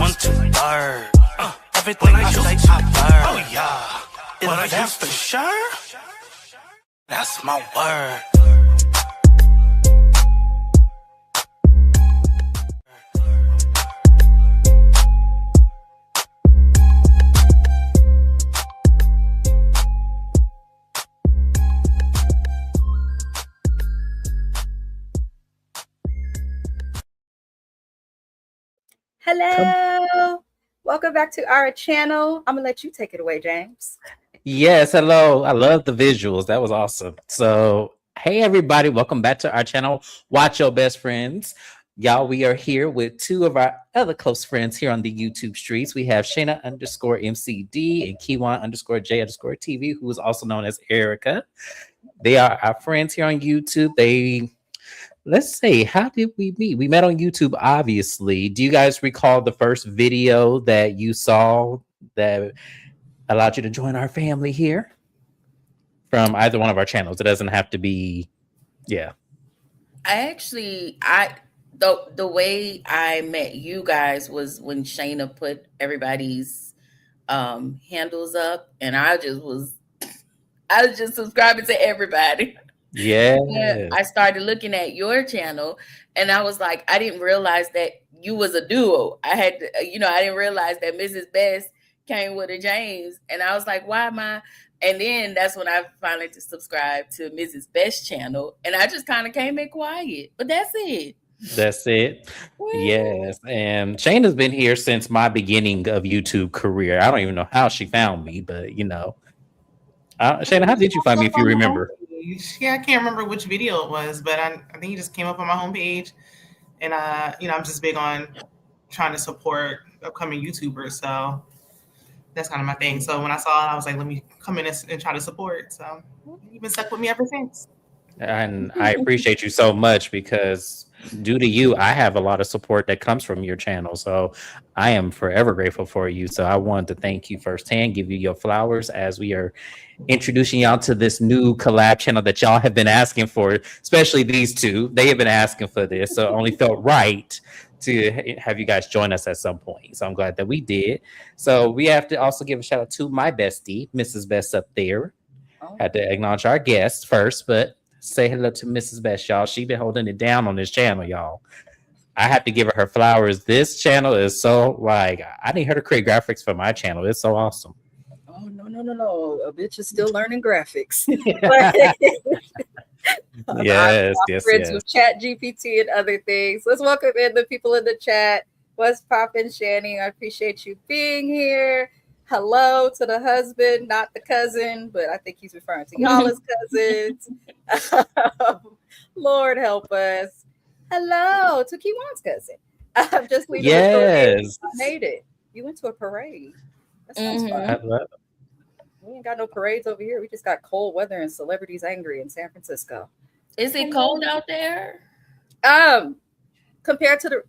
1, 2, 3. Everything I say, I learn. Oh yeah, but that's for sure. That's my word. Hello, welcome back to our channel. I'm gonna let you take it away, James. Yes, hello. I love the visuals. That was awesome. So, hey everybody, welcome back to our channel. Watch Your Best Friends. Y'all, we are here with two of our other close friends here on the YouTube streets. We have Shayna_MCD and Kiwan_J_TV, who is also known as Erica. They are our friends here on YouTube. Let's say, how did we meet? We met on YouTube, obviously. Do you guys recall the first video that you saw that allowed you to join our family here from either one of our channels? It doesn't have to be, yeah. The way I met you guys was when Shayna put everybody's handles up, and I was just subscribing to everybody. Yeah. I started looking at your channel, and I was like, I didn't realize that you was a duo. I didn't realize that Mrs. Best came with a James, and I was like, why am I? And then that's when I finally subscribed to Mrs. Best channel, and I just kind of came in quiet. But that's it. That's it. Yes. And Shayna's been here since my beginning of YouTube career. I don't even know how she found me, but Shayna, how did you find me, if you remember? Yeah, I can't remember which video it was, but I think you just came up on my homepage, and I'm just big on trying to support upcoming YouTubers, so that's kind of my thing. So when I saw it, I was like, let me come in and try to support. So you've been stuck with me ever since. And I appreciate you so much, because due to you, I have a lot of support that comes from your channel. So I am forever grateful for you. So I wanted to thank you firsthand, give you your flowers as we are introducing y'all to this new collab channel that y'all have been asking for, especially these two. They have been asking for this, so it only felt right to have you guys join us at some point. So I'm glad that we did. So we have to also give a shout out to my bestie, Mrs. Best up there. Had to acknowledge our guests first, but say hello to Mrs. Best, y'all. She been holding it down on this channel, y'all. I have to give her flowers. This channel is so, I need her to create graphics for my channel. It's so awesome. Oh, no. A bitch is still learning graphics. Yes. Friends with Chat GPT and other things. Let's welcome in the people in the chat. What's poppin', Shani? I appreciate you being here. Hello to the husband, not the cousin, but I think he's referring to y'all as cousins. Lord help us. Hello to Kiwan's cousin. I'm just leaving. Yes. I made it. You went to a parade. That sounds fun. I love it. We ain't got no parades over here. We just got cold weather and celebrities angry in San Francisco. Is it cold out there? Compared to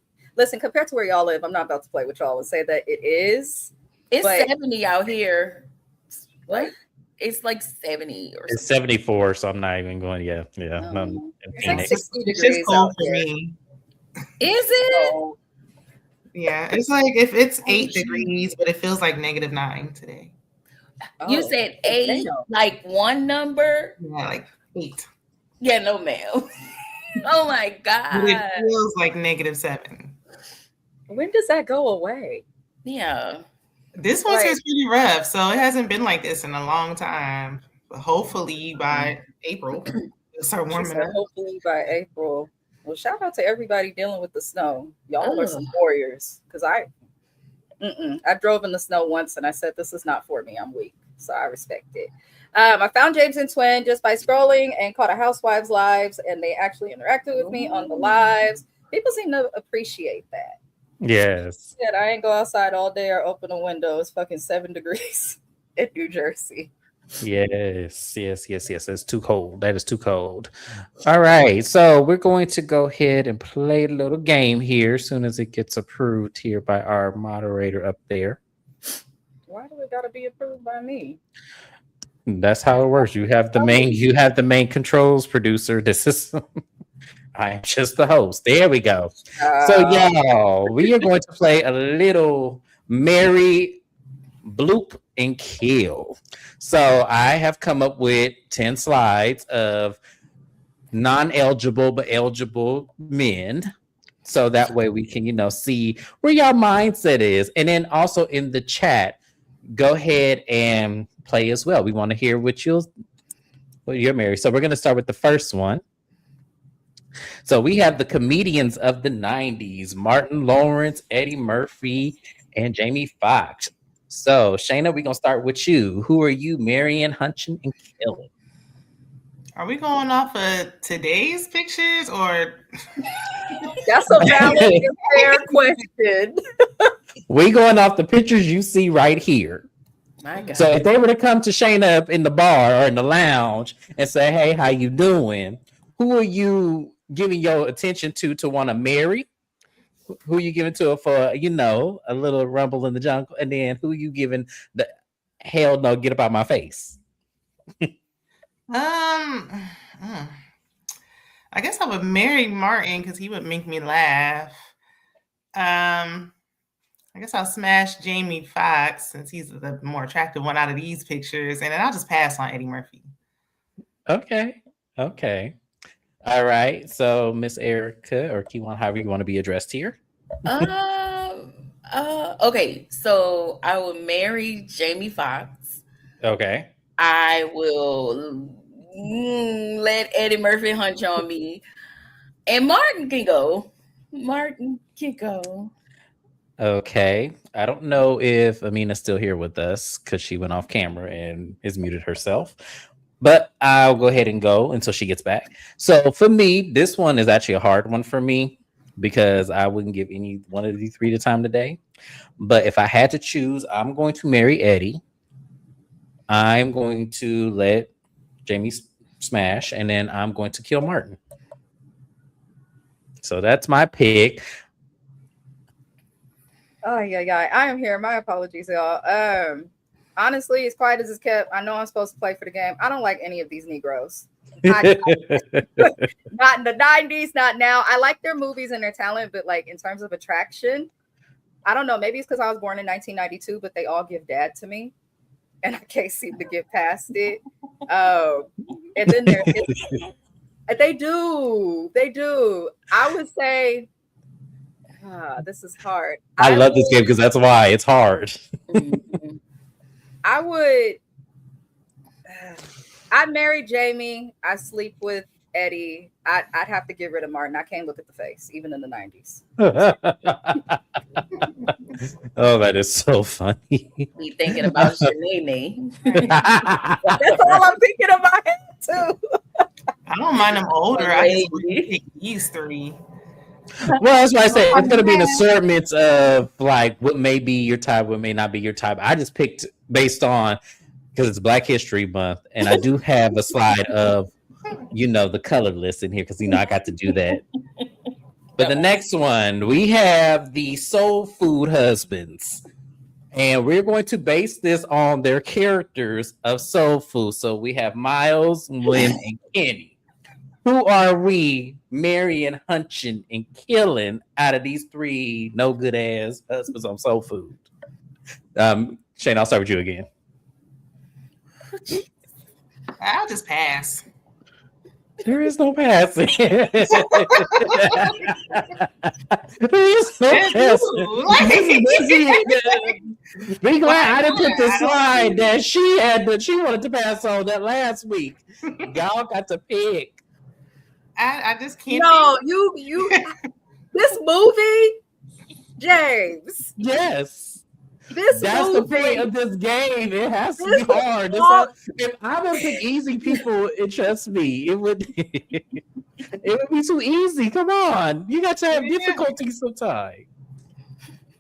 where y'all live, I'm not about to play with y'all and say that it is. It's 70 out here. What? It's like 70 or something. It's 74, so I'm not even going. Yeah. It's like 60 degrees. It's cold out for there. me. Is it? Yeah, it's like if it's 8 degrees, but it feels like -9 today. You said 8, like one number? Yeah, like 8. Yeah, no, ma'am. Oh my God. But it feels like -7. When does that go away? Yeah. This one's pretty rough, so it hasn't been like this in a long time. But hopefully by April, it'll start warming up. Hopefully by April. Well, shout out to everybody dealing with the snow. Y'all are some warriors. Because I drove in the snow once and I said, this is not for me. I'm weak. So I respect it. I found James and Twin just by scrolling and caught a Housewives Lives, and they actually interacted with me on the lives. People seem to appreciate that. Yes. Yeah, I ain't go outside all day or open a window. It's fucking 7 degrees in New Jersey. Yes. It's too cold. That is too cold. All right. So we're going to go ahead and play a little game here as soon as it gets approved here by our moderator up there. Why do it gotta be approved by me? That's how it works. You have the main controls producer. This is I'm just the host. There we go. Uh, So, y'all, we are going to play a little Mary Bloop and Kill. So, I have come up with 10 slides of non-eligible but eligible men. So that way we can, see where y'all mindset is. And then also in the chat, go ahead and play as well. We want to hear what you're married. So we're going to start with the first one. So we have the comedians of the 90s, Martin Lawrence, Eddie Murphy, and Jamie Foxx. So Shayna, we're going to start with you. Who are you marrying, hunching, and killing? Are we going off of today's pictures or? That's a valid and fair question. We going off the pictures you see right here. My God. So if they were to come to Shayna up in the bar or in the lounge and say, "Hey, how you doing?" Who are you giving your attention to want to marry? Who are you giving to for, a little rumble in the jungle? And then who you giving the hell no, get up out my face? I guess I would marry Martin because he would make me laugh. I guess I'll smash Jamie Foxx since he's the more attractive one out of these pictures, and then I'll just pass on Eddie Murphy. Okay. All right. So Miss Erica or Kiwan, however you want to be addressed here. Okay. So I will marry Jamie Foxx. Okay. I will let Eddie Murphy hunch on me. And Martin can go. Okay. I don't know if Amina's still here with us because she went off camera and is muted herself. But I'll go ahead and go until she gets back. So for me, this one is actually a hard one for me because I wouldn't give any one of these three the time today. But if I had to choose, I'm going to marry Eddie. I'm going to let Jamie smash, and then I'm going to kill Martin. So that's my pick. Oh yeah. I am here. My apologies, y'all. Honestly, as quiet as it's kept, I know I'm supposed to play for the game. I don't like any of these Negroes. Not in the 90s, not now. I like their movies and their talent, but like in terms of attraction, I don't know. Maybe it's because I was born in 1992, but they all give dad to me, and I can't seem to get past it. And then they do. I would say, this is hard. I love this game because that's why it's hard. I'd marry Jamie. I sleep with Eddie. I'd have to get rid of Martin. I can't look at the face, even in the 90s. Oh, that is so funny. Be thinking about Shanae. That's all I'm thinking in my head, too. I don't mind them older. I just would pick these three. Well, that's why I say it's going to be an assortment of like what may be your type, what may not be your type. I just picked based on because it's Black History Month, and I do have a slide of the color list in here because I got to do that. But the next one we have the soul food husbands, and we're going to base this on their characters of soul food. So we have Miles, Lynn, and Kenny. Who are we marrying, hunching, and killing out of these three no good ass husbands on soul food? Shane, I'll start with you again. I'll just pass. There is no passing. There is no passing. Be glad I didn't put the slide that she had that she wanted to pass on that last week. Y'all got to pick. I just can't. No, you. This movie, James. Yes. That's the point of this game. It has to be hard. If I would pick easy people, trust me, it would be too easy. Come on. You got to have difficulty sometimes.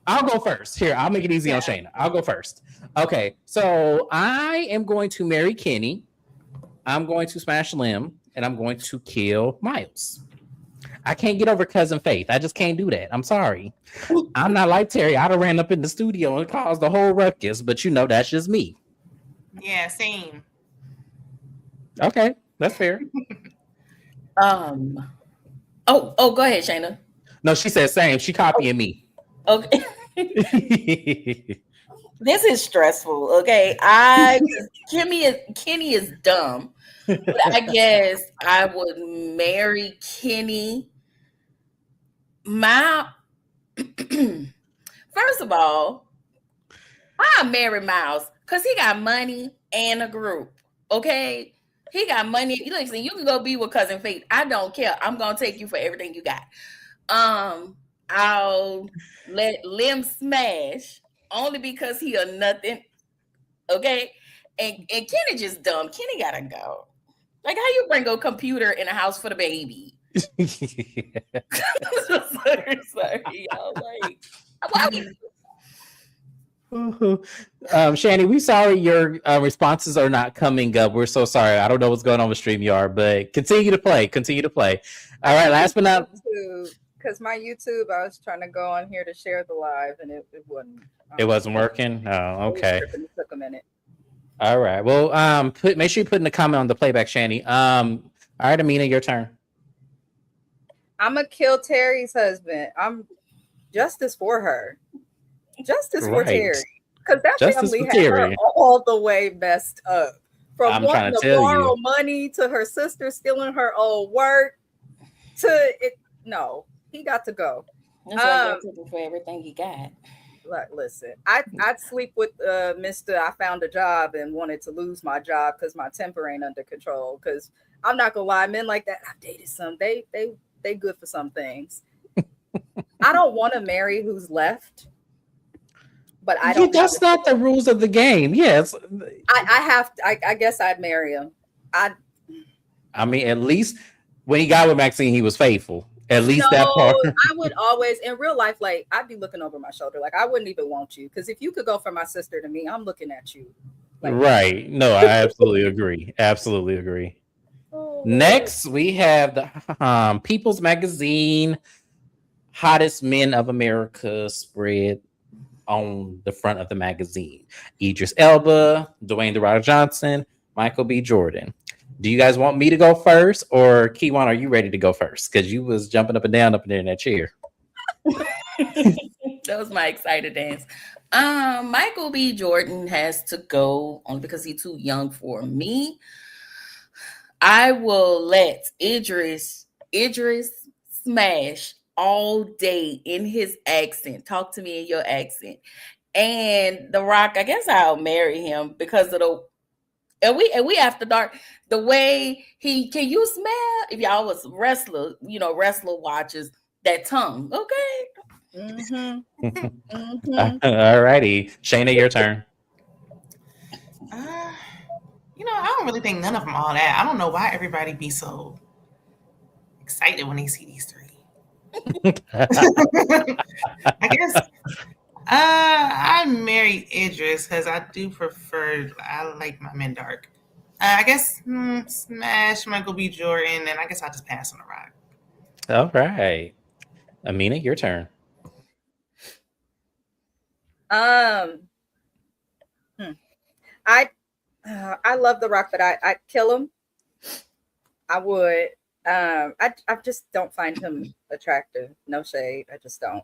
I'll go first. Here, I'll make it easy on Shayna. I'll go first. Okay, so I am going to marry Kenny. I'm going to smash Lim, and I'm going to kill Miles. I can't get over Cousin Faith. I just can't do that. I'm sorry. I'm not like Terry. I'd have ran up in the studio and caused the whole ruckus, but that's just me. Yeah, same. Okay, that's fair. Go ahead, Shayna. No, she said same. She copying me. Okay. This is stressful. Okay. Kenny is dumb. But I guess I would marry Kenny. First of all, I marry Miles because he got money and a group. Okay. He got money. Listen, you can go be with Cousin Fate. I don't care. I'm gonna take you for everything you got. I'll let Lim smash only because he a nothing. Okay. And Kenny just dumb. Kenny gotta go. Like, how you bring a computer in a house for the baby? sorry, y'all. Like, why Shani, we sorry your responses are not coming up. We're so sorry. I don't know what's going on with StreamYard, but continue to play. All right, last but not because my YouTube, I was trying to go on here to share the live and it wouldn't. It wasn't working. Oh, okay. It took a minute. All right. Well, make sure you put in the comment on the playback, Shani. All right, Amina, your turn. I'm gonna kill Terry's husband. I'm justice for her. Justice for Terry. Because that family had her all the way messed up. From wanting to borrow money to her sister stealing her old work to it. No, he got to go. That's why you're for everything he got. Listen, I'd sleep with Mr. I found a job and wanted to lose my job because my temper ain't under control. Because I'm not gonna lie, men like that, I've dated some. They good for some things. I don't want to marry who's left, but I don't. That's not the rules of the game. Yes, I guess I'd marry him. I mean, at least when he got with Maxine, he was faithful. At least that part. I would always, in real life, like, I'd be looking over my shoulder. Like, I wouldn't even want you. Because if you could go from my sister to me, I'm looking at you. Like, right. No, I absolutely agree. Absolutely agree. Next, we have the People's Magazine Hottest Men of America spread on the front of the magazine. Idris Elba, Dwayne The Rock Johnson, Michael B. Jordan. Do you guys want me to go first, or Kiwan, are you ready to go first? Because you was jumping up and down up there in that chair. That was my excited dance. Michael B. Jordan has to go only because he's too young for me. I will let Idris smash all day in his accent. Talk to me in your accent. And The Rock, I guess I'll marry him because of the and we after dark. The way can you smell if y'all was wrestler watches that tongue, okay? Mm-hmm. Mm-hmm. All righty, Shayna, your turn. I don't really think none of them all that. I don't know why everybody be so excited when they see these three. I guess I married Idris because I do prefer. I like my men dark. I guess smash Michael B. Jordan, and I guess I'll just pass on The Rock. All right, Amina, your turn. I love The Rock, but I'd kill him. I would. I just don't find him attractive. No shade. I just don't.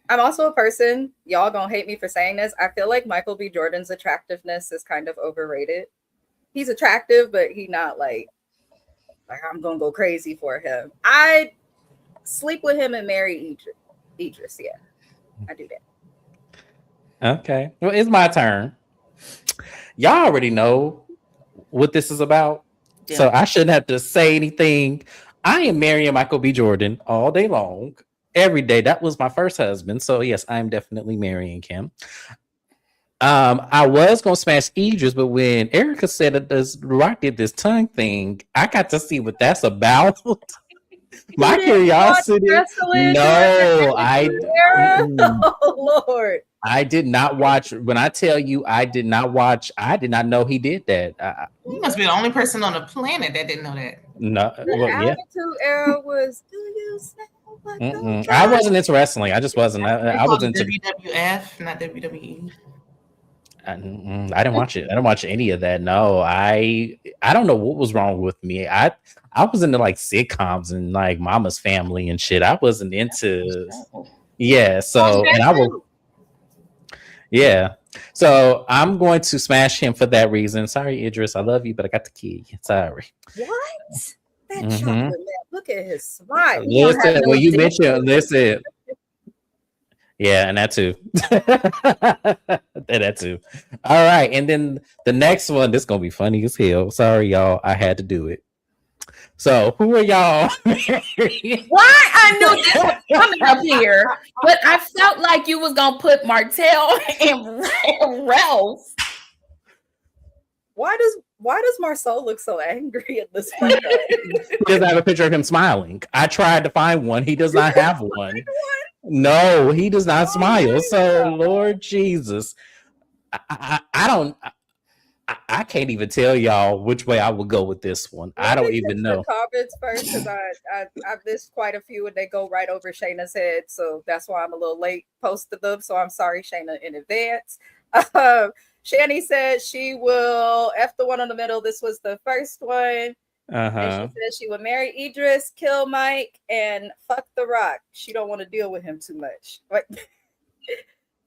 I'm also a person, y'all gonna hate me for saying this. I feel like Michael B. Jordan's attractiveness is kind of overrated. He's attractive, but he not like I'm gonna go crazy for him. I'd sleep with him and marry Idris. Yeah, I do that. Okay. Well, it's my turn. Y'all already know what this is about. Yeah. So I shouldn't have to say anything. I am marrying Michael B. Jordan all day long. Every day. That was my first husband. So yes, I'm definitely marrying him. I was gonna smash Idris, but when Erica said that The Rock did this tongue thing, I got to see what that's about. My curiosity. No, oh Lord. I did not watch. When I tell you I did not watch, I did not know he did that. You must be the only person on the planet that didn't know that. No, well, yeah. Attitude Era was. Do you I wasn't into wrestling. I just wasn't. I was into WWF, not WWE. I didn't watch it. I didn't watch any of that. No, I don't know what was wrong with me. I was into like sitcoms and like Mama's Family and shit. I wasn't into yeah. So and I will yeah. So I'm going to smash him for that reason. Sorry, Idris, I love you, but I got to kill you. Sorry. What? That chocolate man, look at his smile. Listen, when you mentioned, listen. Yeah, and that too. That too. All right, and then the next one, this is gonna be funny as hell. Sorry, y'all, I had to do it. So, who are y'all? Why I knew this was coming up here, but I felt like you was gonna put Martell and Ralph. Why does Marcel look so angry at this photo? He doesn't have a picture of him smiling. I tried to find one. He does not have one. No, he does not smile. So, Lord Jesus, I don't. I can't even tell y'all which way I would go with this one. I don't even know. Comments first, because I missed quite a few and they go right over Shayna's head, so that's why I'm a little late posted them. So I'm sorry, Shayna, in advance. Shani said she will F the one in the middle. This was the first one. And she said she would marry Idris, kill Mike, and fuck The Rock. She don't want to deal with him too much.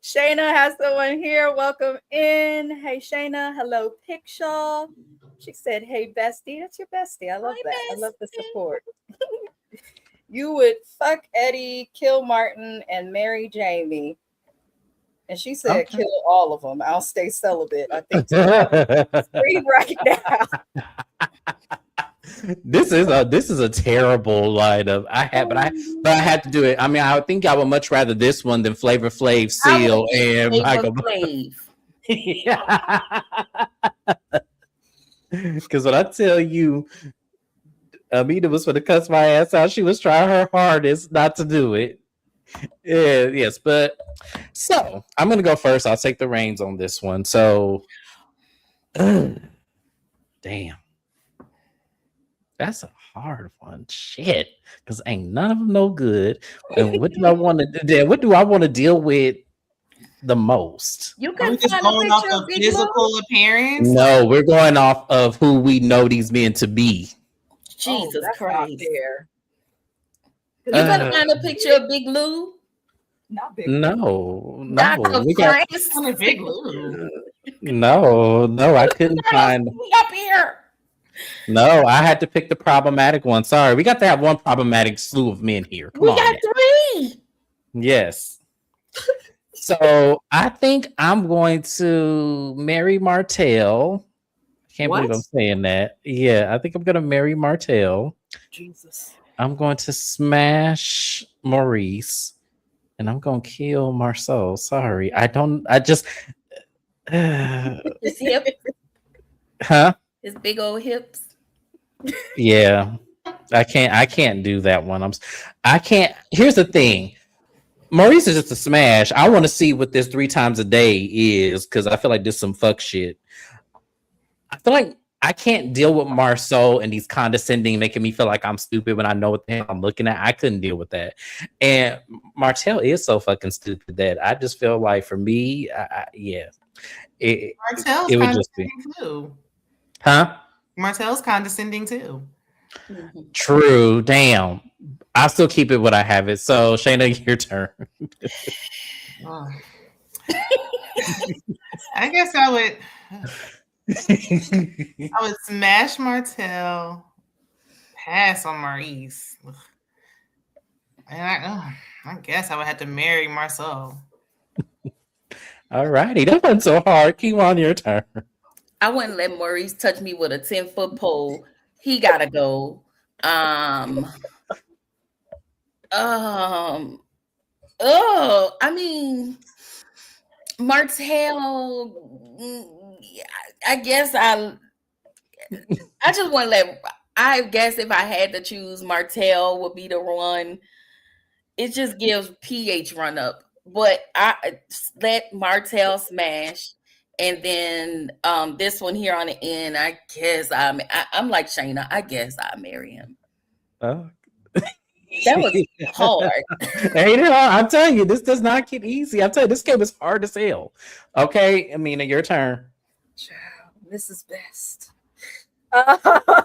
Shayna has someone here. Welcome in. Hey, Shayna. Hello, Pickshaw. She said, hey, bestie. That's your bestie. I love that. Bestie. I love the support. You would fuck Eddie, kill Martin, and marry Jamie. And she said, kill all of them. I'll stay celibate. I think screen right now. This is a terrible lineup. I had to do it. I mean, I think I would much rather this one than Flavor Flav, Seal, and Michael. Yeah. Because when I tell you, Amita was going to cuss my ass out, she was trying her hardest not to do it. Yeah, yes, but so I'm gonna go first. I'll take the reins on this one. So, damn, that's a hard one. Shit, because ain't none of them no good. And what do I want to do? What do I want to deal with the most? You can just going off of physical appearance. No, we're going off of who we know these men to be. Jesus Christ! You gonna find a picture of Big Lou? Not Big Lou. No. We got Big Lou. No, I couldn't find up here. No, I had to pick the problematic one. Sorry, we got to have one problematic slew of men here. Come on, got three. Yes. So I think I'm going to marry Martell. I can't believe I'm saying that. Yeah, I think I'm going to marry Martell. Jesus. I'm going to smash Maurice, and I'm going to kill Marceau. Sorry, just. His hip. Huh? His big old hips. Yeah, I can't do that one. I can't. Here's the thing. Maurice is just a smash. I want to see what this 3 times a day is, because I feel like this is some fuck shit. I feel like I can't deal with Marceau and he's condescending, making me feel like I'm stupid when I know what the hell I'm looking at. I couldn't deal with that. And Martell is so fucking stupid that I just feel like for me, yeah. Martell's it would just be too. Huh? Martell's condescending too. True. Damn. I'll still keep it what I have it. So Shayna, your turn. I guess I would smash Martell, pass on Maurice, and I guess I would have to marry Marceau. All righty, that wasn't so hard. Keep on your turn. I wouldn't let Maurice touch me with a 10-foot pole. He gotta go. I mean, Martell. I guess I just want to let. I guess if I had to choose, Martell would be the one. It just gives pH run up, but I let Martell smash, and then this one here on the end. I guess I'm like Shayna. I guess I marry him. Oh. That was hard. Hey, I'm telling you, this does not get easy. I'm telling you, this game is hard as hell. Okay, Amina, your turn. Child, Mrs. Best. I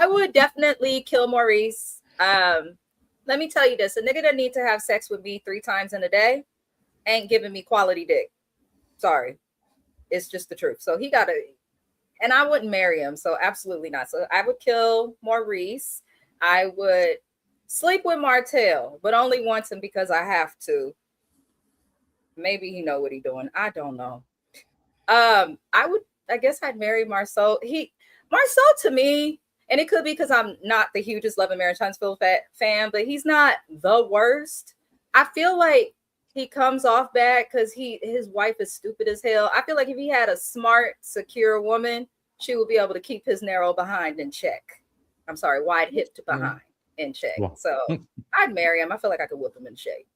would definitely kill Maurice. Let me tell you this: a nigga that need to have sex with me 3 times in a day ain't giving me quality dick. Sorry, it's just the truth. So he gotta, and I wouldn't marry him. So absolutely not. So I would kill Maurice. I would sleep with Martell, but only once and because I have to. Maybe he know what he doing. I don't know. I guess I'd marry Marceau. Marceau to me, and it could be because I'm not the hugest Love and Marriage Huntsville fan, but he's not the worst. I feel like he comes off bad because his wife is stupid as hell. I feel like if he had a smart, secure woman, she would be able to keep his narrow behind in check. I'm sorry, wide hipped behind in check. Wow. So I'd marry him. I feel like I could whip him in shape.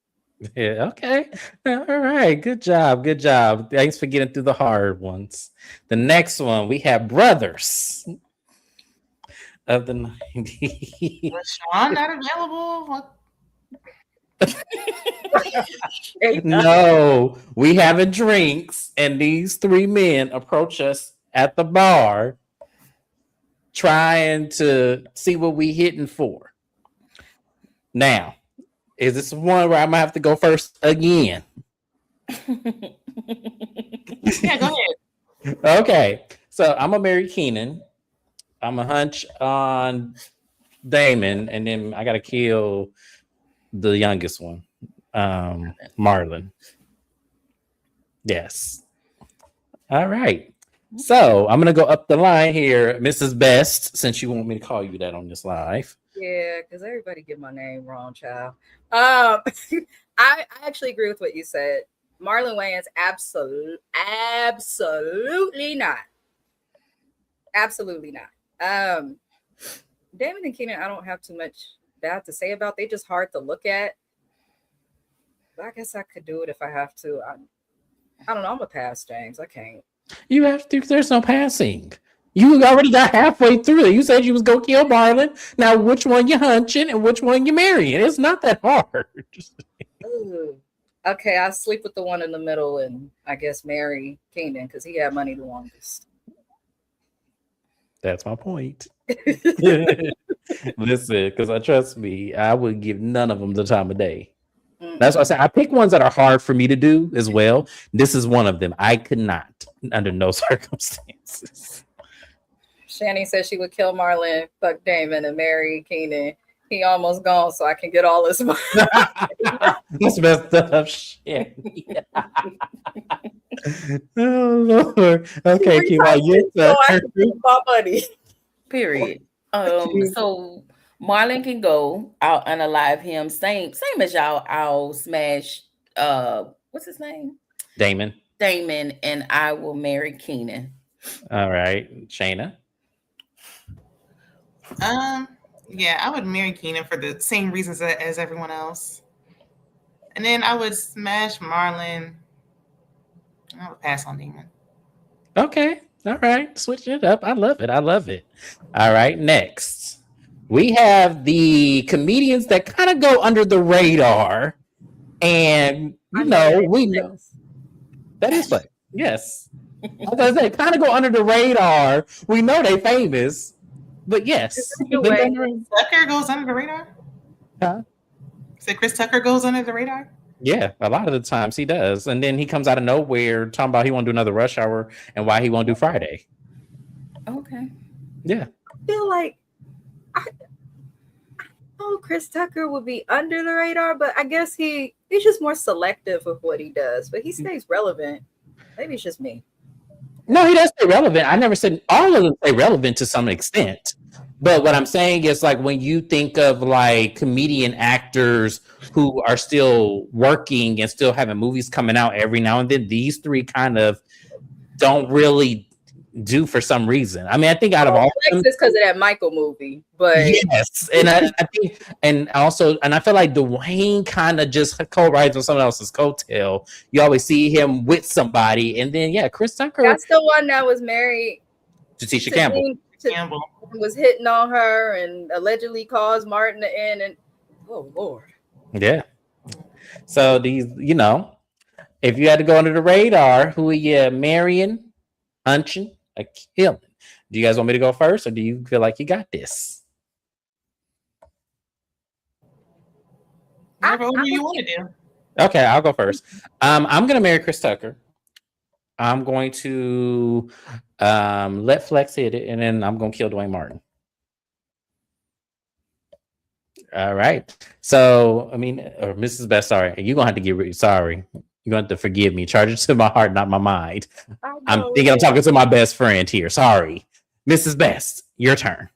Yeah, okay. All right. Good job. Good job. Thanks for getting through the hard ones. The next one, we have Brothers of the 90s. Was Sean not available? What? No, we having drinks, and these 3 men approach us at the bar trying to see what we hitting for. Now, is this one where I'm gonna have to go first again? Yeah, go ahead. Okay, so I'm gonna marry Keenan. I'm gonna hunch on Damon, and then I gotta kill the youngest one, Marlon. Yes. All right. So I'm gonna go up the line here, Mrs. Best, since you want me to call you that on this live. Yeah, because everybody get my name wrong, child. I actually agree with what you said. Marlon Wayans, absolutely not. Absolutely not. Damon and Keenan, I don't have too much bad to say about. They just hard to look at. But I guess I could do it if I have to. I don't know. I'm gonna pass, James. I can't. You have to. There's no passing. You already got halfway through it. You said you was gonna kill Marlon. Now, which one you hunching and which one you marrying? It's not that hard. Ooh. Okay, I'll sleep with the one in the middle and I guess marry Keenan because he had money the longest. That's my point. Listen, because trust me, I would give none of them the time of day. That's why I say I pick ones that are hard for me to do as well. This is one of them. I could not, under no circumstances. Shani said she would kill Marlon, fuck Damon, and marry Keenan. He almost gone, so I can get all this money. That's messed up shit. Oh Lord. Okay, Kiva, you my money. Period. So Marlon can go. I'll unalive him. Same as y'all. I'll smash. What's his name? Damon. And I will marry Keenan. All right, Shayna. Yeah, I would marry Keenan for the same reasons as everyone else. And then I would smash Marlon. I would pass on Damon. Okay. All right. Switch it up. I love it. All right. Next, we have the comedians that kind of go under the radar. And, we know that is what. Yes. As I say, kind of go under the radar. We know they famous. But yes. Tucker goes under the radar? Huh? So Chris Tucker goes under the radar? Yeah, a lot of the times he does. And then he comes out of nowhere talking about he won't do another Rush Hour and why he won't do Friday. Okay. Yeah. I feel like Chris Tucker would be under the radar, but I guess he's just more selective with what he does, but he stays relevant. Maybe it's just me. No, he does stay relevant. I never said all of them stay relevant to some extent. But what I'm saying is, like, when you think of like comedian actors who are still working and still having movies coming out every now and then, these 3 kind of don't really do for some reason. I mean, I think out of all of them, it's because of that Michael movie, but yes, and I think, and I feel like Dwayne kind of just co-writes on someone else's coattail. You always see him with somebody, and then Chris Tucker. That's the one that was married to Tisha Campbell. Campbell. was hitting on her and allegedly caused Martin to end. And oh Lord, Yeah. So these, if you had to go under the radar, who are you marrying, hunching, or killing? Do you guys want me to go first, or do you feel like you got this? Whatever you want to do. Okay, I'll go first. I'm gonna marry Chris Tucker. I'm going to let Flex hit it, and then I'm gonna kill Dwayne Martin. All right. So, or Mrs. Best, sorry, you're gonna have to get sorry. You're gonna have to forgive me. Charge it to my heart, not my mind. I'm thinking I'm talking to my best friend here. Sorry, Mrs. Best, your turn.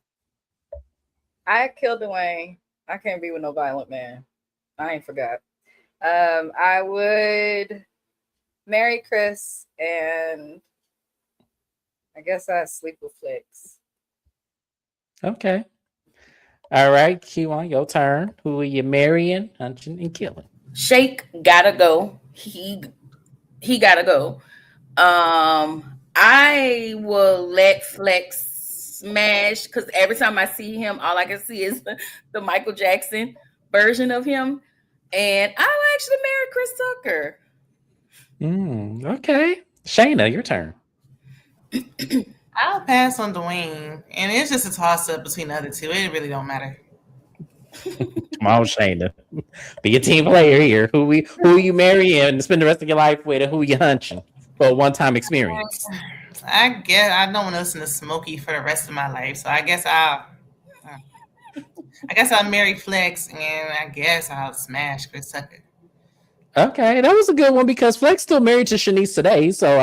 I killed Dwayne. I can't be with no violent man. I ain't forgot. I would marry Chris, and I guess I'd sleep with Flex. Okay. All right, Q1, your turn. Who are you marrying, hunching, and killing? Shake gotta go. He gotta go. I will let Flex smash because every time I see him, all I can see is the Michael Jackson version of him. And I will actually marry Chris Tucker. Okay. Shayna, your turn. I'll pass on Dwayne, and it's just a toss up between the other two. It really don't matter. Come on, Shayna. Be a team player here. Who you marrying and spend the rest of your life with, and who you hunching for a one-time experience? I guess I don't want to listen to Smokey for the rest of my life, so I guess I'll marry Flex, and I guess I'll smash Chris Tucker. Okay, that was a good one because Flex still married to Shanice today. So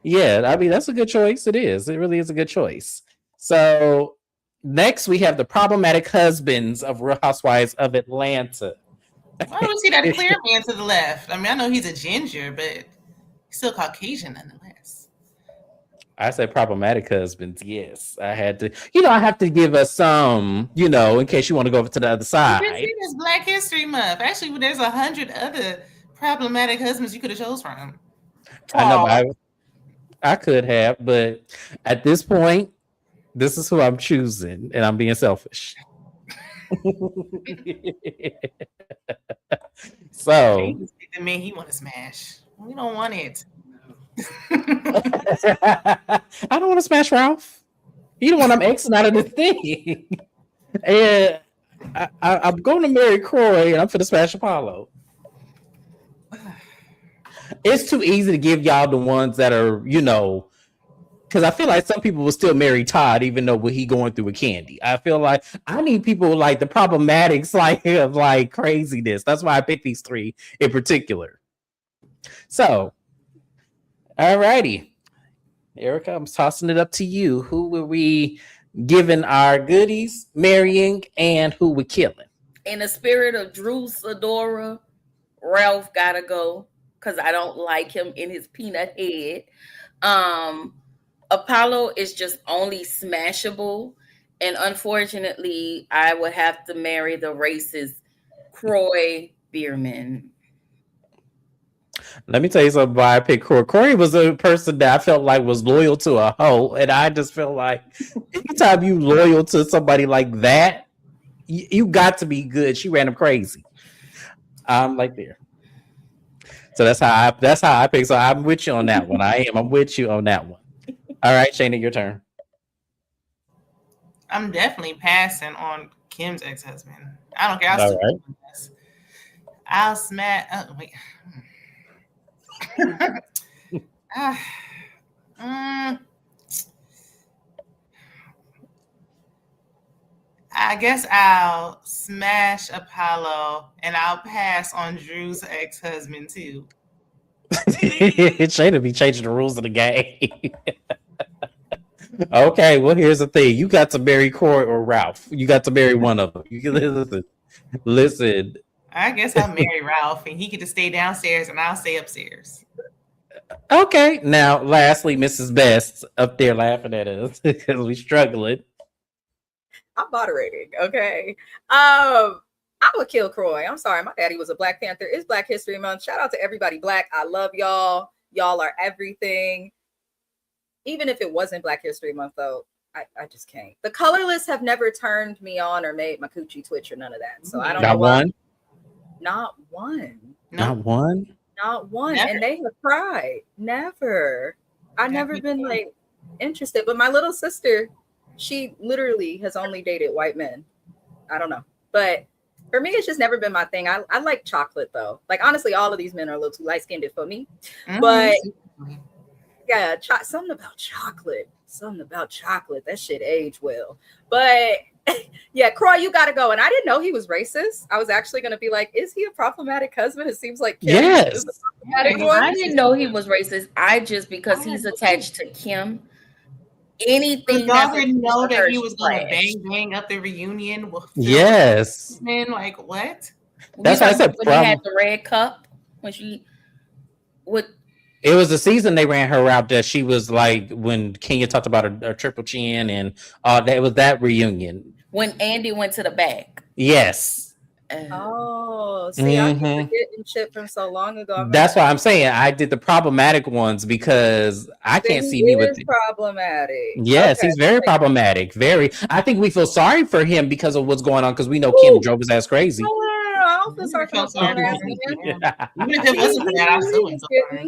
that's a good choice. It is. It really is a good choice. So next we have the problematic husbands of Real Housewives of Atlanta. Why do we see that clear man to the left? I know he's a ginger, but he's still Caucasian nonetheless. I said problematic husbands. Yes, I had to. I have to give us some. In case you want to go over to the other side. It's Black History Month. Actually, there's 100 other problematic husbands you could have chose from. I know, but I could have, but at this point, this is who I'm choosing, and I'm being selfish. So, the man he want to smash. We don't want it. I don't want to smash Ralph. You know what? I'm Xing out of this thing. And I'm going to marry Croy, and I'm going to smash Apollo. It's too easy to give y'all the ones that are, because I feel like some people will still marry Todd, even though what he going through with Candy. I feel like I need people like the problematics, of craziness. That's why I picked these three in particular. So, all righty, Erica, I'm tossing it up to you. Who were we giving our goodies, marrying, and who we killing? In the spirit of Drew Sidora, Ralph gotta go because I don't like him in his peanut head. Apollo is just only smashable, and unfortunately, I would have to marry the racist Croy Bierman. Let me tell you something why I picked Corey. Corey was a person that I felt like was loyal to a hoe, and I just feel like anytime you loyal to somebody like that, you got to be good. She ran him crazy. I'm like there. So that's how I pick. So I'm with you on that one. I'm with you on that one. All right, Shayna, your turn. I'm definitely passing on Kim's ex-husband. I don't care. I'll smash. Oh, wait. I guess I'll smash Apollo and I'll pass on Drew's ex-husband too. Shayna be changing the rules of the game. Okay, well, here's the thing. You got to marry Corey or Ralph. You got to marry one of them. You can listen. I guess I'll marry Ralph and he get to stay downstairs and I'll stay upstairs. Okay, now lastly, Mrs. Best up there laughing at us because we struggling. I'm moderating, okay. I would kill Croy. I'm sorry, my daddy was a Black Panther. It's Black History Month. Shout out to everybody Black. I love y'all. Y'all are everything. Even if it wasn't Black History Month, though, I just can't. The colorless have never turned me on or made my coochie twitch or none of that. So I don't know Not why. one. Not one. Not Nope. one. Not one. Never. And they have tried. Never. I've never been like interested. But my little sister, she literally has only dated white men. I don't know. But for me, it's just never been my thing. I like chocolate though. Like honestly, all of these men are a little too light-skinned for me. But yeah, something about chocolate. Something about chocolate. That shit aged well. But yeah, Croy, you gotta go. And I didn't know he was racist. I was actually gonna be like, is he a problematic husband? It seems like Kim Yes. is a problematic one. I didn't know he was racist. I just because he's attached to Kim. Anything y'all that's didn't know that he her was gonna trash. bang up the reunion. Yes. Man, like what? That's why I said when he had the red cup when she would. It was the season they ran her out that she was like when Kenya talked about her triple chin and that was that reunion. When Andy went to the back. Yes. Oh, see, I keep forgetting shit from so long ago. That's why I'm saying I did the problematic ones because I can't see me with problematic. Yes, Okay. he's very problematic. Very. I think we feel sorry for him because of what's going on because we know Kim drove his ass crazy. I don't feel sorry for him. Even if it wasn't for that, I still wouldn't feel sorry.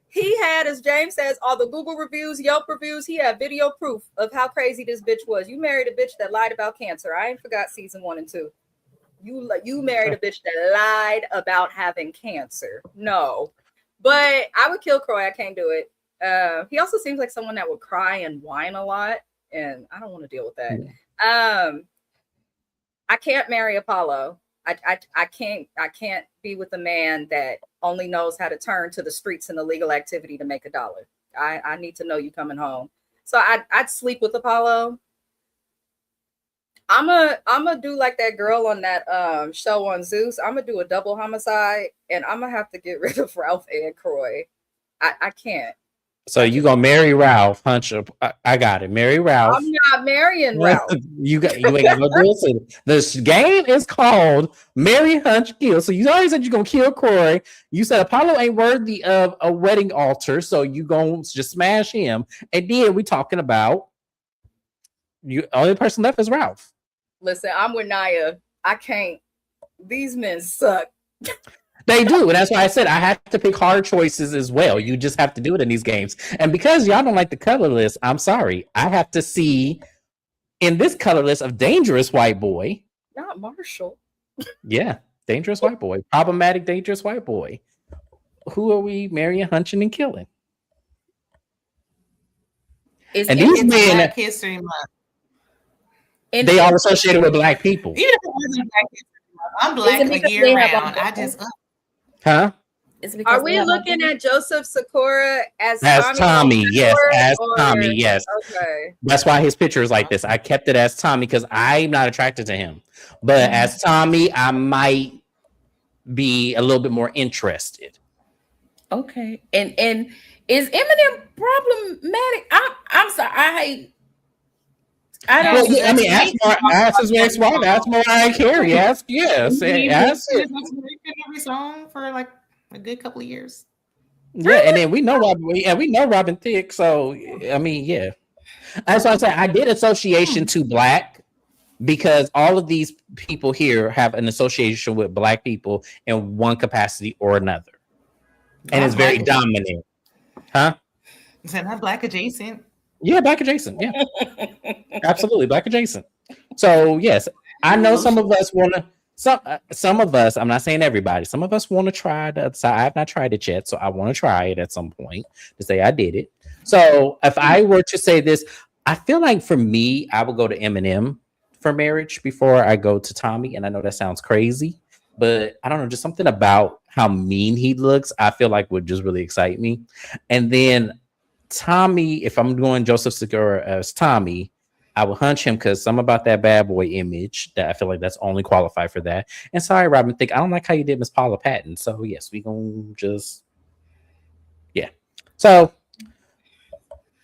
He had, as James says, all the Google reviews, Yelp reviews. He had video proof of how crazy this bitch was. You married a bitch that lied about cancer. I ain't forgot season 1 and 2. You married a bitch that lied about having cancer. No, but I would kill Croy. I can't do it. He also seems like someone that would cry and whine a lot, and I don't want to deal with that. I can't marry Apollo. I can't be with a man that only knows how to turn to the streets and illegal activity to make $1. I need to know you coming home. So I'd sleep with Apollo. I'm a do like that girl on that show on Zeus. I'm gonna do a double homicide, and I'm gonna have to get rid of Ralph and Croy. I can't. So you gonna marry Ralph? I got it. Marry Ralph. I'm not marrying Ralph. you ain't got no deal. So this game is called Marry, Hunch, Kill. So you already said you're gonna kill Croy. You said Apollo ain't worthy of a wedding altar, so you gonna just smash him. And then we talking about you. Only person left is Ralph. Listen, I'm with Naya. I can't. These men suck. They do, and that's why I said I have to pick hard choices as well. You just have to do it in these games. And because y'all don't like the color list, I'm sorry. I have to see in this color list of dangerous white boy. Not Marshall. Yeah, dangerous white boy. Problematic, dangerous white boy. Who are we marrying, hunching, and killing? And these men, Black History Month. They are associated with black people. Even if it wasn't Black History Month, I'm black a year round. I just huh? Are we looking at Joseph Sakura as Tommy? Yes, as Tommy. Yes. Okay. That's why his picture is like this. I kept it as Tommy because I'm not attracted to him, but as Tommy, I might be a little bit more interested. Okay, and is Eminem problematic? I'm sorry. I don't. Well, I mean, ask his ex-wife. Ask Mariah Carey. Ask yes. Ask it. Every song for like a good couple of years. Yeah, and then we know Robin Thicke. So I mean, yeah. That's why I say I did association to black because all of these people here have an association with black people in one capacity or another, and it's very dominant. Huh? Is that not black adjacent? Yeah, black adjacent. Yeah, absolutely black adjacent. So yes, I know some of us want to. Some of us. I'm not saying everybody. Some of us want to try the other side. I have not tried it yet, so I want to try it at some point to say I did it. So if I were to say this, I feel like for me, I would go to Eminem for marriage before I go to Tommy. And I know that sounds crazy, but I don't know, just something about how mean he looks. I feel like would just really excite me. And then Tommy, if I'm going Joseph Segura as Tommy, I will hunch him because some about that bad boy image that I feel like that's only qualified for that. And sorry, Robin Thicke, I don't like how you did Miss Paula Patton. So yes, we gonna just So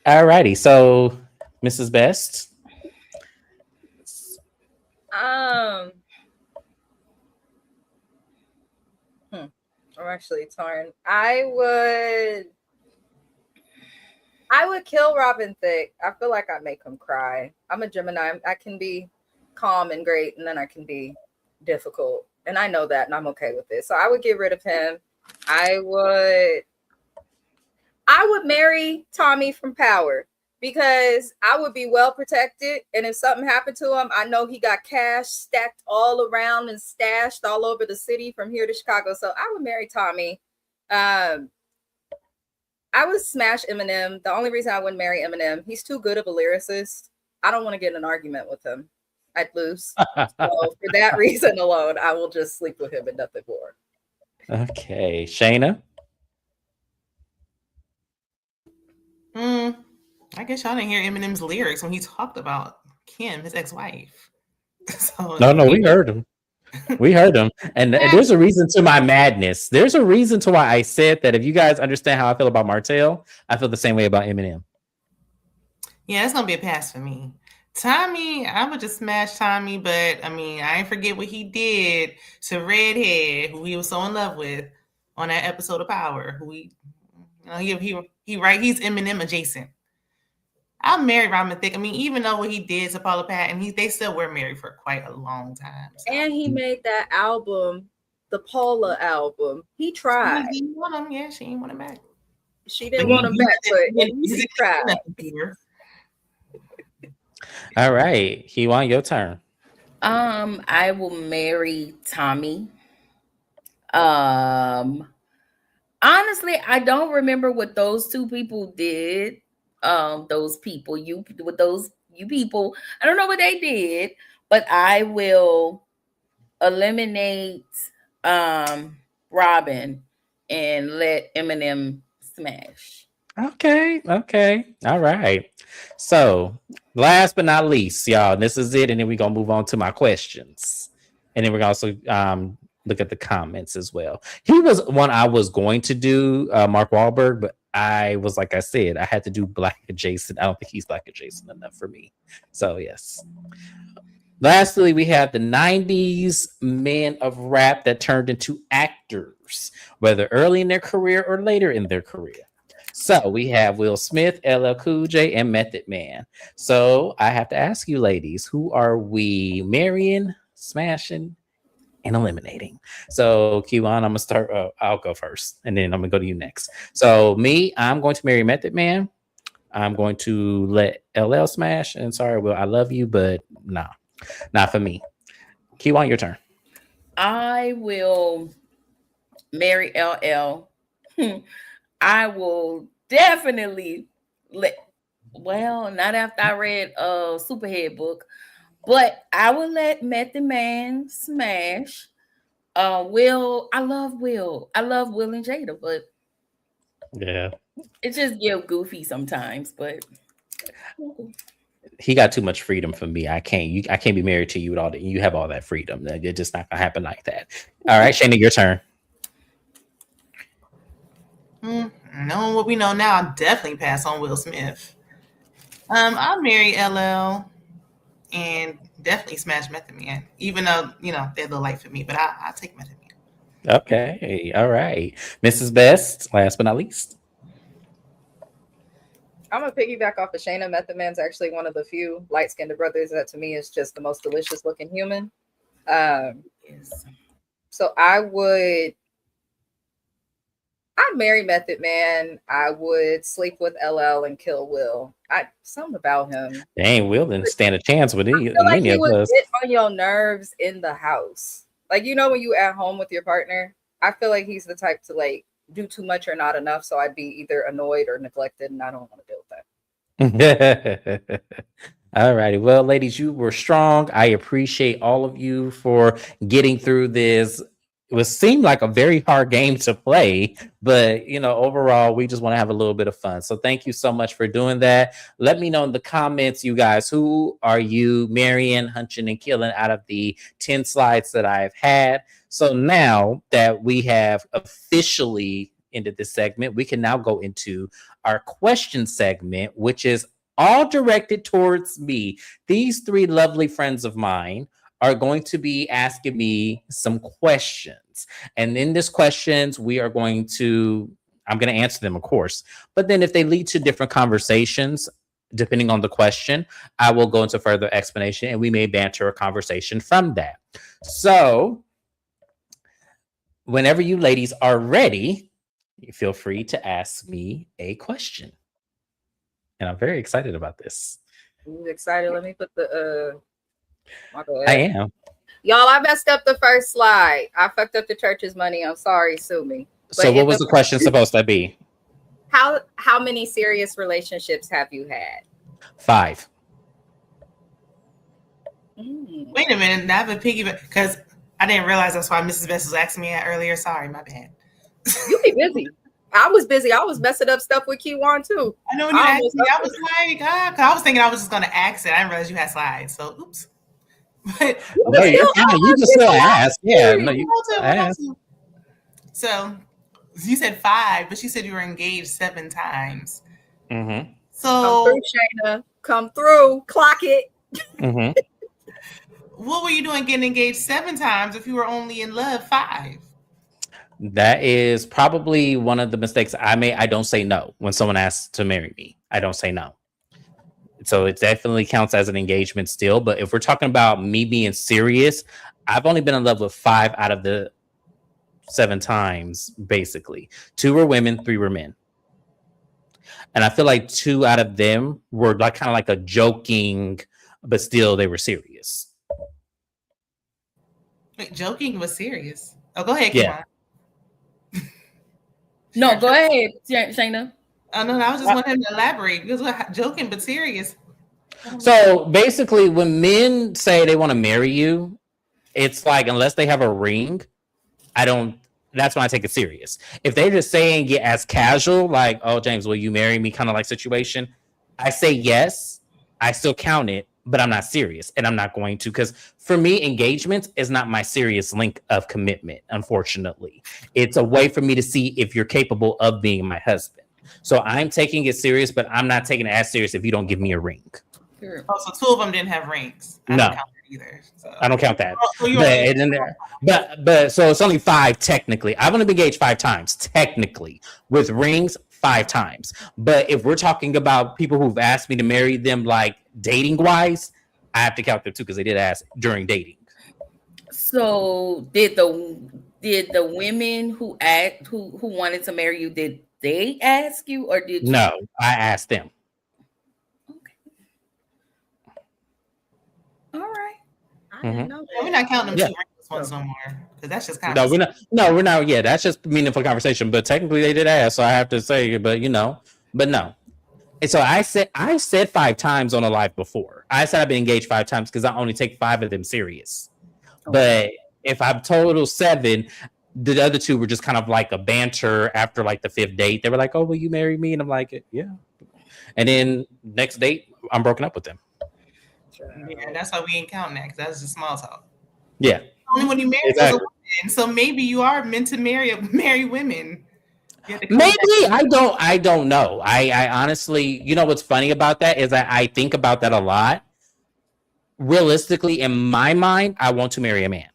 alrighty, so Mrs. Best. I'm actually torn. I would. I would kill Robin Thicke. I feel like I make him cry. I'm a Gemini. I can be calm and great, and then I can be difficult. And I know that, and I'm okay with it. So I would get rid of him. I would marry Tommy from Power because I would be well protected. And if something happened to him, I know he got cash stacked all around and stashed all over the city from here to Chicago. So I would marry Tommy. I would smash Eminem. The only reason I wouldn't marry Eminem, he's too good of a lyricist. I don't want to get in an argument with him. I'd lose. So for that reason alone, I will just sleep with him and nothing more. Okay, Shayna. I guess y'all didn't hear Eminem's lyrics when he talked about Kim, his ex-wife. So No, we heard him. We heard him. And there's a reason to my madness. There's a reason to why I said that. If you guys understand how I feel about Martell, I feel the same way about Eminem. Yeah, it's gonna be a pass for me. Tommy, I would just smash Tommy, but I mean, I ain't forget what he did to Redhead, who he was so in love with on that episode of Power. Who he's Eminem adjacent. I'll marry Robin Thicke. I mean, even though what he did to Paula Patton, they still were married for quite a long time. So. And he made that album, the Paula album. He tried. She didn't want him. Yeah, she didn't want him back. She didn't want him back, but he tried. All right, Kiwan, your turn. I will marry Tommy. Honestly, I don't remember what those two people did. Those people, you people, I don't know what they did, but I will eliminate Robin and let Eminem smash. Okay. All right. So last but not least, y'all, this is it. And then we're going to move on to my questions. And then we're going to also look at the comments as well. He was one I was going to do, Mark Wahlberg, but I was, like I said, I had to do Black adjacent. I don't think he's Black adjacent enough for me. So, yes. Lastly, we have the 90s men of rap that turned into actors, whether early in their career or later in their career. So we have Will Smith, LL Cool J, and Method Man. So I have to ask you, ladies, who are we marrying, smashing, and eliminating? So Kiwan, I'm gonna start. I'll go first, and then I'm gonna go to you next. So me, I'm going to marry Method Man. I'm going to let LL smash. And sorry, Will, I love you, but nah, not for me. Kiwan, your turn. I will marry LL. I will definitely not after I read Superhead book, but I will let Method Man smash. Will, I love Will and Jada, but yeah, it just get goofy sometimes, but he got too much freedom for me. I can't be married to you with all that. You have all that freedom. It's just not gonna happen like that. All right, Shayna, your turn. Knowing what we know now, I'll definitely pass on Will Smith. I'll marry LL and definitely smash Method Man, even though, they're the light for me, but I'll take Method Man. Okay. All right. Mrs. Best, last but not least. I'm going to piggyback off of Shayna. Method Man's actually one of the few light-skinned brothers that to me is just the most delicious looking human. So I'd marry Method Man. I would sleep with LL and kill Will. Something about him. Dang, Will didn't stand a chance with any he of would us. get on your nerves in the house. Like, when you at home with your partner, I feel like he's the type to like do too much or not enough. So I'd be either annoyed or neglected, and I don't want to deal with that. All righty. Well, ladies, you were strong. I appreciate all of you for getting through this. It seemed like a very hard game to play, but overall, we just want to have a little bit of fun. So thank you so much for doing that. Let me know in the comments, you guys, who are you marrying, hunching, and killing out of the 10 slides that I've had. So now that we have officially ended this segment, we can now go into our question segment, which is all directed towards me. These three lovely friends of mine are going to be asking me some questions. And in these questions, we are going to, I'm going to answer them, of course. But then if they lead to different conversations, depending on the question, I will go into further explanation and we may banter a conversation from that. So whenever you ladies are ready, you feel free to ask me a question. And I'm very excited about this. You excited? Let me put the my bad. I am. Y'all, I messed up the first slide. I fucked up the church's money. I'm sorry, sue me. So what was the question supposed to be? How many serious relationships have you had? 5. Wait a minute, I have a piggyback because I didn't realize that's why Mrs. Best was asking me that earlier. Sorry, my bad. You be busy. I was busy. I was messing up stuff with Q1 too. I know when you asked me, I was like, because I was thinking I was just going to ask it. I didn't realize you had slides. So, oops. But no, you can still ask. Yeah, no, you ask. So you said 5, but you said you were engaged 7 times. Mm-hmm. So come through, Shayna. Come through. Clock it. Mm-hmm. What were you doing getting engaged 7 times if you were only in love 5? That is probably one of the mistakes I made. I don't say no when someone asks to marry me. I don't say no. So it definitely counts as an engagement still. But if we're talking about me being serious, I've only been in love with 5 out of the 7 times, basically. 2 were women, 3 were men. And I feel like 2 out of them were like kind of like a joking, but still they were serious. Wait, joking was serious. Oh, go ahead, Yeah. No, go ahead, Shayna. Oh, no, I was just wanting him to elaborate because we're joking but serious. So basically, when men say they want to marry you, it's like unless they have a ring, that's when I take it serious. If they're just saying it as casual, like, oh, James, will you marry me? Kind of like situation, I say yes. I still count it, but I'm not serious and I'm not going to, because for me, engagement is not my serious link of commitment. Unfortunately, it's a way for me to see if you're capable of being my husband. So I'm taking it serious, but I'm not taking it as serious if you don't give me a ring. Oh, so 2 of them didn't have rings. I don't count that either. So. I don't count that. But so it's only 5 technically. I've only been engaged 5 times technically with rings 5 times. But if we're talking about people who've asked me to marry them, like dating wise, I have to count them too because they did ask during dating. So did the women who wanted to marry you, did they ask you or did you? No, I asked them. All right. I didn't know that. We're not counting them 2 ringless ones no more because that's just kind No, of. we're not. Yeah, that's just meaningful conversation. But technically, they did ask, so I have to say. But no. And so I said 5 times on a live before. I said I've been engaged 5 times because I only take 5 of them serious. Okay. But if I'm total 7, the other 2 were just kind of like a banter after like the 5th date. They were like, "Oh, will you marry me?" And I'm like, "Yeah." And then next date, I'm broken up with them. Yeah, that's why we ain't counting that because that's just small talk. Yeah. Only when you marry a woman, so maybe you are meant to marry women. Maybe I don't know. I honestly, you know what's funny about that is that I think about that a lot. Realistically, in my mind, I want to marry a man.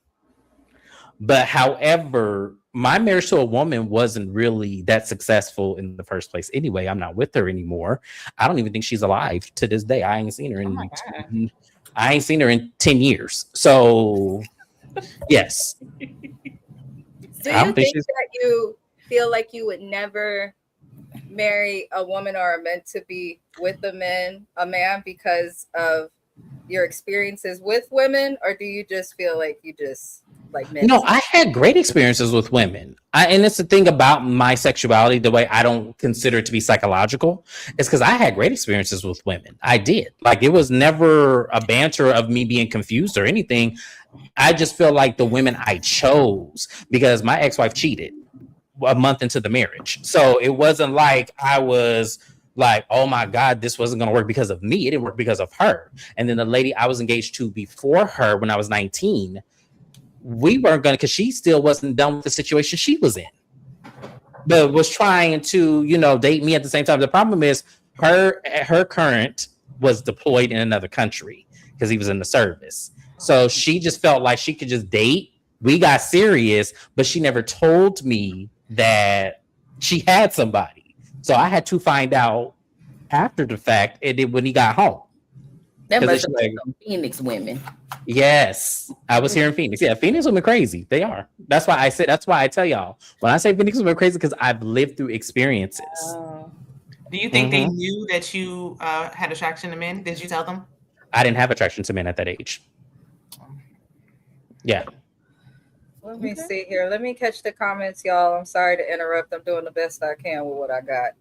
But however, my marriage to a woman wasn't really that successful in the first place. Anyway, I'm not with her anymore. I don't even think she's alive to this day. I ain't seen her in 10 years. So yes. Do you think that you feel like you would never marry a woman or are meant to be with a man because of your experiences with women, or do you just feel like you just like men? No, I had great experiences with women. And it's the thing about my sexuality, the way I don't consider it to be psychological, is because I had great experiences with women. I did. Like, it was never a banter of me being confused or anything. I just feel like the women I chose, because my ex-wife cheated a month into the marriage. So it wasn't like I was like, oh my God, this wasn't going to work because of me. It didn't work because of her. And then the lady I was engaged to before her when I was 19, we weren't going to, because she still wasn't done with the situation she was in, but was trying to, date me at the same time. The problem is her current was deployed in another country because he was in the service. So she just felt like she could just date. We got serious, but she never told me that She had somebody. So I had to find out after the fact and then when he got home. That 'Cause must it's have like, been some Phoenix women. yes, I was here in Phoenix. Yeah, Phoenix women crazy. They are. That's why I tell y'all when I say Phoenix women crazy because I've lived through experiences. Do you think they knew that you had attraction to men? Did you tell them? I didn't have attraction to men at that age. Yeah. Let me see here. Let me catch the comments, y'all. I'm sorry to interrupt. I'm doing the best I can with what I got.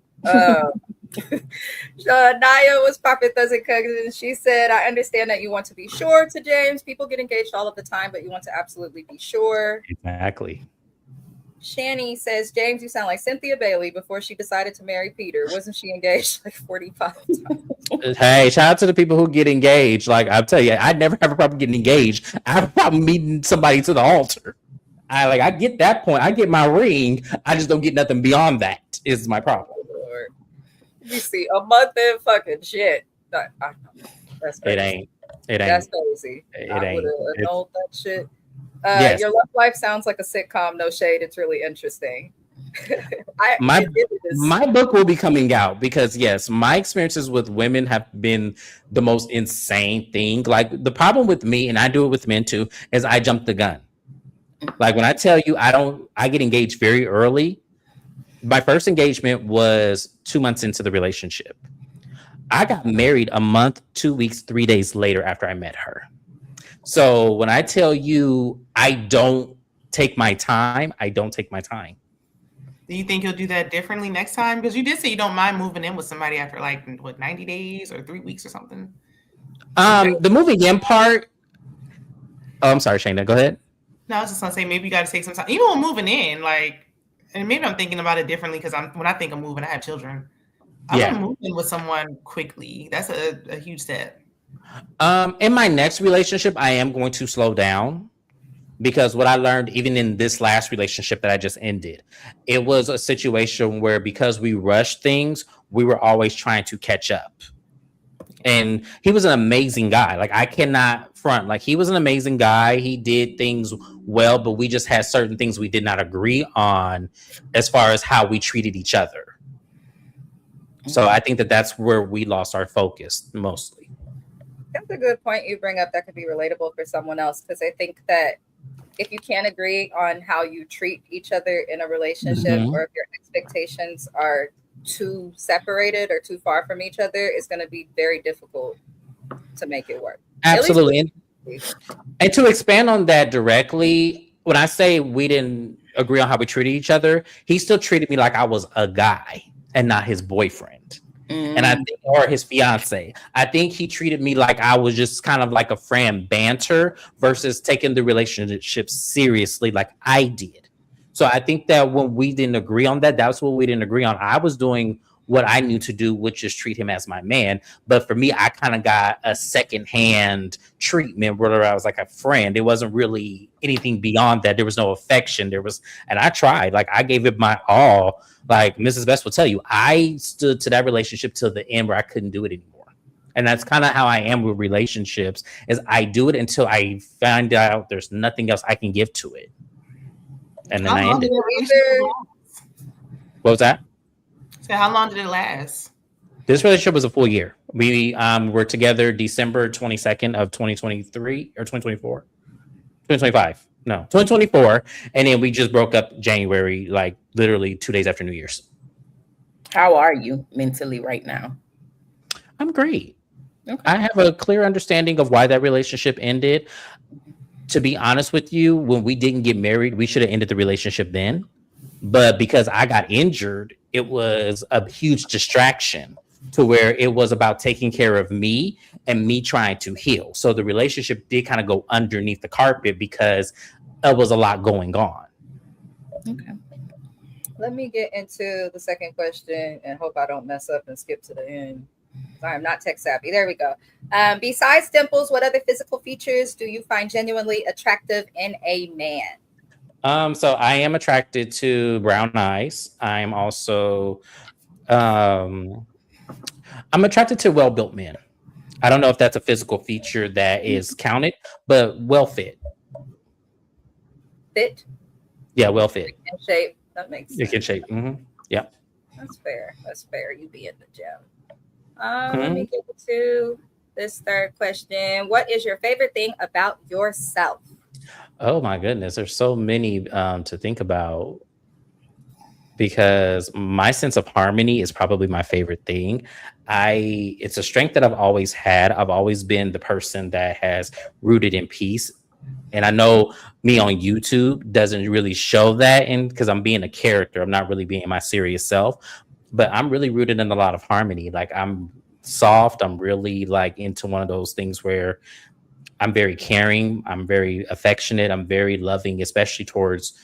Naya was popping doesn't cook, and she said, "I understand that you want to be sure to James. People get engaged all of the time, but you want to absolutely be sure." Exactly. Shani says, "James, you sound like Cynthia Bailey before she decided to marry Peter. Wasn't she engaged like 45 times?" Hey, shout out to the people who get engaged. Like I'll tell you, I never have a problem getting engaged. I have a problem meeting somebody to the altar. I get that point. I get my ring. I just don't get nothing beyond that. Is my problem. Lord. Let me see. A month in fucking shit. That's crazy. It ain't. That's crazy. I would have annulled that shit. Yes. Your love life sounds like a sitcom. No shade. It's really interesting. My book will be coming out because yes, my experiences with women have been the most insane thing. Like the problem with me, and I do it with men too, is I jump the gun. Like when I tell you I get engaged very early. My first engagement was 2 months into the relationship. I got married a month, 2 weeks, 3 days later after I met her. So when I tell you I don't take my time, I don't take my time. Do you think you'll do that differently next time? Because you did say you don't mind moving in with somebody after 90 days or 3 weeks or something. The moving in part. Oh, I'm sorry, Shayna. Go ahead. No, I was just gonna say maybe you got to take some time. Even when moving in, and maybe I'm thinking about it differently because when I think of moving, I have children. I want to move in with someone quickly. That's a huge step. In my next relationship, I am going to slow down because what I learned, even in this last relationship that I just ended, it was a situation where because we rushed things, we were always trying to catch up. And he was an amazing guy. Like I cannot front. Like he was an amazing guy. He did things well, but we just had certain things we did not agree on as far as how we treated each other. So I think that's where we lost our focus mostly. That's a good point you bring up that could be relatable for someone else, because I think that if you can't agree on how you treat each other in a relationship, or if your expectations are too separated or too far from each other, it's going to be very difficult to make it work. Absolutely. And to expand on that directly, when I say we didn't agree on how we treated each other, he still treated me like I was a guy and not his boyfriend. And I think, or his fiance. I think he treated me like I was just kind of like a friend banter versus taking the relationship seriously like I did. So I think that when we didn't agree on that, that's what we didn't agree on. I was doing what I knew to do, which is treat him as my man. But for me, I kind of got a secondhand treatment where I was like a friend. It wasn't really anything beyond that. There was no affection. And I tried. Like I gave it my all. Like Mrs. Best will tell you, I stood to that relationship till the end where I couldn't do it anymore. And that's kind of how I am with relationships, is I do it until I find out there's nothing else I can give to it. And then I ended. What was that? So how long did it last? This relationship was a full year. We were together December 22nd of 2023 or 2024, 2025. No, 2024. And then we just broke up January, like literally 2 days after New Year's. How are you mentally right now? I'm great. Okay. I have a clear understanding of why that relationship ended. To be honest with you, when we didn't get married, we should have ended the relationship then. But because I got injured, it was a huge distraction to where it was about taking care of me and me trying to heal. So the relationship did kind of go underneath the carpet because there was a lot going on. Okay. Let me get into the second question and hope I don't mess up and skip to the end. I'm not tech savvy. There we go. Besides dimples, what other physical features do you find genuinely attractive in a man? So I am attracted to brown eyes. I'm also, I'm attracted to well-built men. I don't know if that's a physical feature that is counted, but well fit. Fit? Yeah, well fit. In shape. That makes sense. In shape. Mm-hmm. Yeah. That's fair. That's fair. You be in the gym. Let Hmm. me get to this third question. What is your favorite thing about yourself? Oh my goodness, there's so many to think about because my sense of harmony is probably my favorite thing. It's a strength that I've always had. I've always been the person that has rooted in peace. And I know me on YouTube doesn't really show that, and because I'm being a character, I'm not really being my serious self, but I'm really rooted in a lot of harmony. Like I'm soft, I'm really like into one of those things where I'm very caring, I'm very affectionate, I'm very loving, especially towards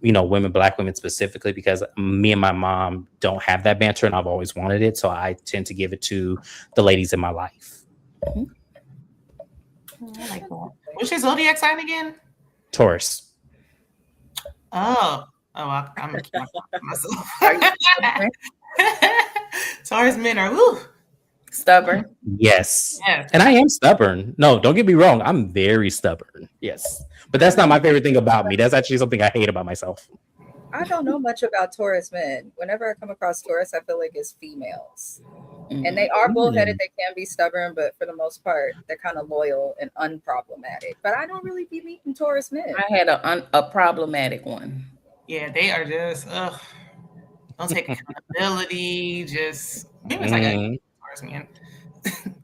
women, black women specifically, because me and my mom don't have that banter and I've always wanted it. So I tend to give it to the ladies in my life. I like that. What's your zodiac sign again? Taurus. I'm gonna keep myself. Are you stubborn? Taurus men are woo. Stubborn? Yes. Yes. And I am stubborn. No, don't get me wrong. I'm very stubborn. Yes. But that's not my favorite thing about me. That's actually something I hate about myself. I don't know much about Taurus men. Whenever I come across Taurus, I feel like it's females. And they are bullheaded. They can be stubborn, but for the most part, they're kind of loyal and unproblematic. But I don't really be meeting Taurus men. I had a problematic one. Yeah, they are just don't take accountability. Just it's like a Taurus man.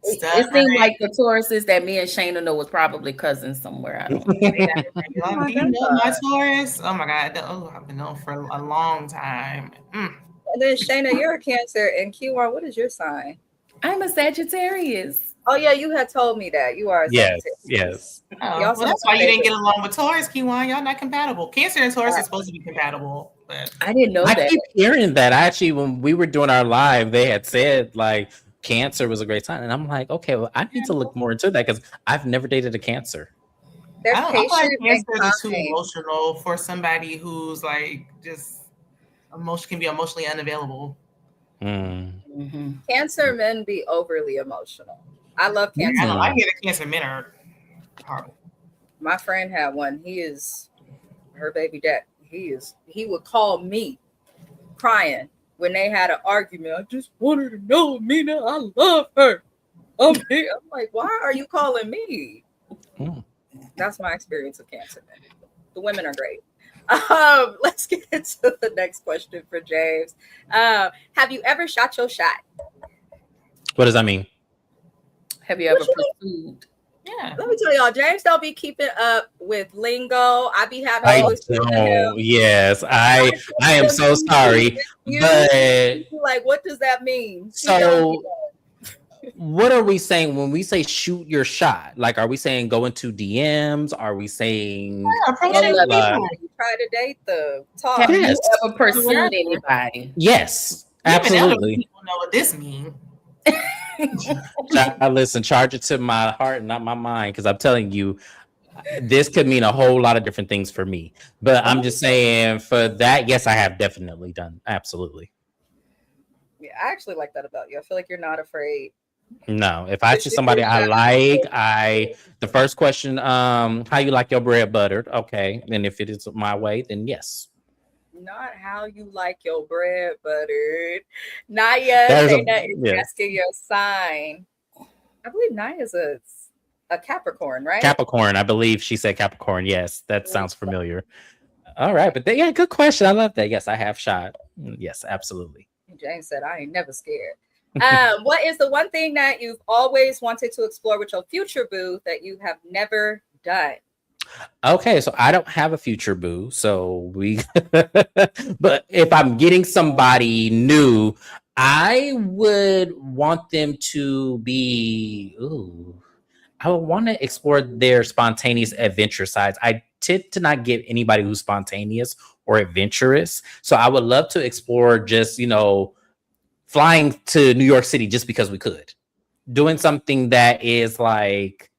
It seemed like the Tauruses that me and Shayna know was probably cousins somewhere. I don't know. Do you know my Taurus? Oh my God. I've been known for a long time. And then Shayna, you're a Cancer, and Q1, what is your sign? I'm a Sagittarius. Oh yeah, you had told me that. You are a Sagittarius. Yes. Oh, well, that's why you didn't get along with Taurus, Q1. Y'all not compatible. Cancer and Taurus are supposed to be compatible. But I didn't know that. I keep hearing that. Actually, when we were doing our live, they had said like Cancer was a great sign. And I'm like, okay, well, I need to look more into that because I've never dated a Cancer. They're I don't like patient Cancer and is too emotional for somebody who's like just can be emotionally unavailable. Cancer men be overly emotional. I love Cancer. I hear the Cancer men are horrible. My friend had one. He is her baby dad. He would call me crying when they had an argument. I just wanted to know, Mina, I love her. I'm like, why are you calling me? That's my experience of Cancer men. The women are great. Let's get into the next question for James. Have you ever shot your shot? What does that mean? Have you ever pursued? Yeah. Let me tell y'all, James don't be keeping up with lingo. I be having. Yes, I am so sorry, but like, what does that mean? So, what are we saying when we say shoot your shot? Like, are we saying go into DMs? Are we saying approaching people? Try to date the talk? Have you ever pursued anybody? Yes, absolutely. People know what this means. Listen, charge it to my heart, not my mind, because I'm telling you, this could mean a whole lot of different things for me. But I'm just saying, for that, yes, I have definitely done. Absolutely. Yeah, I actually like that about you. I feel like you're not afraid. No, if I see somebody I like, the first question, how you like your bread buttered? Okay, and if it is my way, then yes. Not how you like your bread buttered. Naya is asking your sign. I believe Naya is a Capricorn, right? Capricorn, I believe she said Capricorn. Yes, that sounds familiar. All right, but yeah, good question. I love that. Yes, I have shot. Yes, absolutely. James said, I ain't never scared. What is the one thing that you've always wanted to explore with your future boo that you have never done? Okay, so I don't have a future boo, so but if I'm getting somebody new, I would want them to be, I would want to explore their spontaneous adventure sides. I tend to not get anybody who's spontaneous or adventurous, so I would love to explore just, flying to New York City just because we could. Doing something that is like,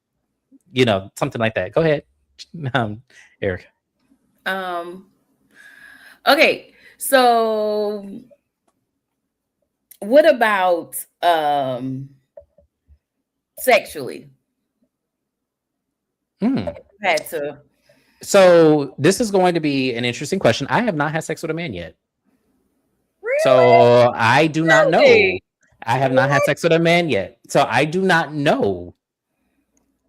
something like that. Go ahead. Erica. Okay, so what about sexually? Had to. So this is going to be an interesting question. I have not had sex with a man yet. So I do not know. Really? I have not had sex with a man yet. So I do not know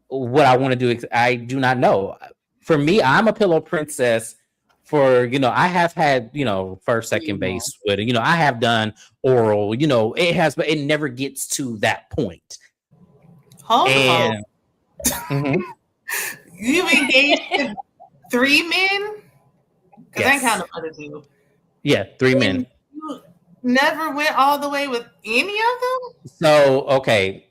what I want to do. I do not know. For me, I'm a pillow princess. For I have had first, second base with it. I have done oral. It has, but it never gets to that point. Hold And on. You engaged with 3 men? Because I ain't counting the other 2. Yeah, 3 men. You never went all the way with any of them? So okay,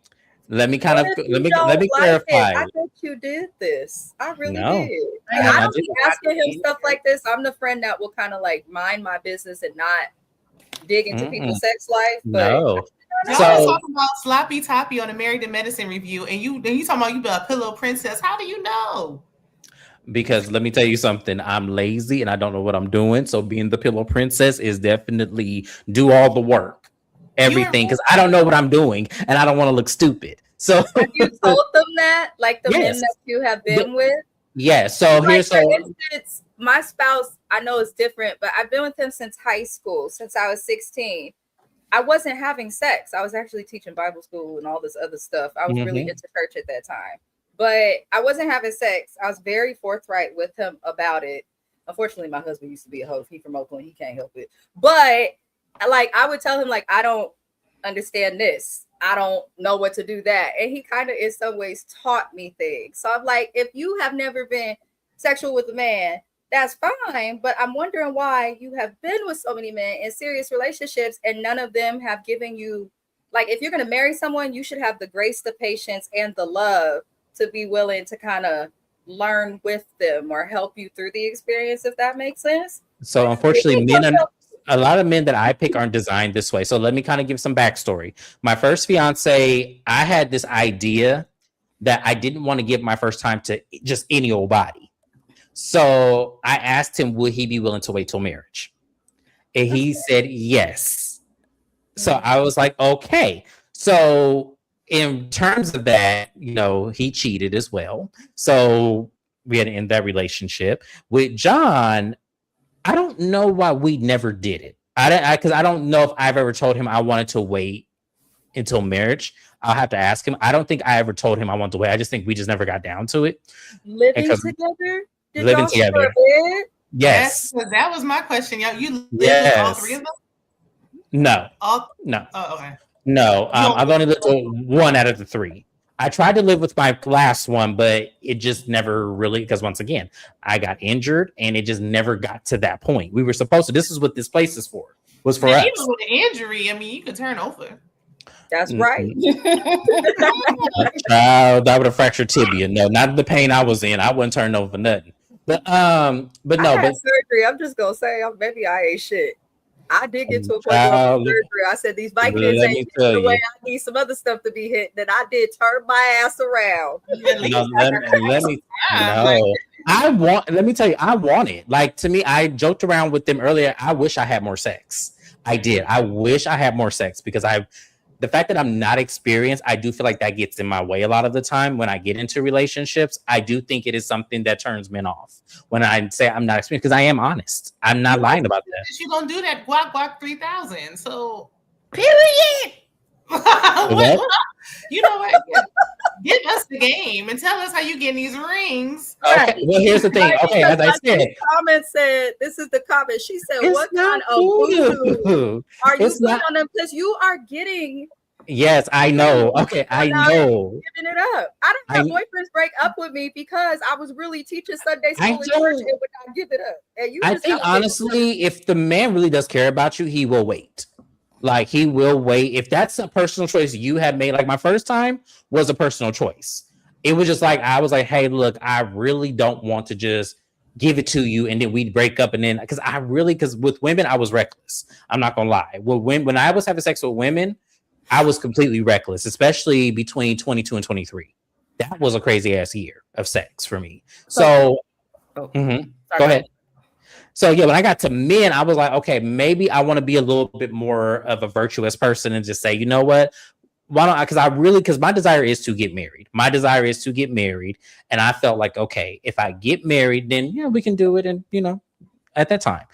let me What if you don't let me like clarify. it? I bet you did this. I really No. did. I Like, have I not don't be did asking him stuff like this. I'm the friend that will kind of like mind my business and not dig into people's sex life. But No. Y'all was talking about sloppy toppy on the Married to Medicine review, and you talking about you be a pillow princess. How do you know? Because let me tell you something, I'm lazy and I don't know what I'm doing. So being the pillow princess is definitely do all the work, everything, because I don't know what I'm doing and I don't want to look stupid. So have you told them that, like the men Yes. that you have been with? yeah. So Like, here's for instance, my spouse, I know it's different, but I've been with him since high school, since I was 16. I wasn't having sex. I was actually teaching Bible school and all this other stuff. I was really into church at that time. But I wasn't having sex. I was very forthright with him about it. Unfortunately, my husband used to be a hoe. He's from Oakland. He can't help it. But like, I would tell him, like, I don't understand this. I don't know what to do that. And he kind of in some ways taught me things. So I'm like, if you have never been sexual with a man, that's fine. But I'm wondering why you have been with so many men in serious relationships and none of them have given you, like, if you're going to marry someone, you should have the grace, the patience, and the love to be willing to kind of learn with them or help you through the experience, if that makes sense. So unfortunately, a lot of men that I pick aren't designed this way. So let me kind of give some backstory. My first fiance, I had this idea that I didn't want to give my first time to just any old body. So I asked him, would he be willing to wait till marriage? And he said yes. So I was like, okay. So in terms of that, he cheated as well. So we had to end that relationship. With John, I don't know why we never did it. Because I don't know if I've ever told him I wanted to wait until marriage. I'll have to ask him. I don't think I ever told him I wanted to wait. I just think we just never got down to it. Living together? Did living y'all share together. a bed? Yes. That was my question. You lived Yes. with all 3 of them? No. No. Oh, okay. No. I've only lived with 1 out of the 3. I tried to live with my last one, but it just never really, because once again, I got injured and it just never got to that point. We were supposed to, this is what this place is for, was for us. Even with an injury, I mean, you could turn over. That's right. Child, I would have fractured tibia. No, not the pain I was in. I wouldn't turn over nothing. But no, I had surgery. I'm just gonna say, maybe I ain't shit. I did get to a point where surgery. I said these Vicodins ain't the way. I need some other stuff to be hit. Then I did turn my ass around. Let me let me tell you, I want it. Like, to me, I joked around with them earlier. I wish I had more sex. I did. I wish I had more sex because the fact that I'm not experienced, I do feel like that gets in my way a lot of the time when I get into relationships. I do think it is something that turns men off when I say I'm not experienced, because I am honest. I'm not lying about that. You're going to do that guac 3000. So, period. What? You know what? Give us the game and tell us how you get these rings. Okay. Well, here's the thing. Okay, as I said, comment said, this is the comment. She said, "What kind of voodoo are you putting on them? Because you are getting." Yes, I know. Okay, I know. Giving it up. I don't have boyfriends break up with me because I was really teaching Sunday school in church and would not give it up. And you, I think honestly, if the man really does care about you, he will wait. Like, he will wait. If that's a personal choice you have made, like my first time was a personal choice. It was just like, I was like, hey, look, I really don't want to just give it to you and then we'd break up. And then, because with women, I was reckless. I'm not going to lie. Well, when I was having sex with women, I was completely reckless, especially between 22 and 23. That was a crazy ass year of sex for me. So, go ahead. So yeah, when I got to men, I was like, okay, maybe I want to be a little bit more of a virtuous person and just say, you know what? Why don't I? Because my desire is to get married. My desire is to get married. And I felt like, okay, if I get married, then, we can do it. And, at that time.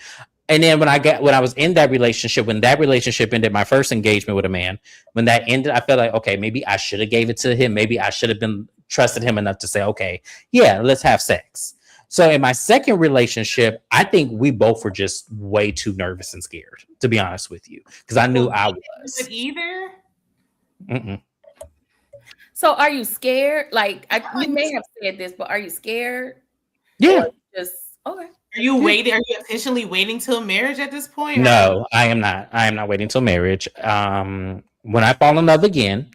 And then when I was in that relationship, when that relationship ended, my first engagement with a man, when that ended, I felt like, okay, maybe I should have gave it to him. Maybe I should have been trusted him enough to say, okay, yeah, let's have sex. So in my second relationship, I think we both were just way too nervous and scared, to be honest with you, because I knew I was. Either. Mm-mm. So are you scared? Like you may have said this, but are you scared? Yeah. Or just okay. Are you waiting? Are you officially waiting till marriage at this point? No, I am not. I am not waiting till marriage. When I fall in love again,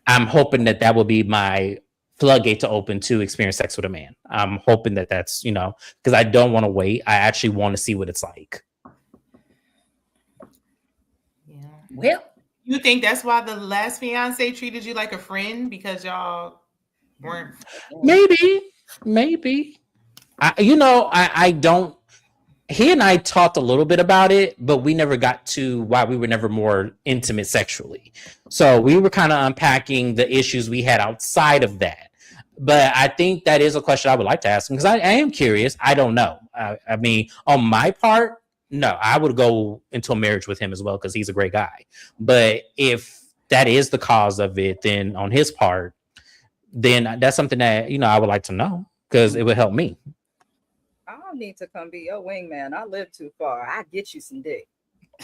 I'm hoping that will be my floodgate to open to experience sex with a man. I'm hoping that's, because I don't want to wait. I actually want to see what it's like. Yeah. Well, you think that's why the last fiance treated you like a friend because y'all weren't? Maybe. I don't. He and I talked a little bit about it, but we never got to why we were never more intimate sexually. So we were kind of unpacking the issues we had outside of that. But I think that is a question I would like to ask him because I am curious. I don't know. I mean, on my part, no, I would go into a marriage with him as well because he's a great guy. But if that is the cause of it, then on his part, then that's something that, I would like to know because it would help me. I don't need to come be your wingman. I live too far. I get you some dick.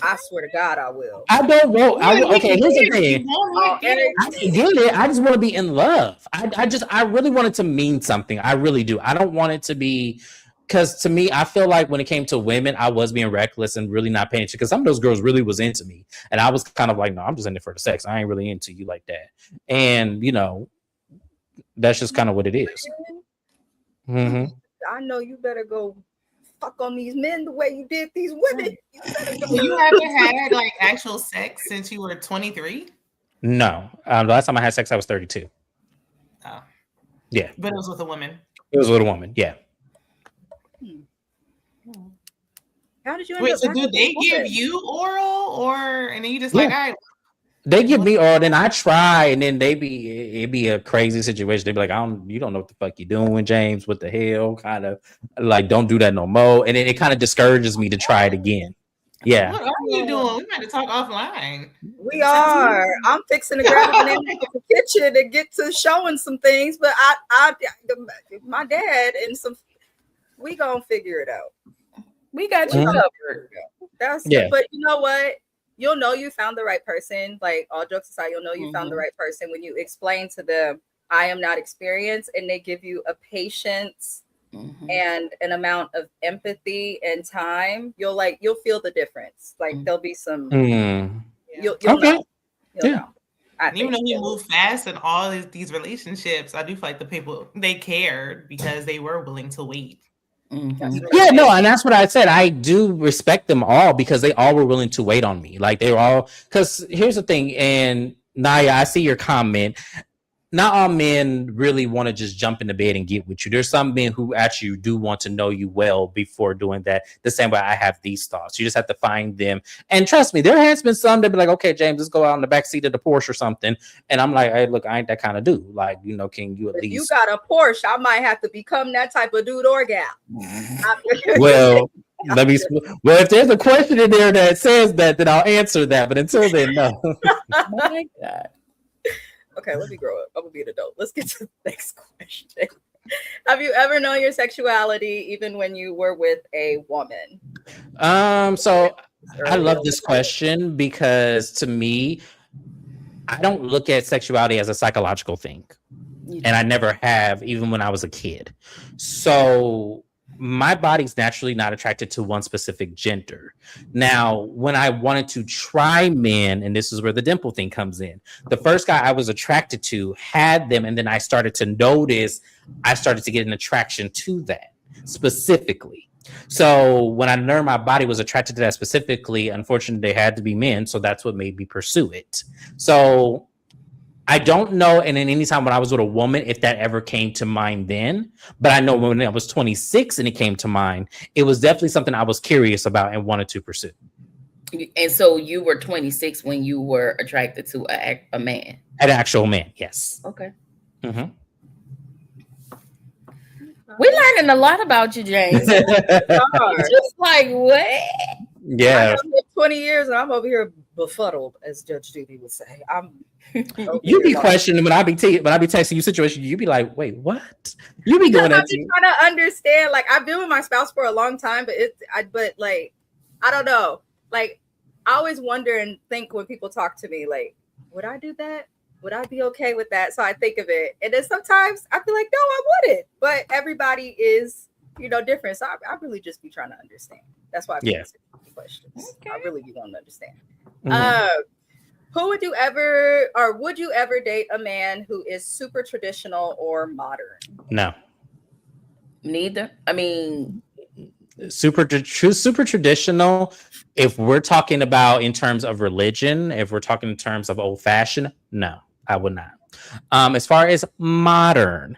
I swear to God, I will. I don't want. Okay, here's the thing. I get it. I just want to be in love. I really want it to mean something. I really do. I don't want it to be because to me, I feel like when it came to women, I was being reckless and really not paying attention because some of those girls really was into me, and I was kind of like, no, I'm just in it for the sex. I ain't really into you like that, and that's just kind of what it is. Mm-hmm. I know you better go fuck on these men the way you did these women. You haven't had like actual sex since you were 23? No. The last time I had sex, I was 32. Oh. Yeah. But it was with a woman. It was with a woman, yeah. How did you Wait, so do they give you oral and then you just like, all right. They give me oral, then I try, and then it'd be a crazy situation. They'd be like, you don't know what the fuck you're doing, James. What the hell? Kind of like, don't do that no more. And then it kind of discourages me to try it again. Yeah. What are you doing? We might have to talk offline. We are. I'm fixing to grab an in the kitchen and get to showing some things, but my dad and we gonna figure it out. We got you covered. But you know what? You'll know you found the right person. Like all jokes aside, you'll know you found the right person when you explain to them, I am not experienced, and they give you a patience and an amount of empathy and time. You'll feel the difference. Like there'll be some. You'll know. You'll know. Even though he moved fast in all these relationships, I do feel like the people they cared because they were willing to wait. Yeah, no, and that's what I said. I do respect them all because they all were willing to wait on me. Like they were all, because here's the thing, and Naya, I see your comment. Not all men really want to just jump into bed and get with you. There's some men who actually do want to know you well before doing that. The same way I have these thoughts. You just have to find them. And trust me, there has been some that be like, okay, James, let's go out in the back seat of the Porsche or something. And I'm like, hey, look, I ain't that kind of dude. Like, can you at least? If you got a Porsche, I might have to become that type of dude or gal. Well, if there's a question in there that says that, then I'll answer that. But until then, no. My God. Okay, let me grow up. I'm gonna be an adult. Let's get to the next question. Have you ever known your sexuality even when you were with a woman? So I love this question because to me, I don't look at sexuality as a psychological thing. And I never have, even when I was a kid. So my body's naturally not attracted to one specific gender. Now, when I wanted to try men, and this is where the dimple thing comes in, the first guy I was attracted to had them, and then I started to notice I started to get an attraction to that specifically. So when I learned my body was attracted to that specifically, unfortunately, they had to be men, so that's what made me pursue it. So I don't know, and then anytime when I was with a woman, if that ever came to mind then, but I know when I was 26 and it came to mind, it was definitely something I was curious about and wanted to pursue. And so you were 26 when you were attracted to a man? An actual man, yes. Okay. Mm-hmm. We're learning a lot about you, James. Just like what? Yeah, 20 years and I'm over here befuddled, as Judge Judy would say. you be questioning when I be texting you situation. You be like, wait, what? You be doing that I'm just trying to understand. Like, I've been with my spouse for a long time, but I don't know. Like, I always wonder and think when people talk to me, like, would I do that? Would I be okay with that? So I think of it, and then sometimes I feel like, no, I wouldn't. But everybody is, different. So I really just be trying to understand. That's why I answer questions. Okay. I really do want to understand. Mm-hmm. Who would you ever date a man who is super traditional or modern? No. Neither. I mean, super traditional. If we're talking about in terms of religion, if we're talking in terms of old fashioned, no, I would not. As far as modern,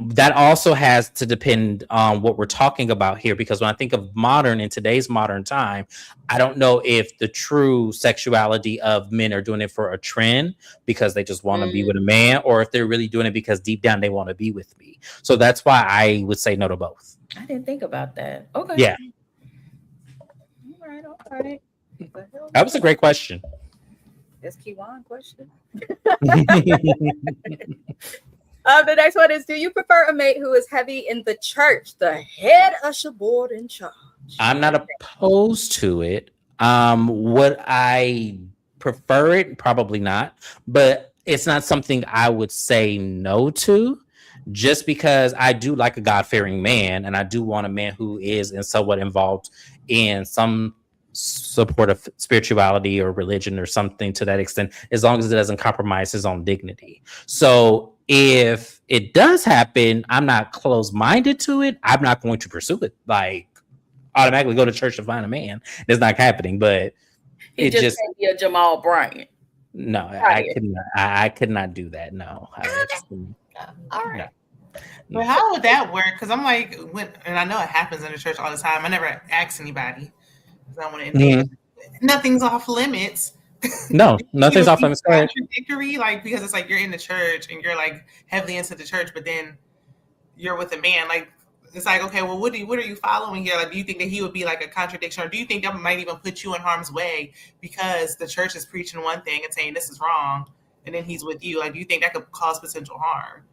that also has to depend on what we're talking about here, because when I think of modern in today's modern time, I don't know if the true sexuality of men are doing it for a trend because they just want to be with a man, or if they're really doing it because deep down they want to be with me. So that's why I would say no to both. I didn't think about that. Okay. Yeah. All right. That was a great question. That's Kiwan question. The next one is, do you prefer a mate who is heavy in the church, the head usher board in charge? I'm not opposed to it. Would I prefer it? Probably not. But it's not something I would say no to, just because I do like a God-fearing man, and I do want a man who is somewhat involved in some support of spirituality or religion or something to that extent, as long as it doesn't compromise his own dignity. So if it does happen, I'm not closed-minded to it. I'm not going to pursue it. Like, automatically go to church to find a man. It's not happening, but it just can't be a Jamal Bryant. No, I could not do that. No. All right. No. But how would that work? Because I'm like, and I know it happens in the church all the time. I never ask anybody. I want to admit nothing's off limits. No, nothing's off limits. Contradictory, like, because it's like you're in the church and you're like heavily into the church, but then you're with a man. Like, it's like, okay, well, what are you following here? Like, do you think that he would be like a contradiction, or do you think that might even put you in harm's way because the church is preaching one thing and saying this is wrong, and then he's with you? Like, do you think that could cause potential harm?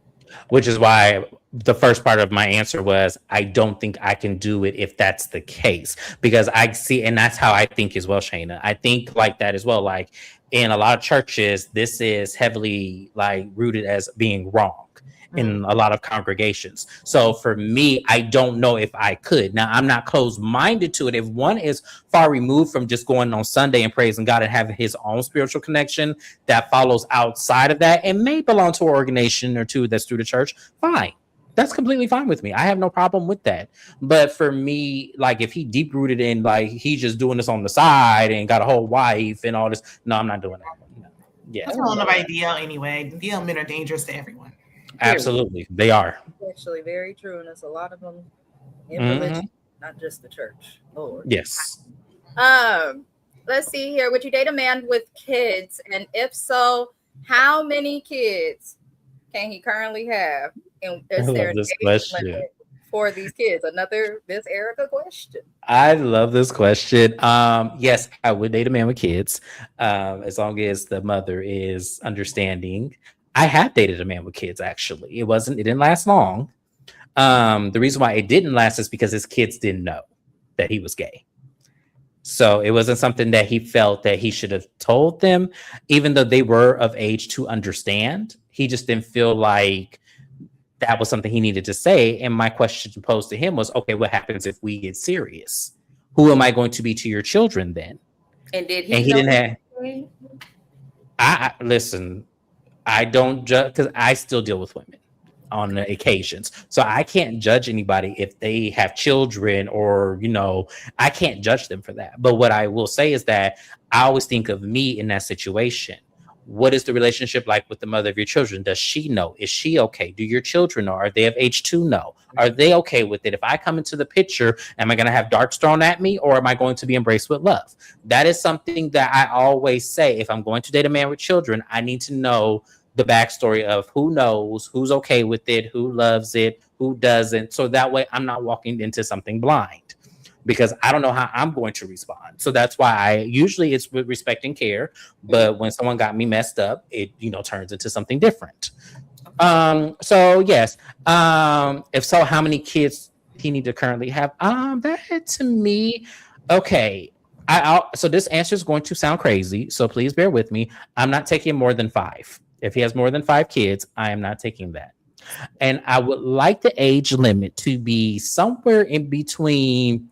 Which is why the first part of my answer was, I don't think I can do it if that's the case, because I see, and that's how I think as well, Shayna. I think like that as well. Like, in a lot of churches, this is heavily like rooted as being wrong in a lot of congregations. So for me, I don't know if I could. Now, I'm not closed-minded to it. If one is far removed from just going on Sunday and praising God and having his own spiritual connection that follows outside of that and may belong to an organization or two that's through the church, fine. That's completely fine with me. I have no problem with that. But for me, like, if he deep-rooted in, like, he's just doing this on the side and got a whole wife and all this, no, I'm not doing that. No. Yeah. That's not nobody DL anyway. DL men are dangerous to everyone. Absolutely, they are. Actually, very true, and there's a lot of them in religion, not just the church. Lord. Yes. Let's see here. Would you date a man with kids, and if so, how many kids can he currently have? And is there an age limit for these kids? This Erica question. I love this question. Yes, I would date a man with kids, as long as the mother is understanding. I have dated a man with kids, actually. It didn't last long. The reason why it didn't last is because his kids didn't know that he was gay. So it wasn't something that he felt that he should have told them, even though they were of age to understand. He just didn't feel like that was something he needed to say. And my question posed to him was, okay, what happens if we get serious? Who am I going to be to your children then? And did he? And he didn't have. Listen. I don't judge, because I still deal with women on occasions. So I can't judge anybody if they have children or, I can't judge them for that. But what I will say is that I always think of me in that situation. What is the relationship like with the mother of your children? Does she know? Is she okay? Do your children know? Are they of age to know? Are they okay with it? If I come into the picture, am I going to have darts thrown at me, or am I going to be embraced with love? That is something that I always say. If I'm going to date a man with children, I need to know the backstory of who knows, who's okay with it, who loves it, who doesn't. So that way I'm not walking into something blind because I don't know how I'm going to respond. So that's why I usually it's with respect and care. But when someone got me messed up, it, turns into something different. So yes. If so, how many kids he need to currently have? That to me, okay. So this answer is going to sound crazy, so please bear with me. I'm not taking more than 5. If he has more than 5 kids, I am not taking that. And I would like the age limit to be somewhere in between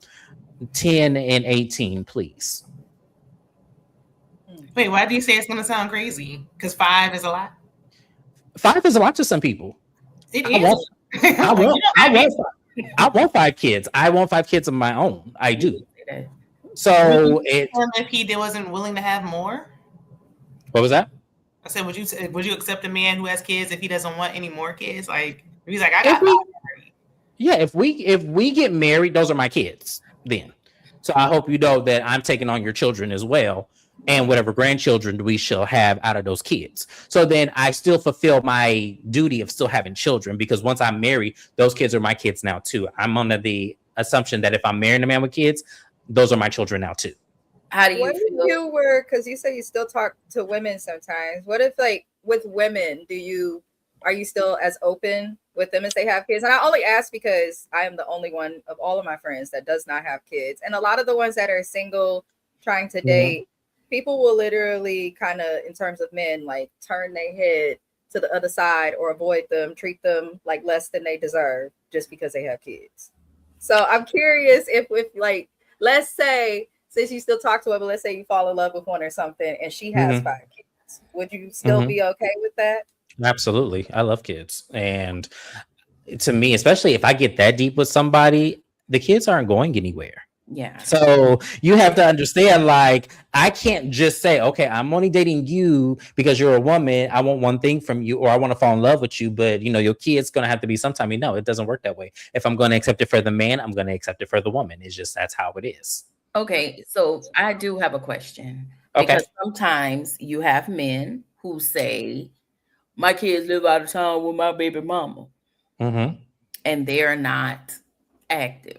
10 and 18, please. Wait, why do you say it's going to sound crazy? Because 5 is a lot. 5 is a lot to some people. It I want 5 kids. I want 5 kids of my own. I do. So if he wasn't willing to have more, what was that? I said, would you accept a man who has kids if he doesn't want any more kids? Like he's like, I got 5. Yeah, if we get married, those are my kids then. So I hope you know that I'm taking on your children as well, and whatever grandchildren we shall have out of those kids. So then I still fulfill my duty of still having children, because once I'm married, those kids are my kids now too. I'm under the assumption that if I'm marrying a man with kids, those are my children now too. How do you what feel? If you were, because you say you still talk to women sometimes. What if, like, with women, are you still as open with them as they have kids? And I only ask because I am the only one of all of my friends that does not have kids. And a lot of the ones that are single, trying to date, people will literally kind of, in terms of men, like turn their head to the other side or avoid them, treat them like less than they deserve just because they have kids. So I'm curious if like, let's say, since you still talk to her, but let's say you fall in love with one or something and she has 5 kids, would you still be okay with that? Absolutely. I love kids. And to me, especially if I get that deep with somebody, the kids aren't going anywhere. Yeah. So you have to understand, like, I can't just say, okay, I'm only dating you because you're a woman. I want one thing from you, or I want to fall in love with you. But, your kid's going to have to be sometime. No, it doesn't work that way. If I'm going to accept it for the man, I'm going to accept it for the woman. It's just, that's how it is. Okay. So I do have a question. Okay. Because sometimes you have men who say, my kids live out of town with my baby mama. And they're not active.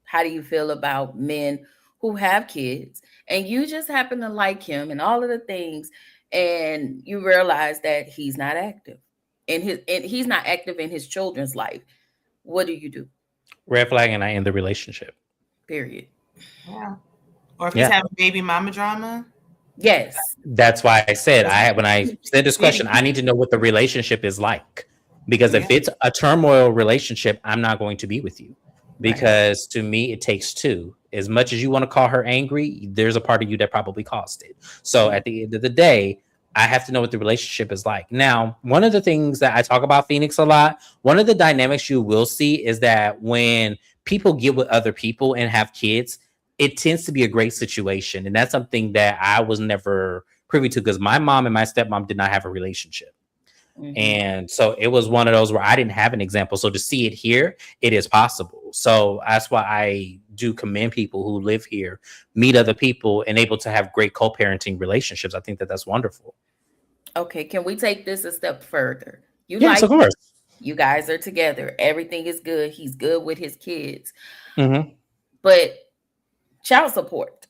How do you feel about men who have kids and you just happen to like him and all of the things, and you realize that he's not active and he's not active in his children's life? What do you do? Red flag, and I end the relationship. Period. Yeah. Or if he's having baby mama drama. Yes. That's why I said when I said this question, I need to know what the relationship is like. Because if it's a turmoil relationship, I'm not going to be with you. Because to me, it takes 2. As much as you want to call her angry, there's a part of you that probably caused it. So at the end of the day, I have to know what the relationship is like. Now, one of the things that I talk about Phoenix a lot, one of the dynamics you will see is that when people get with other people and have kids, it tends to be a great situation. And that's something that I was never privy to, because my mom and my stepmom did not have a relationship. And so it was one of those where I didn't have an example. So to see it here, it is possible. So that's why I do commend people who live here, meet other people, and able to have great co-parenting relationships. I think that that's wonderful. Okay. Can we take this a step further? Yes, of course. You guys are together. Everything is good. He's good with his kids. But child support.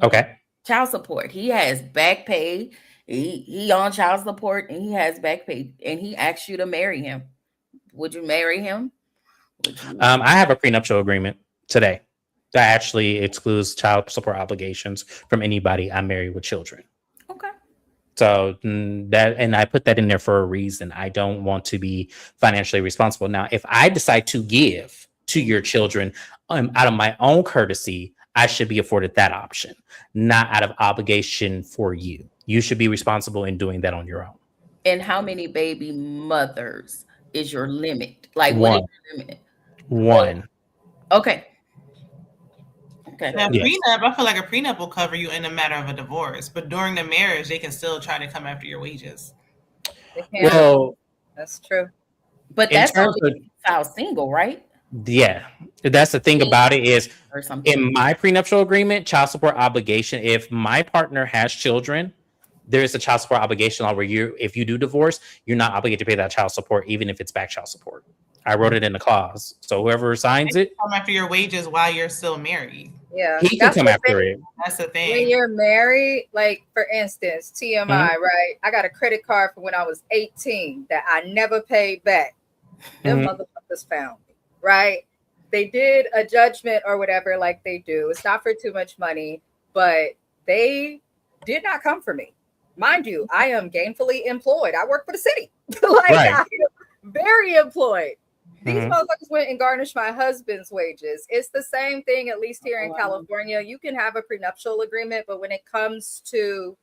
Okay. Child support. He has back pay. He on child support and he has back pay, and he asks you to marry him. Would you marry him? I have a prenuptial agreement today that actually excludes child support obligations from anybody I marry with children. Okay. So and I put that in there for a reason. I don't want to be financially responsible. Now, if I decide to give to your children out of my own courtesy, I should be afforded that option, not out of obligation for you. You should be responsible in doing that on your own. And how many baby mothers is your limit? Like, One. what is your limit? 1. Okay. Now, prenup, I feel like a prenup will cover you in a matter of a divorce, but during the marriage, they can still try to come after your wages. Well, that's true. But that's only child single, right? Yeah, that's the thing about it is in my prenuptial agreement, child support obligation, if my partner has children, there is a child support obligation law where if you do divorce, you're not obligated to pay that child support, even if it's back child support. I wrote it in the clause. So whoever signs it, come after your wages while you're still married. Yeah, he can come after it. That's the thing. When you're married, like for instance, TMI, right? I got a credit card from when I was 18 that I never paid back. Them motherfuckers found me, right? They did a judgment or whatever, like they do. It's not for too much money, but they did not come for me. Mind you, I am gainfully employed. I work for the city. Like I am very employed. These motherfuckers went and garnished my husband's wages. It's the same thing, at least here in California. You can have a prenuptial agreement, but when it comes to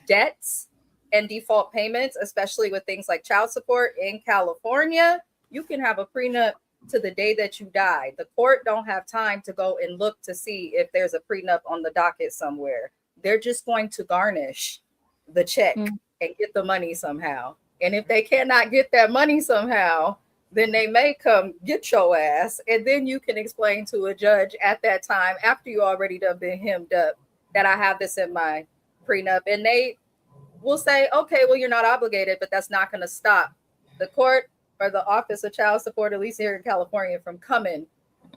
debts and default payments, especially with things like child support in California, you can have a prenup to the day that you die. The court don't have time to go and look to see if there's a prenup on the docket somewhere. They're just going to garnish the check and get the money somehow. And if they cannot get that money somehow, then they may come get your ass. And then you can explain to a judge at that time, after you already done been hemmed up, that I have this in my prenup. And they will say, okay, well, you're not obligated, but that's not going to stop the court or the Office of Child Support, at least here in California, from coming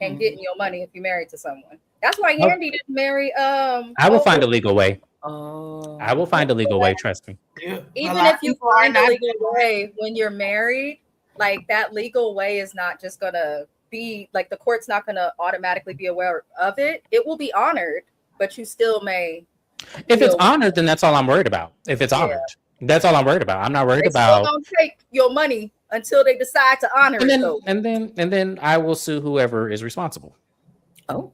and getting your money if you're married to someone. That's why Yandy didn't marry. I will find a legal way. Oh, I will find a legal way. Trust me. Even if you find a legal way when you're married, like that legal way is not just gonna be like the court's not gonna automatically be aware of it. It will be honored, but you still may. If it's honored, then that's all I'm worried about. If it's honored, that's all I'm worried about. I'm not worried about. Still gonna take your money until they decide to honor it. And then I will sue whoever is responsible. Oh.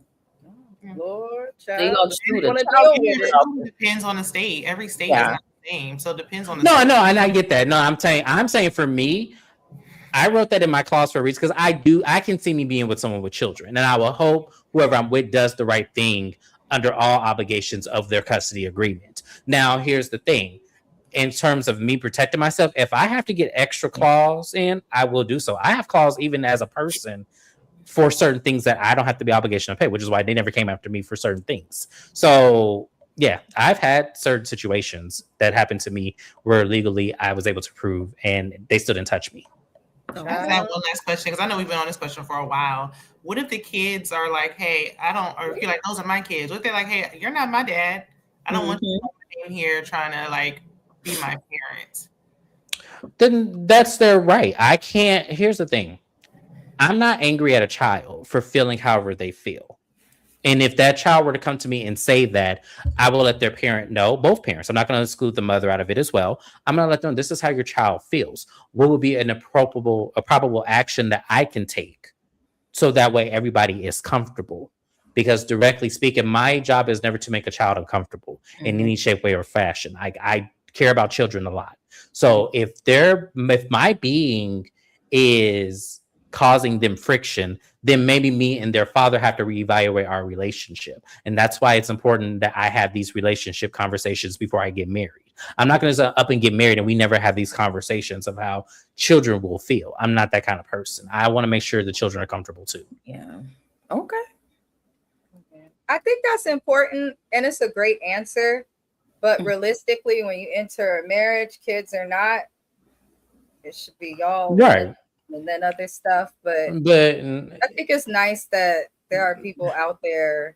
Lord, child. Depends on the state. Every state is not the same, so it depends on the state. No, and I get that. No, I'm saying for me, I wrote that in my clause for a reason because I can see me being with someone with children, and I will hope whoever I'm with does the right thing under all obligations of their custody agreement. Now, here's the thing. In terms of me protecting myself, if I have to get extra clause in, I will do so. I have clause even as a person for certain things that I don't have to be obligation to pay, which is why they never came after me for certain things. So yeah, I've had certain situations that happened to me where legally I was able to prove and they still didn't touch me. I have one last question because I know we've been on this question for a while. What if the kids are like, hey, I don't, or if you're like, those are my kids. What if they're like, hey, you're not my dad. I don't want you in here trying to like be my parents. Then that's their right. I can't, here's the thing. I'm not angry at a child for feeling however they feel. And if that child were to come to me and say that, I will let their parent know, both parents. I'm not going to exclude the mother out of it as well. I'm going to let them know this is how your child feels. What would be a probable action that I can take so that way everybody is comfortable? Because directly speaking, my job is never to make a child uncomfortable in any shape, way, or fashion. I care about children a lot. So if my being is causing them friction, then maybe me and their father have to reevaluate our relationship. And that's why it's important that I have these relationship conversations before I get married. I'm not going to up and get married and we never have these conversations of how children will feel. I'm not that kind of person. I want to make sure the children are comfortable too. Yeah. Okay. I think that's important. And it's a great answer. But realistically, when you enter a marriage, kids or not, it should be y'all. Right. And then other stuff, but I think it's nice that there are people out there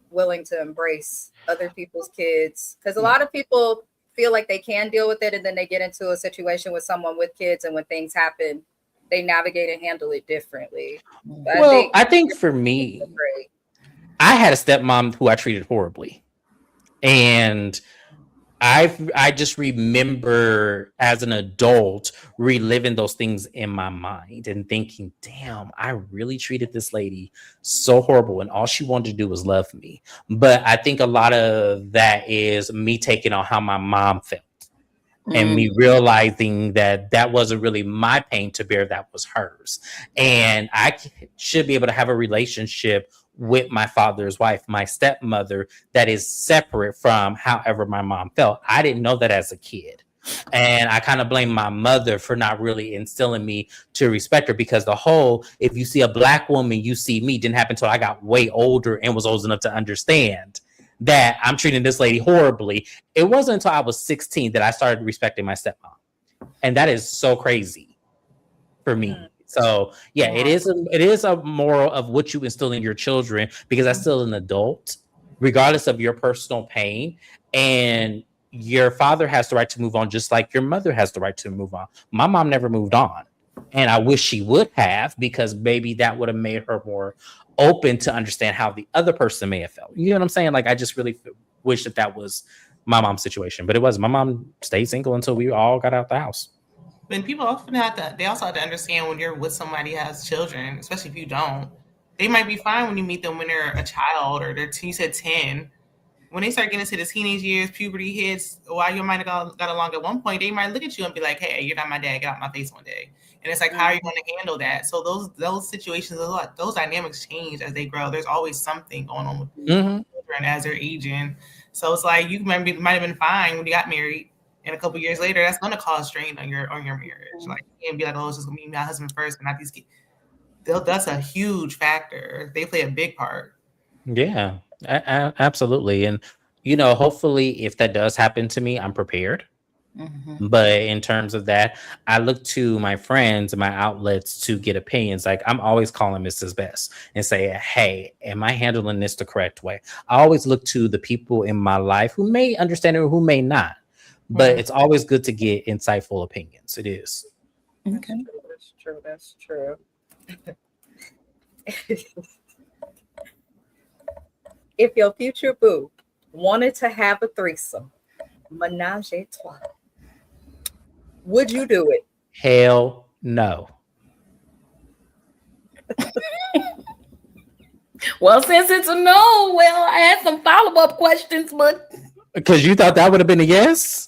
willing to embrace other people's kids, because a lot of people feel like they can deal with it and then they get into a situation with someone with kids, and when things happen they navigate and handle it differently. I think for me, I had a stepmom who I treated horribly, and I just remember as an adult reliving those things in my mind and thinking, damn, I really treated this lady so horrible and all she wanted to do was love me. But I think a lot of that is me taking on how my mom felt and me realizing that wasn't really my pain to bear, that was hers. And I should be able to have a relationship with my father's wife, my stepmother, that is separate from however my mom felt. I didn't know that as a kid. And I kind of blame my mother for not really instilling me to respect her, because the whole, if you see a black woman, you see me, didn't happen until I got way older and was old enough to understand that I'm treating this lady horribly. It wasn't until I was 16 that I started respecting my stepmom. And that is so crazy for me. So yeah, it is a moral of what you instill in your children, because that's still an adult, regardless of your personal pain. And your father has the right to move on, just like your mother has the right to move on. My mom never moved on. And I wish she would have, because maybe that would have made her more open to understand how the other person may have felt. You know what I'm saying? Like, I just really wish that was my mom's situation, but it wasn't. My mom stayed single until we all got out the house. When people often they also have to understand when you're with somebody who has children, especially if you don't, they might be fine when you meet them when they're a child, or you said 10. When they start getting into the teenage years, puberty hits, while you might have got along at one point, they might look at you and be like, hey, you're not my dad, get out my face one day. And it's like, how are you going to handle that? So those situations, those dynamics change as they grow. There's always something going on with children as they're aging. So it's like, you might have been fine when you got married, and a couple years later, that's going to cause strain on your marriage. Like, you can't be like, oh, it's just going to be my husband first and not these kids. That's a huge factor. They play a big part. Yeah, absolutely. And, hopefully if that does happen to me, I'm prepared. Mm-hmm. But in terms of that, I look to my friends and my outlets to get opinions. Like, I'm always calling Mrs. Best and say, hey, am I handling this the correct way? I always look to the people in my life who may understand it or who may not. But it's always good to get insightful opinions. It is. Okay. That's true. If your future boo wanted to have a threesome, menage a trois, would you do it? Hell no. Well, since it's a no, I had some follow-up questions, but because you thought that would have been a yes?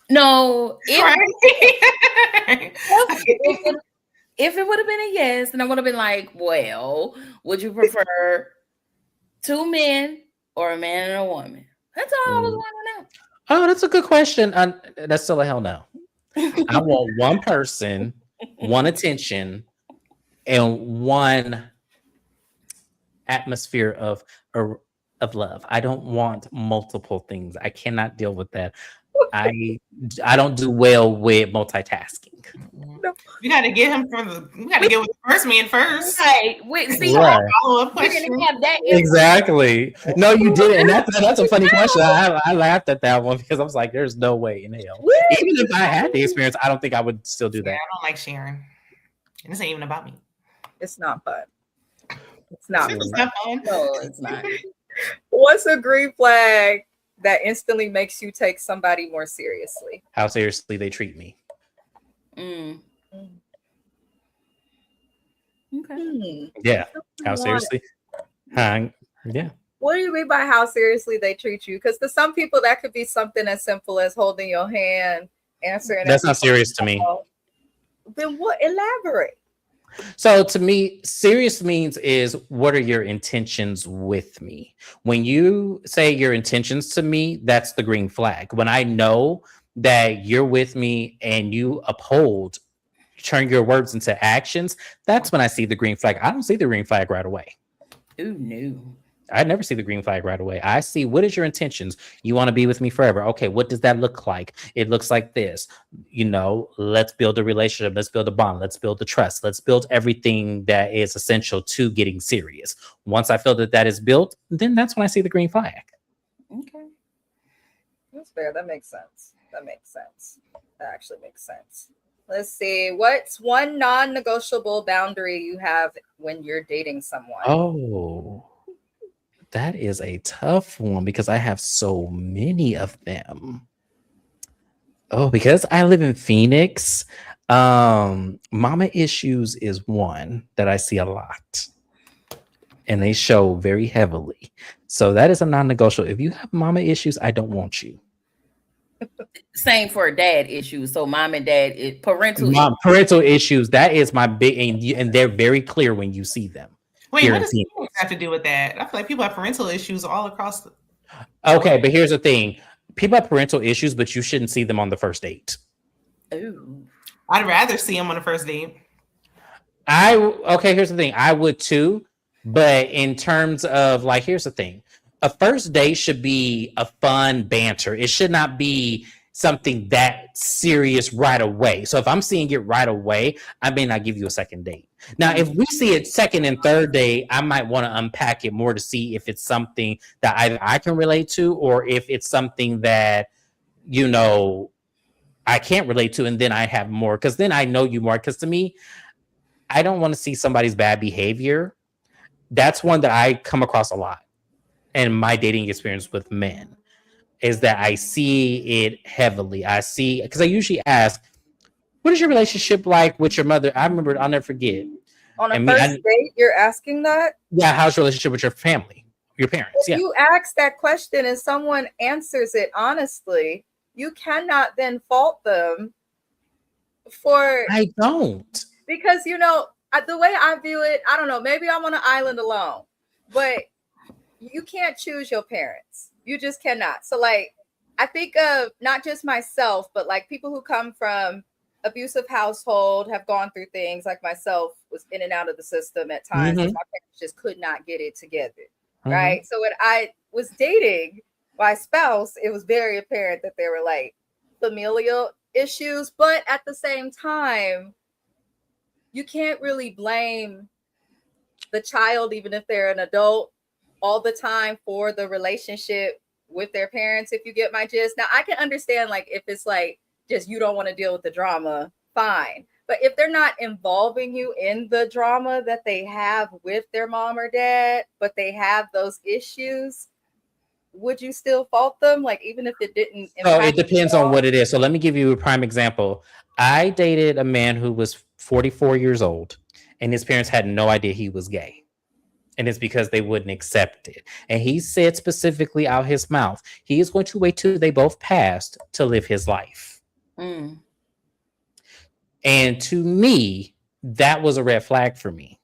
No. If it would have been a yes, then I would have been like, well, would you prefer 2 men or a man and a woman? That's all I was wanting to know. Oh, that's a good question. That's still a hell no. I want one person, one attention, and one atmosphere of love. I don't want multiple things. I cannot deal with that. I don't do well with multitasking. We got to get him we got to get with the first man first. Right. Follow-up question. Didn't have that exactly. No, you didn't. And that's a funny question. I laughed at that one because I was like, there's no way in hell. Even if I had the experience, I don't think I would still do that. Yeah, I don't like sharing. And this ain't even about me. It's not fun. It's not fun. No, it's not. What's a green flag that instantly makes you take somebody more seriously? How seriously they treat me. Okay. Yeah. How seriously? Yeah. What do you mean by how seriously they treat you? Because to some people, that could be something as simple as holding your hand, answering. That's not serious to me. Then what? Elaborate. So to me, serious means is, what are your intentions with me? When you say your intentions to me, that's the green flag. When I know that you're with me and you turn your words into actions, that's when I see the green flag. I don't see the green flag right away. Ooh, no. I never see the green flag right away. I see, what is your intentions? You want to be with me forever. Okay, what does that look like? It looks like this. Let's build a relationship. Let's build a bond. Let's build the trust. Let's build everything that is essential to getting serious. Once I feel that is built, then that's when I see the green flag. Okay. That's fair. That makes sense. That actually makes sense. Let's see. What's one non-negotiable boundary you have when you're dating someone? Oh, that is a tough one because I have so many of them. Oh, because I live in Phoenix, mama issues is one that I see a lot. And they show very heavily. So that is a non-negotiable. If you have mama issues, I don't want you. Same for dad issues. So mom and dad, parental issues. That is my big, and they're very clear when you see them. Wait, what does feelings have to do with that? I feel like people have parental issues all across the. Okay, but here's the thing: people have parental issues, but you shouldn't see them on the first date. Ooh, I'd rather see them on the first date. Here's the thing: I would too, but in terms of here's the thing: a first date should be a fun banter. It should not be something that serious right away. So if I'm seeing it right away, I may not give you a second date. Now, if we see it second and third date, I might want to unpack it more to see if it's something that either I can relate to or if it's something that, you know, I can't relate to, and then I have more, because then I know you more. Because to me, I don't want to see somebody's bad behavior. That's one that I come across a lot in my dating experience with men, is that I see it heavily. I see, because I usually ask, what is your relationship like with your mother? I remember, I'll never forget. On a first date, you're asking that? Yeah, how's your relationship with your family, your parents? If you ask that question and someone answers it honestly, you cannot then fault them for. I don't. Because, you know, the way I view it, I don't know, maybe I'm on an island alone, but you can't choose your parents. You just cannot. So, like, I think of not just myself, but like people who come from abusive household, have gone through things, like myself, was in and out of the system at times. My parents just could not get it together. Right. So when I was dating my spouse, it was very apparent that there were like familial issues, but at the same time, you can't really blame the child, even if they're an adult, all the time for the relationship with their parents, if you get my gist. Now, I can understand, like, if it's like just you don't want to deal with the drama, fine. But if they're not involving you in the drama that they have with their mom or dad, but they have those issues, would you still fault them? Like, even if it didn't impact. So it depends on what it is. So let me give you a prime example. I dated a man who was 44 years old, and his parents had no idea he was gay. And it's because they wouldn't accept it. And he said specifically out his mouth, he is going to wait till they both passed to live his life. And to me, that was a red flag for me.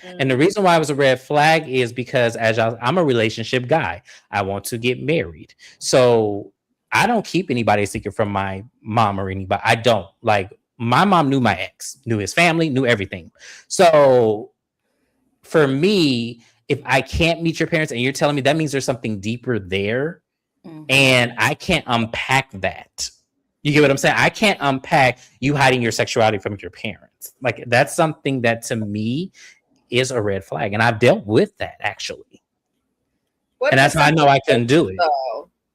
And the reason why it was a red flag is because I'm a relationship guy. I want to get married. So I don't keep anybody's secret from my mom or anybody. I don't. Like, my mom knew my ex, knew his family, knew everything. So for me, if I can't meet your parents and you're telling me, that means there's something deeper there, and I can't unpack that. You get what I'm saying? I can't unpack you hiding your sexuality from your parents. Like, that's something that to me is a red flag. And I've dealt with that, actually. And that's how I know I couldn't do it.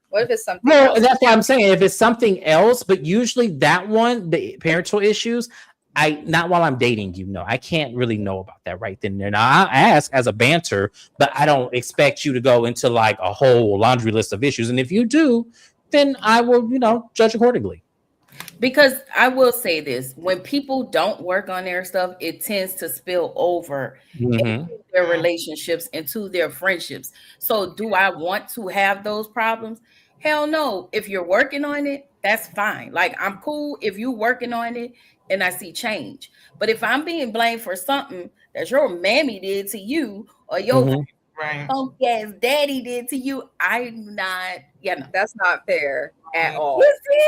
What if it's something Well, else? that's what I'm saying. If it's something else, but usually that one, the parental issues, not while I'm dating you, no, I can't really know about that right then and there. Now, I'll ask as a banter, but I don't expect you to go into like a whole laundry list of issues. And if you do, then I will, judge accordingly. Because I will say this, when people don't work on their stuff, it tends to spill over into their relationships, into their friendships. So do I want to have those problems? Hell no. If you're working on it, that's fine. Like, I'm cool if you working on it and I see change. But if I'm being blamed for something that your mammy did to you or your punk ass daddy did to you, I'm not, no. That's not fair at all.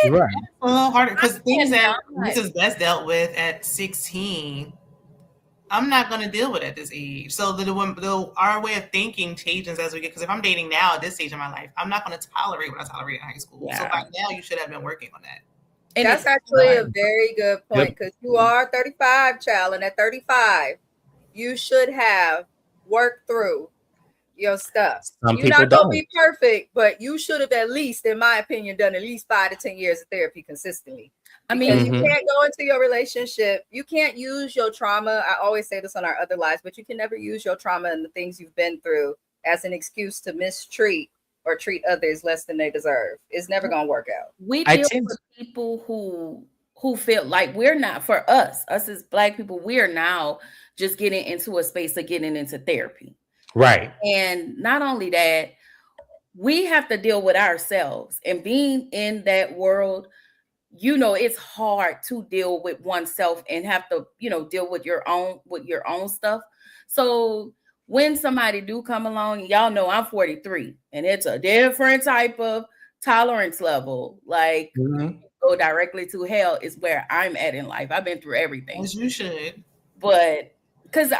Right. A little harder, because things that Mrs. Best dealt with at 16, I'm not going to deal with at this age. So our way of thinking changes as we get. Because if I'm dating now at this stage of my life, I'm not going to tolerate what I tolerated in high school. Yeah. So by now, you should have been working on that. And that's actually a very good point, because you are 35, child, and at 35, you should have worked through your stuff. You're not going to be perfect, but you should have at least, in my opinion, done at least 5 to 10 years of therapy consistently. I mean, you can't go into your relationship. You can't use your trauma. I always say this on our other lives, but you can never use your trauma and the things you've been through as an excuse to mistreat or treat others less than they deserve. It's never going to work out. We deal with people who feel like we're not, for us as Black people, we are now just getting into a space of getting into therapy. Right. And not only that, we have to deal with ourselves, and being in that world, it's hard to deal with oneself and have to, deal with your own stuff. So when somebody do come along, y'all know I'm 43, and it's a different type of tolerance level. Like, go directly to hell is where I'm at in life. I've been through everything. As you should. But because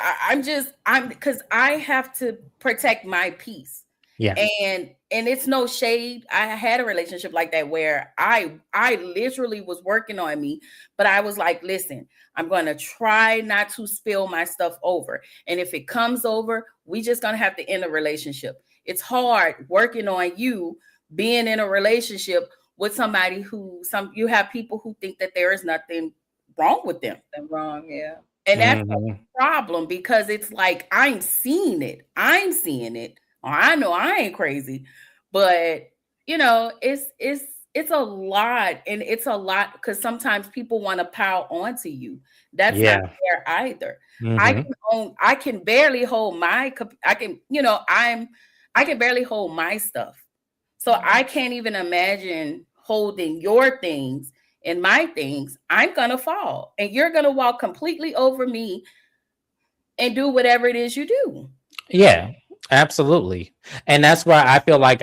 I have to protect my peace. Yeah. And it's no shade. I had a relationship like that where I literally was working on me, but I was like, listen, I'm going to try not to spill my stuff over. And if it comes over, we just going to have to end a relationship. It's hard working on you being in a relationship with somebody who you have people who think that there is nothing wrong with them. Wrong, yeah. And that's a problem because it's like I'm seeing it. I know I ain't crazy, but you know, it's a lot, and it's a lot because sometimes people want to pile onto you. That's not fair either. I can barely hold I can barely hold my stuff. So I can't even imagine holding your things and my things. I'm gonna fall, and you're gonna walk completely over me and do whatever it is you do. Yeah, absolutely. And that's why I feel like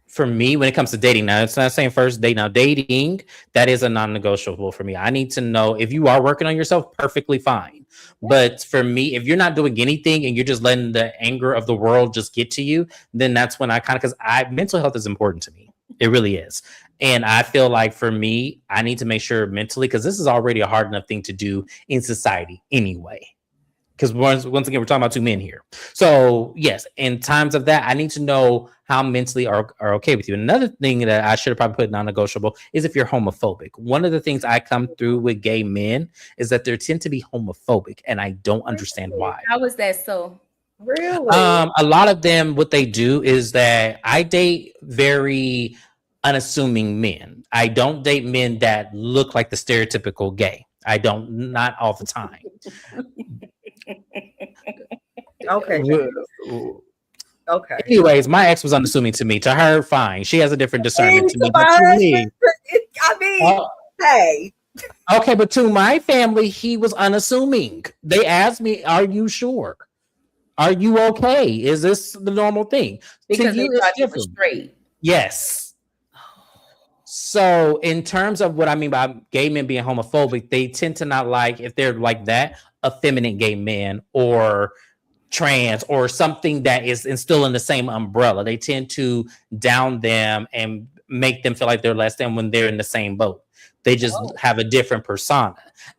for me, when it comes to dating, now it's not saying first date. Now, dating, that is a non-negotiable for me. I need to know if you are working on yourself, perfectly fine. But for me, if you're not doing anything and you're just letting the anger of the world just get to you, then that's when because mental health is important to me. It really is. And I feel like for me, I need to make sure mentally, because this is already a hard enough thing to do in society anyway. Because once again, we're talking about two men here. So yes, in times of that, I need to know how mentally are okay with you. Another thing that I should have probably put non-negotiable is if you're homophobic. One of the things I come through with gay men is that they tend to be homophobic, and I don't understand why. How is that so? Really? A lot of them, what they do is that I date very unassuming men. I don't date men that look like the stereotypical gay. I don't, not all the time. Okay. Okay. Anyways, my ex was unassuming to me. To her, fine. She has a different discernment to me. But to me, hey. Okay, but to my family, he was unassuming. They asked me, "Are you sure? Are you okay? Is this the normal thing?" Because they thought you were straight. Yes. So, in terms of what I mean by gay men being homophobic, they tend to not like, if they're like that, effeminate gay men or trans or something that is still in the same umbrella. They tend to down them and make them feel like they're less than when they're in the same boat. They just have a different persona.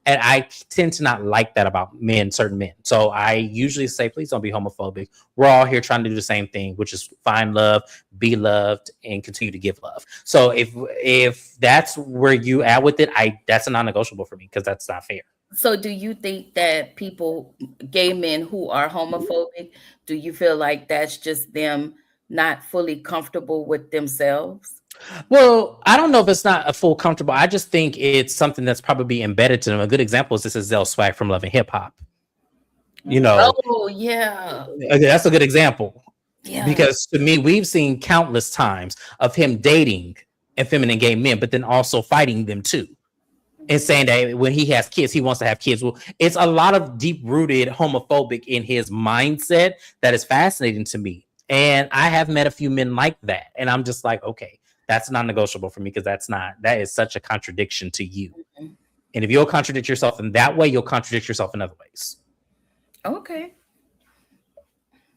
And I tend to not like that about men, certain men. So I usually say, please don't be homophobic. We're all here trying to do the same thing, which is find love, be loved, and continue to give love. So if that's where you at with it, that's a non-negotiable for me, because that's not fair. So do you think that gay men who are homophobic, do you feel like that's just them not fully comfortable with themselves? Well, I don't know if it's not a full comfortable. I just think it's something that's probably embedded to them. A good example is this is Zell Swag from Love and Hip Hop. You know. Oh, yeah. That's a good example. Yeah. Because to me, we've seen countless times of him dating effeminate gay men, but then also fighting them too. And saying that when he has kids, he wants to have kids. Well, it's a lot of deep-rooted homophobic in his mindset that is fascinating to me. And I have met a few men like that. And I'm just like, okay, that's non-negotiable for me, because that is such a contradiction to you. Mm-hmm. And if you'll contradict yourself in that way, you'll contradict yourself in other ways. Okay.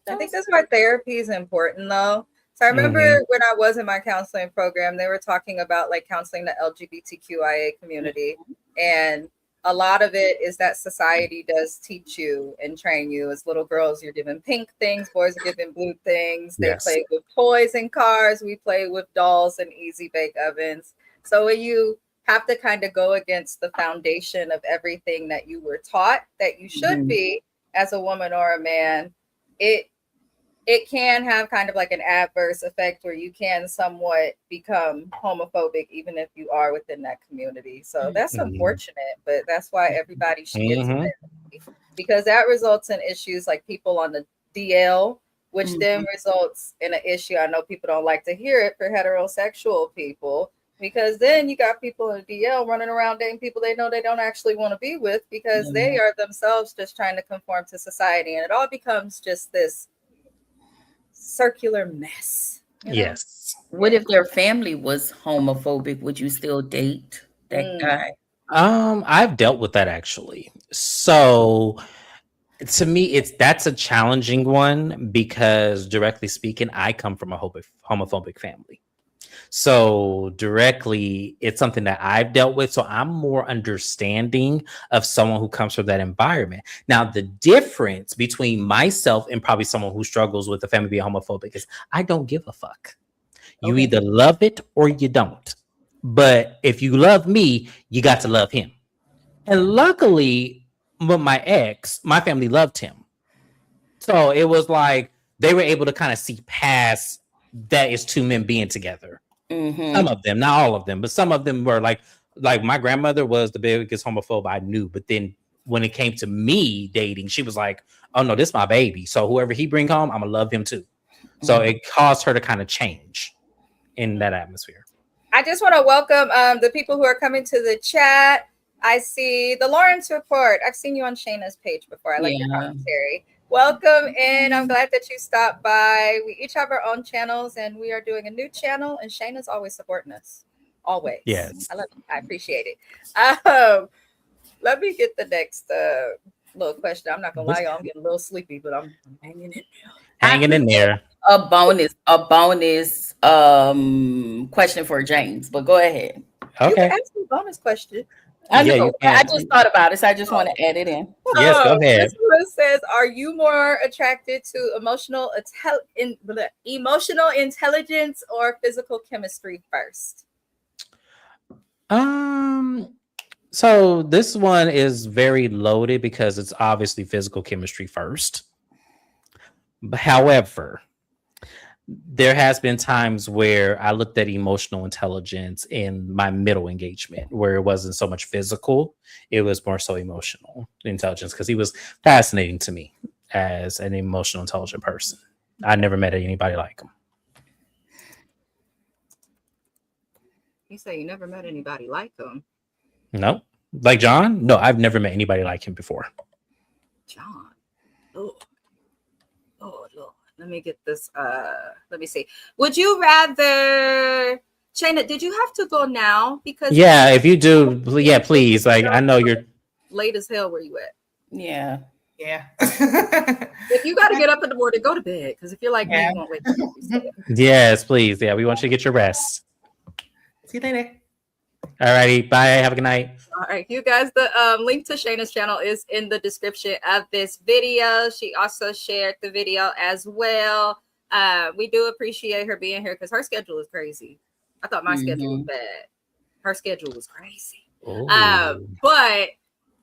I think that's why therapy is important, though. So I remember when I was in my counseling program, they were talking about like counseling the LGBTQIA community. And a lot of it is that society does teach you and train you. As little girls, you're given pink things, boys are given blue things. They play with toys and cars. We play with dolls and easy bake ovens. So when you have to kind of go against the foundation of everything that you were taught that you should be as a woman or a man, it can have kind of like an adverse effect where you can somewhat become homophobic even if you are within that community. So that's unfortunate, but that's why everybody should get to therapy, because that results in issues like people on the DL, which then results in an issue. I know people don't like to hear it for heterosexual people, because then you got people in the DL running around dating people they know they don't actually want to be with, because they are themselves just trying to conform to society. And it all becomes just this circular mess. Yes. What if their family was homophobic? Would you still date that guy? I've dealt with that, actually. So To me, that's a challenging one because directly speaking, I come from a homophobic family. So directly, it's something that I've dealt with. So I'm more understanding of someone who comes from that environment. Now, the difference between myself and probably someone who struggles with the family being homophobic is I don't give a fuck. You either love it or you don't. But if you love me, you got to love him. And luckily, with my ex, my family loved him. So it was like they were able to kind of see past that is two men being together. Some of them, not all of them, but some of them were like my grandmother was the biggest homophobe I knew. But then when it came to me dating, she was like, "Oh no, this is my baby. So whoever he bring home, I'm gonna love him too." So it caused her to kind of change in that atmosphere. I just want to welcome the people who are coming to the chat. I see the Lawrence Report. I've seen you on Shayna's page before. I like your commentary. Welcome in. I'm glad that you stopped by. We each have our own channels, and we are doing a new channel, and Shayna's always supporting us. Always. Yes. I love it. I appreciate it. Let me get the next little question. I'm not going to lie, y'all. I'm getting a little sleepy, but I'm hanging in there. Hanging in there. A bonus question for James, but go ahead. You Okay. can ask me a bonus question. I Yeah, know. you can. I just thought about it, so I just want to add it in. Yes, go ahead. This one says, are you more attracted to emotional intelligence or physical chemistry first? So this one is very loaded because it's obviously physical chemistry first. However, there has been times where I looked at emotional intelligence in my middle engagement where it wasn't so much physical. It was more so emotional intelligence because he was fascinating to me as an emotional intelligent person. I never met anybody like him. You say you never met anybody like him. No. Like John? No, I've never met anybody like him before. John. Oh, Lord. Let me get this. Let me see. Would you rather, Shayna, did you have to go now? Because yeah, if you do, yeah, please. Like, I know you're late as hell. Where you at? Yeah. If you got to get up in the morning, go to bed. Because if you're like me, you won't wake up. Yes, please. Yeah, we want you to get your rest. See you later. All righty. Bye. Have a good night. All right, you guys, the link to Shayna's channel is in the description of this video. She also shared the video as well. We do appreciate her being here because her schedule is crazy. I thought my schedule was bad. Her schedule was crazy. But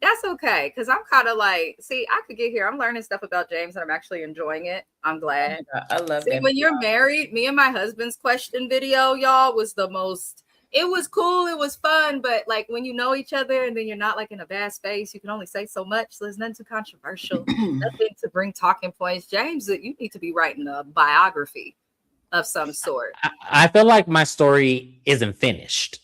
that's okay because I'm kind of like, see, I could get here. I'm learning stuff about James and I'm actually enjoying it. I'm glad. I love it. When you're married, me and my husband's question video, y'all, was the most. It was cool. It was fun. But like when you know each other and then you're not like in a bad space, you can only say so much. So there's nothing too controversial, nothing to bring talking points. James, you need to be writing a biography of some sort. I feel like my story isn't finished.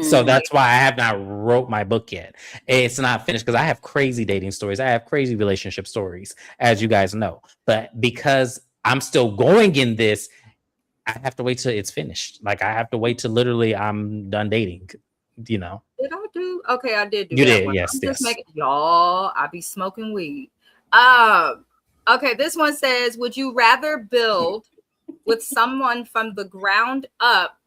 So that's why I have not wrote my book yet. It's not finished because I have crazy dating stories. I have crazy relationship stories, as you guys know. But because I'm still going in this, I have to wait till it's finished. Like I have to wait till literally I'm done dating, you know. Did I do? Okay, I did do you that did, one. yes, I'm yes. Just making, y'all, I be smoking weed. Okay, this one says, would you rather build with someone from the ground up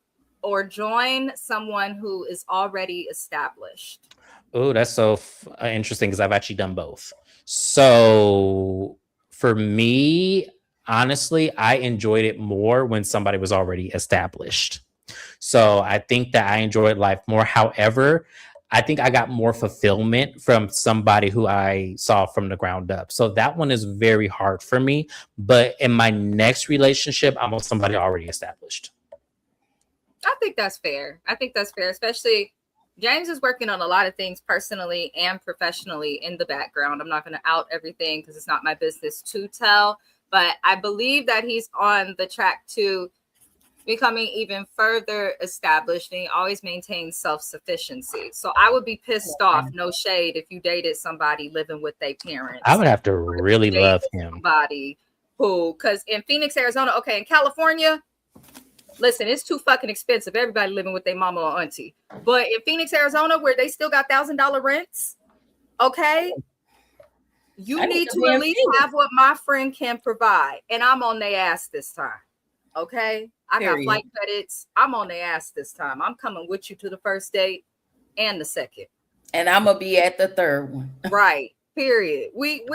or join someone who is already established? Oh, that's so interesting because I've actually done both. So for me, honestly, I enjoyed it more when somebody was already established. So I think that I enjoyed life more. However, I think I got more fulfillment from somebody who I saw from the ground up. So that one is very hard for me. But in my next relationship, I want somebody already established. I think that's fair. Especially James is working on a lot of things personally and professionally in the background. I'm not going to out everything because it's not my business to tell. But I believe that he's on the track to becoming even further established, and he always maintains self-sufficiency. So I would be pissed off, no shade, if you dated somebody living with their parents. I would have to really love him. Somebody who, because in Phoenix, Arizona, okay, in California, listen, it's too fucking expensive. Everybody living with their mama or auntie. But in Phoenix, Arizona, where they still got $1,000 rents, okay, You need to at least have what my friend can provide. And I'm on their ass this time. Okay? I got flight credits. I'm on their ass this time. I'm coming with you to the first date and the second. And I'm gonna be at the third one. Right. Period. We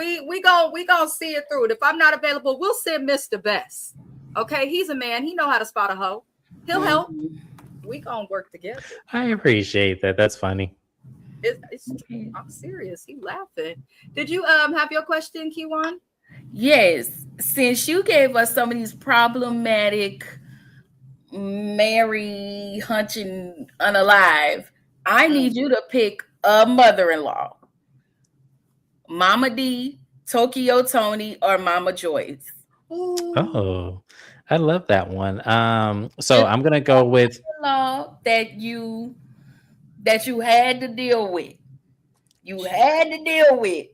gonna see it through. And if I'm not available, we'll send Mr. Best. Okay, he's a man. He know how to spot a hoe. He'll help. We gonna work together. I appreciate that. That's funny. I'm serious. You laughing? Did you have your question, Kiwan? Yes. Since you gave us some of these problematic Mary hunching unalive, I need you to pick a mother-in-law. Mama D, Tokyo Tony, or Mama Joyce. Oh, I love that one. So I'm gonna go with that you had to deal with. You had to deal with.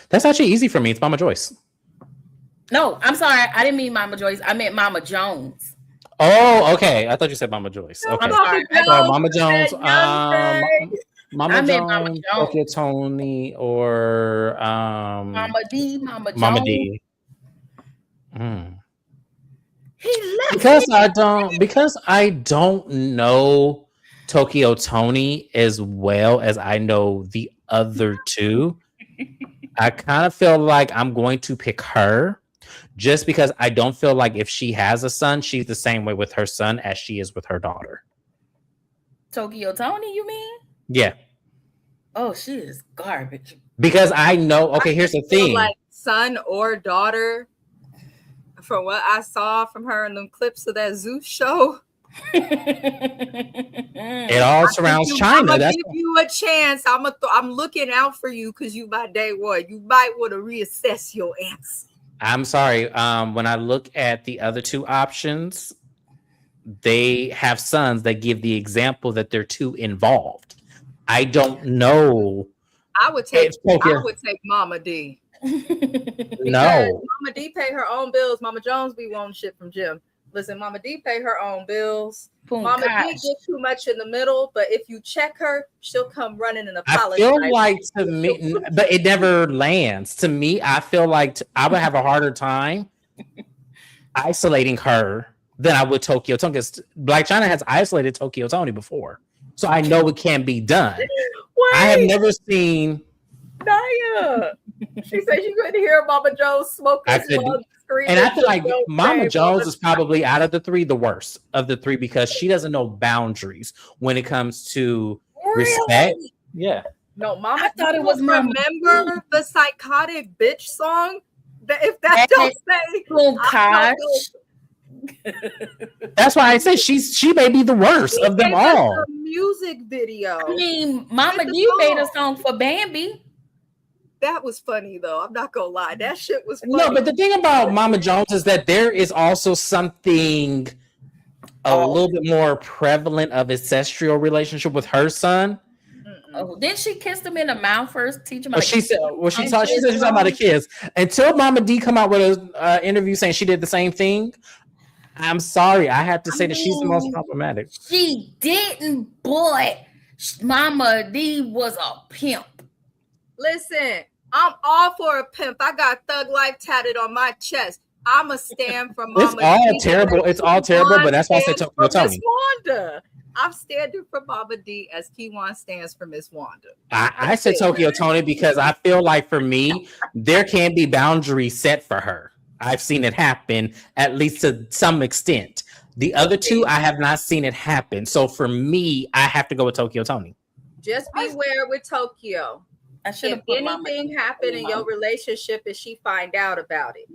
That's actually easy for me. It's Mama Joyce. No, I'm sorry. I didn't mean Mama Joyce. I meant Mama Jones. Oh, okay. I thought you said Mama Joyce. Okay. So Mama Jones. Mama Jones, Tokyo Tony, or Mama D, Mama Jones. Mama D. He left because I don't know Tokyo Tony as well as I know the other two. I kind of feel like I'm going to pick her just because I don't feel like if she has a son, she's the same way with her son as she is with her daughter. Tokyo Tony, you mean? Yeah. Oh, she is garbage. Because I know, okay, here's the thing. Like son or daughter, from what I saw from her in them clips of that Zeus show. It all surrounds China. I'm gonna give you a chance. I'm looking out for you because you my day one. You might want to reassess your answer. I'm sorry. When I look at the other two options, they have sons that give the example that they're too involved. I don't know. I would take Mama D. No. Mama D pay her own bills. Mama Jones be wanting shit from Jim. Listen, Mama D pay her own bills. Mama D get too much in the middle, but if you check her, she'll come running and apologize. I feel like to me, but it never lands. To me, I feel like I would have a harder time isolating her than I would Tokyo Tony. Because Black China has isolated Tokyo Tony before. So I know it can be done. Wait. I have never seen Naya. She said she couldn't hear Mama Jones smoking. And I feel like Mama Jones is probably out of the three the worst of the three because she doesn't know boundaries when it comes to respect. Yeah. No, Mama. I thought it was remember the psychotic bitch song? If that don't say that's why I said she may be the worst of them all. A music video. I mean, Mama D made a song for Bambi. That was funny though. I'm not gonna lie. That shit was funny. No, but the thing about Mama Jones is that there is also something a little bit more prevalent of ancestral relationship with her son. Oh, didn't she kiss him in the mouth first? Teach him. She said she's talking about a kiss. Until Mama D come out with an interview saying she did the same thing. I'm sorry, I have to say that she's the most problematic. She didn't, boy. Mama D was a pimp. Listen, I'm all for a pimp. I got Thug Life tatted on my chest. I'ma stand for Mama. It's all terrible. It's all terrible, but that's why I said Tokyo Tony. Wanda. I'm standing for Mama D as Kiwan stands for Miss Wanda. I said Tokyo Tony because I feel like for me, there can be boundaries set for her. I've seen it happen, at least to some extent. The other two, I have not seen it happen. So for me, I have to go with Tokyo Tony. Just beware with Tokyo. If anything happened in your relationship and she find out about it,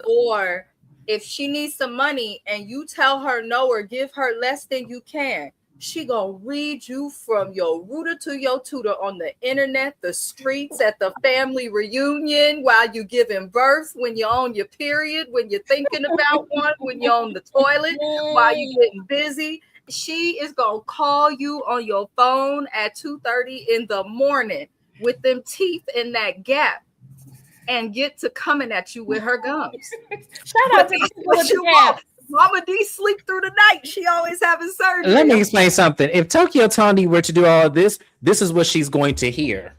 or if she needs some money and you tell her no or give her less than you can, she gonna read you from your rooter to your tutor on the internet, the streets, at the family reunion, while you giving birth, when you're on your period, when you're thinking about one, when you're on the toilet, while you're getting busy. She is gonna call you on your phone at 2:30 in the morning with them teeth in that gap and get to coming at you with her gums. Shout out to what you have. Mama D sleep through the night. She always having surgery. Let me explain something. If Tokyo Tony were to do all of this, this is what she's going to hear.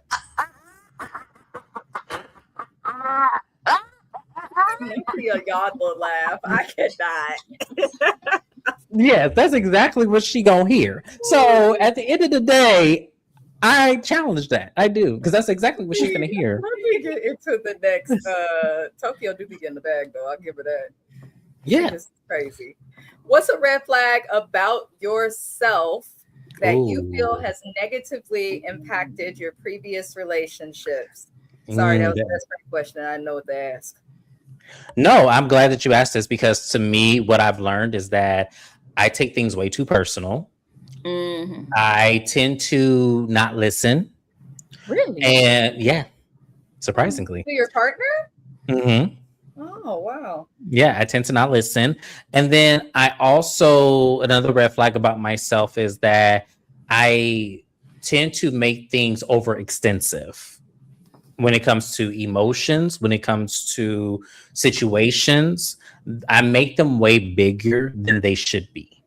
A yodel laugh. I cannot. Yes, that's exactly what she gonna hear. So at the end of the day, I challenge that. I do, because that's exactly what she's gonna hear. Let me get into the next. Tokyo do be getting the bag though. I'll give her that. Yeah. It's crazy. What's a red flag about yourself that you feel has negatively impacted your previous relationships? Sorry, that was a desperate question. I know what to ask. No, I'm glad that you asked this, because to me, what I've learned is that I take things way too personal. Mm-hmm. I tend to not listen. Really? And yeah, surprisingly. To your partner? Mm-hmm. Oh, wow. Yeah, I tend to not listen. And then I also, another red flag about myself is that I tend to make things overextensive when it comes to emotions, when it comes to situations. I make them way bigger than they should be.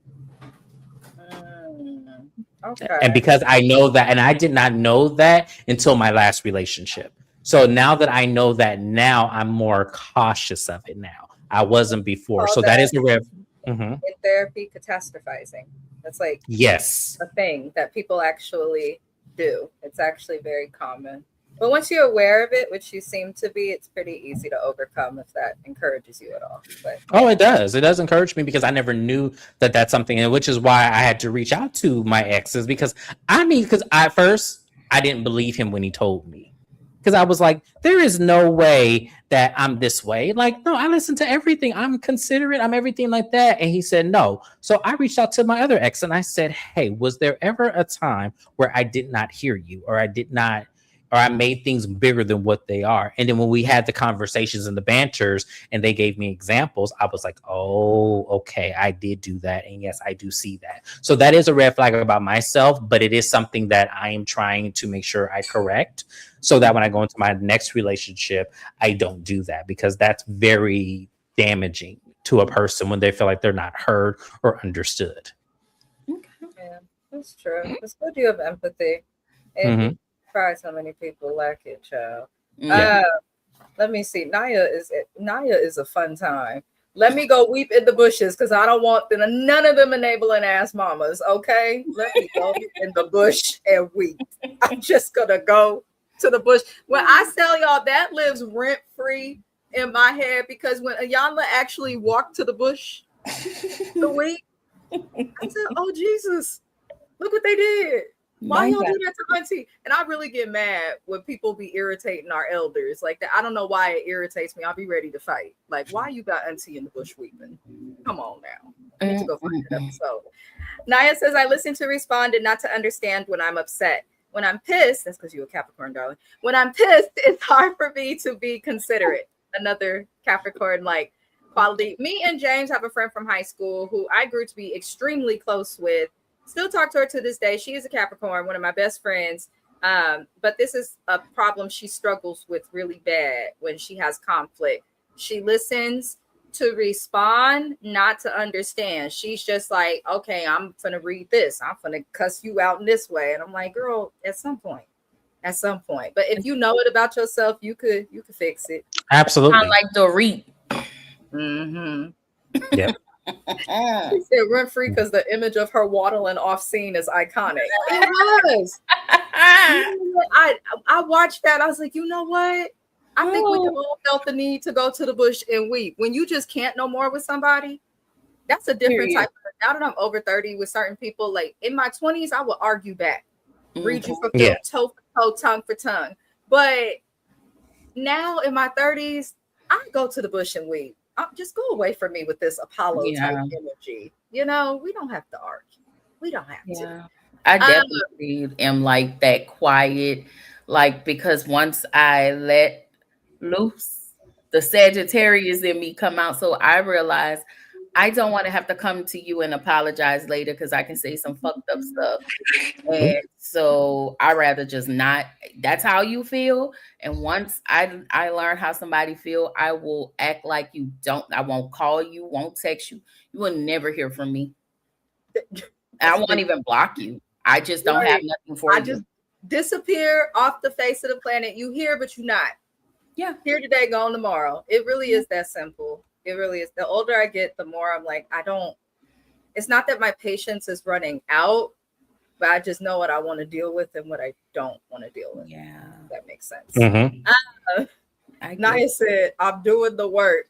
Okay. And because I know that, and I did not know that until my last relationship. So now that I know that now, I'm more cautious of it now. I wasn't before. So that is a red. Mm-hmm. In therapy, catastrophizing. That's like Yes. a thing that people actually do. It's actually very common. But once you're aware of it, which you seem to be, it's pretty easy to overcome if that encourages you at all. But oh, it does. It does encourage me, because I never knew that that's something, and which is why I had to reach out to my exes, because at first I didn't believe him when he told me, because I was like, there is no way that I'm this way. Like, no, I listen to everything. I'm considerate. I'm everything like that. And he said no. So I reached out to my other ex and I said, hey, was there ever a time where I did not hear you, or I made things bigger than what they are? And then when we had the conversations and the banters and they gave me examples, I was like, oh, okay, I did do that. And yes, I do see that. So that is a red flag about myself, but it is something that I am trying to make sure I correct, so that when I go into my next relationship, I don't do that, because that's very damaging to a person when they feel like they're not heard or understood. yeah, that's true. It's good you have empathy. And surprised how many people lack it, child. Yeah. Let me see. Naya is a fun time. Let me go weep in the bushes, because I don't want none of them enabling ass mamas. Okay, let me go in the bush and weep. I'm just gonna go to the bush. When I tell y'all, that lives rent free in my head, because when Ayanla actually walked to the bush to weep, I said, "Oh Jesus, look what they did." Why y'all do that to Auntie? And I really get mad when people be irritating our elders like that. I don't know why it irritates me. I'll be ready to fight. Like, why you got Auntie in the bush weeping? Come on now. I need to go find an episode. Naya says, I listen to respond and not to understand when I'm upset. When I'm pissed, that's because you're a Capricorn, darling. When I'm pissed, it's hard for me to be considerate. Another Capricorn-like quality. Me and James have a friend from high school who I grew to be extremely close with. Still talk to her to this day. She is a Capricorn, one of my best friends. But this is a problem she struggles with really bad when she has conflict. She listens to respond, not to understand. She's just like, okay, I'm gonna read this. I'm gonna cuss you out in this way. And I'm like, girl, at some point. But if you know it about yourself, you could fix it. Absolutely. Kind of like the reap. Mm-hmm. Yeah. She said rent free because the image of her waddling off scene is iconic. It was. I watched that. I was like, you know what? I think we all felt the need to go to the bush and weep. When you just can't no more with somebody, that's a different type of. Now that I'm over 30 with certain people, like in my 20s, I would argue back, read you for toe for toe, tongue for tongue. But now in my 30s, I go to the bush and weep. Just go away from me with this Apollo type energy. You know, we don't have to argue. We don't have to. I definitely am like that quiet, like, because once I let loose, the Sagittarius in me come out. So I realize I don't want to have to come to you and apologize later, because I can say some fucked up stuff. And so I rather just not. That's how you feel. And once I learn how somebody feel, I will act like you don't. I won't call you, won't text you. You will never hear from me. I won't even block you. I just don't have nothing for you. I just disappear off the face of the planet. You here, but you're not. Yeah. Here today, gone tomorrow. It really is that simple. It really is. The older I get, the more I'm like, it's not that my patience is running out, but I just know what I want to deal with and what I don't want to deal with. Yeah. If that makes sense. Mm-hmm. Naya said, I'm doing the work.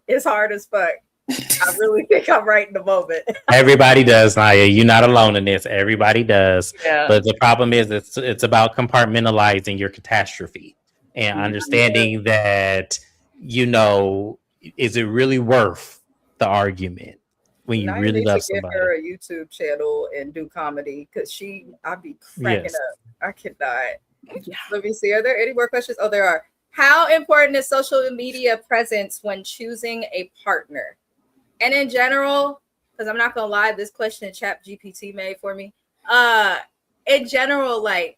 It's hard as fuck. I really think I'm right in the moment. Everybody does, Naya. You're not alone in this. Everybody does. Yeah. But the problem is it's about compartmentalizing your catastrophe and understanding that, is it really worth the argument when you Naya really needs love to give somebody? her a YouTube channel and do comedy because I'd be cracking Yes. up. I cannot. Yeah. Let me see. Are there any more questions? Oh, there are. How important is social media presence when choosing a partner? And in general, because I'm not gonna lie, this question Chat GPT made for me. In general, like,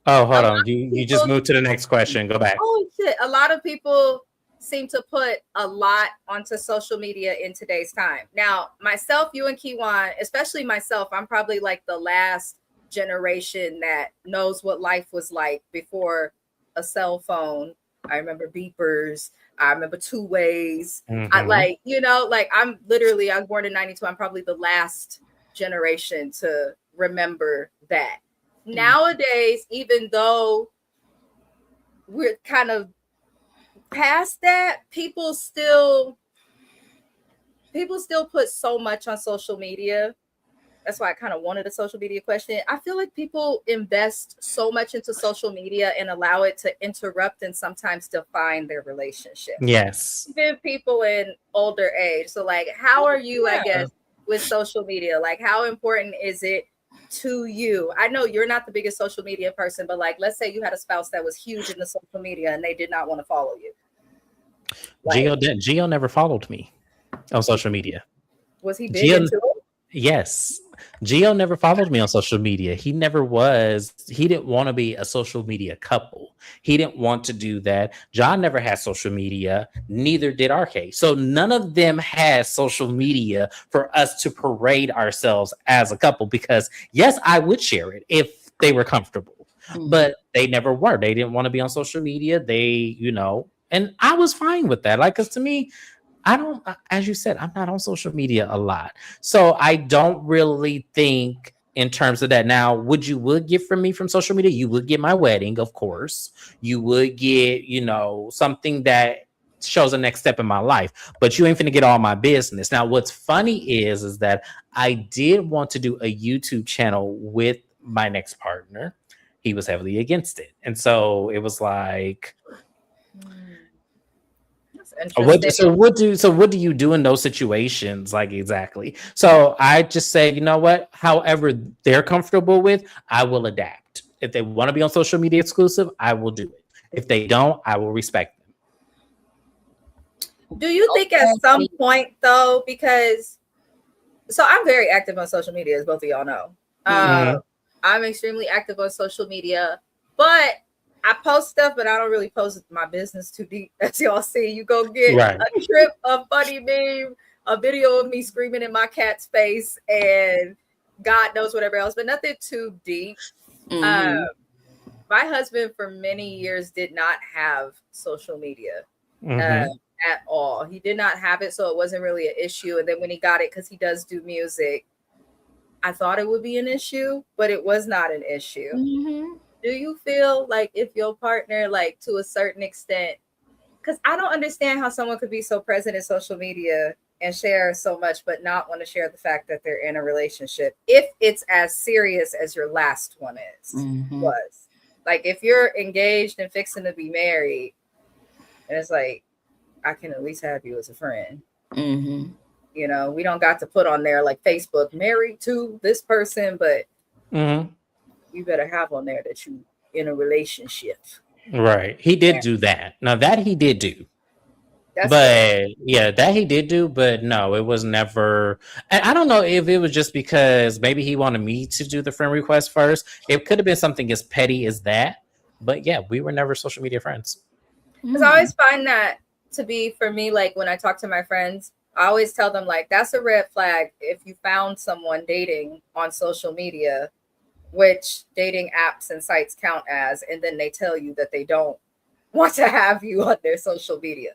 Oh, hold on. You just moved to the next question. Go back. oh shit, a lot of people seem to put a lot onto social media in today's time. Now, myself, you and Kiwan, especially myself, I'm probably like the last generation that knows what life was like before a cell phone. I remember beepers. I remember two ways. Mhm. I was born in 92. I'm probably the last generation to remember that. Nowadays, even though we're kind of past that, people still put so much on social media. That's why I kind of wanted a social media question. I feel like people invest so much into social media and allow it to interrupt and sometimes define their relationship. Yes. Even people in older age. So, like, how are you, I guess, with social media? Like, how important is it to you? I know you're not the biggest social media person, but like, let's say you had a spouse that was huge in the social media and they did not want to follow you. Gio never followed me on social media. Was he big into it? Yes. Gio never followed me on social media. He didn't want to be a social media couple. He didn't want to do that. John never had social media. Neither did RK. So none of them had social media for us to parade ourselves as a couple because yes, I would share it if they were comfortable, but they never were. They didn't want to be on social media. And I was fine with that. Like, cause to me, as you said, I'm not on social media a lot. So I don't really think in terms of that. Now, would get from me from social media? You would get my wedding, of course. You would get, something that shows the next step in my life, but you ain't finna get all my business. Now, what's funny is that I did want to do a YouTube channel with my next partner. He was heavily against it. And so it was like, what do you do in those situations? Like, exactly. So I just say, you know what? However they're comfortable with, I will adapt. If they want to be on social media exclusive, I will do it. If they don't, I will respect them. Do you think at some point though, so I'm very active on social media, as both of y'all know. I'm extremely active on social media, but I post stuff, but I don't really post my business too deep. As y'all see, you go get a trip, a funny meme, a video of me screaming in my cat's face, and God knows whatever else, but nothing too deep. My husband for many years did not have social media at all. He did not have it, so it wasn't really an issue. And then when he got it, because he does do music, I thought it would be an issue, but it was not an issue. Do you feel like if your partner, like to a certain extent, because I don't understand how someone could be so present in social media and share so much, but not want to share the fact that they're in a relationship, if it's as serious as your last one was. Like, if you're engaged and fixing to be married, and it's like, I can at least have you as a friend. We don't got to put on there like Facebook, married to this person, but you better have on there that you in a relationship. Right. He did do that. Now that he did do. That he did do, but no, it was never. And I don't know if it was just because maybe he wanted me to do the friend request first. It could have been something as petty as that. But yeah, we were never social media friends. Because I always find that to be, for me, like when I talk to my friends, I always tell them, like, that's a red flag if you found someone dating on social media, which dating apps and sites count as, and then they tell you that they don't want to have you on their social media.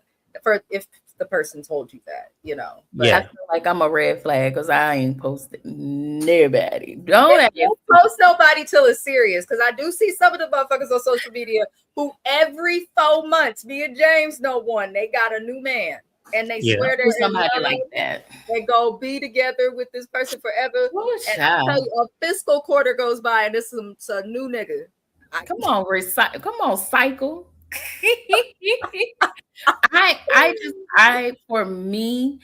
If the person told you that, you know. But I feel like I'm a red flag because I ain't posted nobody. Don't post nobody till it's serious. Because I do see some of the motherfuckers on social media who every 4 months, me and James know one, they got a new man. And they swear they're somebody like that. They go be together with this person forever. And I tell you, a fiscal quarter goes by and this is a new nigga. Come on, cycle. For me,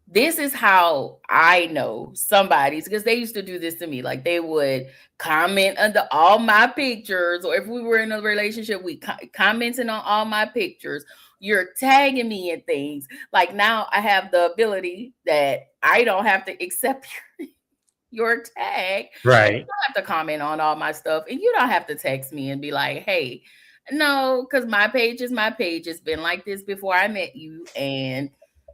this is how I know somebody's, because they used to do this to me. Like they would comment under all my pictures, or if we were in a relationship, we commenting on all my pictures. You're tagging me in things. Like now I have the ability that I don't have to accept your tag. Right. You don't have to comment on all my stuff, and you don't have to text me and be like, hey, no, because my page is my page. It's been like this before I met you, and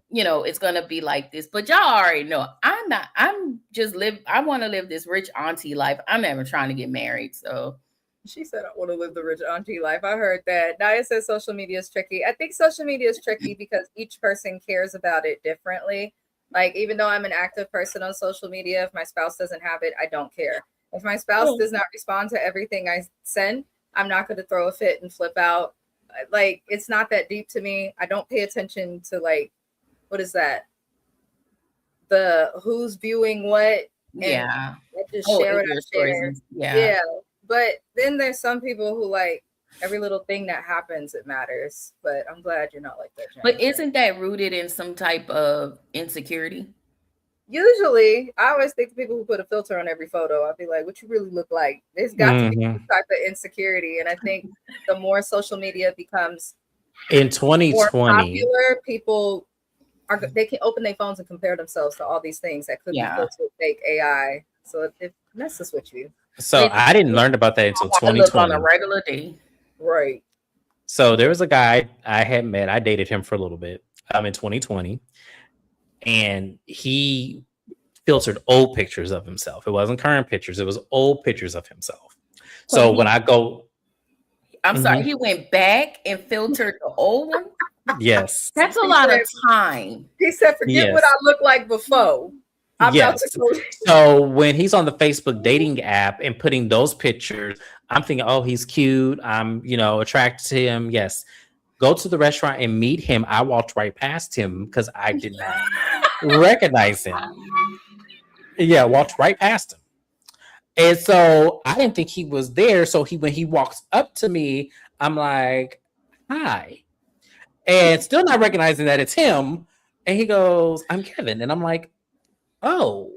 you know it's gonna be like this. But y'all already know I want to live this rich auntie life. I'm never trying to get married. So she said I want to live the rich auntie life. I heard that. Naya says social media is tricky. I think social media is tricky because each person cares about it differently. Like, even though I'm an active person on social media, if my spouse doesn't have it, I don't care. If my spouse does not respond to everything I send, I'm not going to throw a fit and flip out. Like, it's not that deep to me. I don't pay attention to, like, what is that? The who's viewing what? Yeah. I just share it. Yeah. But then there's some people who, like, every little thing that happens, it matters. But I'm glad you're not like that, James. But isn't that rooted in some type of insecurity? Usually, I always think the people who put a filter on every photo, I'd be like, what you really look like? There's got to be some type of insecurity. And I think the more social media becomes in 2020, more popular, people they can open their phones and compare themselves to all these things that could be filtered, fake AI. So it messes with you. So I didn't learn about that until 2020. On a regular day. Right. So there was a guy I had met. I dated him for a little bit. In 2020. And he filtered old pictures of himself. It wasn't current pictures. It was old pictures of himself. So when I go... I'm sorry, he went back and filtered the old one? Yes. That's a lot of time. He said, forget what I looked like before. So when he's on the Facebook dating app and putting those pictures, I'm thinking, oh, he's cute. I'm, attracted to him. Yes. Go to the restaurant and meet him. I walked right past him because I did not recognize him. Yeah, walked right past him. And so I didn't think he was there. So when he walks up to me, I'm like, hi. And still not recognizing that it's him. And he goes, I'm Kevin. And I'm like, oh,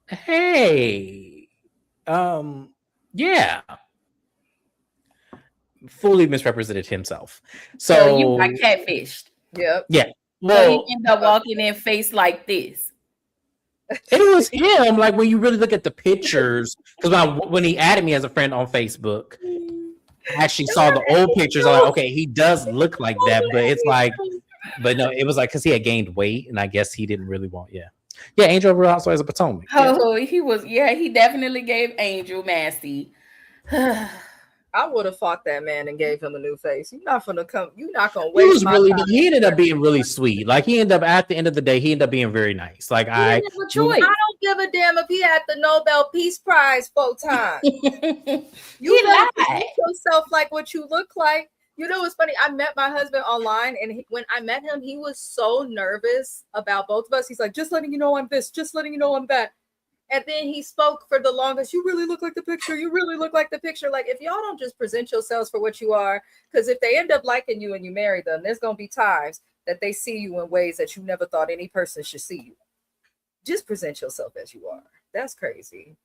hey. Yeah. Fully misrepresented himself. So you got catfished. Yep. Yeah. Well, so he ended up walking in face like this. It was him. Like when you really look at the pictures, because when he added me as a friend on Facebook, I actually saw the old pictures. I'm like, okay, he does look like that, but it's like, but no, it was like because he had gained weight, and I guess he didn't really want, yeah, Angel of Real Housewives of Potomac. Oh, he was, he definitely gave Angel Massey. I would have fought that man and gave him a new face. You're not gonna waste. He ended up being really sweet. Like at the end of the day, he ended up being very nice. Like I don't give a damn if he had the Nobel Peace Prize 4 times. You let yourself like what you look like. You know what's funny? I met my husband online, and when I met him, he was so nervous about both of us. He's like, just letting you know I'm this, just letting you know I'm that. And then he spoke for the longest. You really look like the picture. You really look like the picture. Like, if y'all don't just present yourselves for what you are, because if they end up liking you and you marry them, there's going to be times that they see you in ways that you never thought any person should see you. Just present yourself as you are. That's crazy.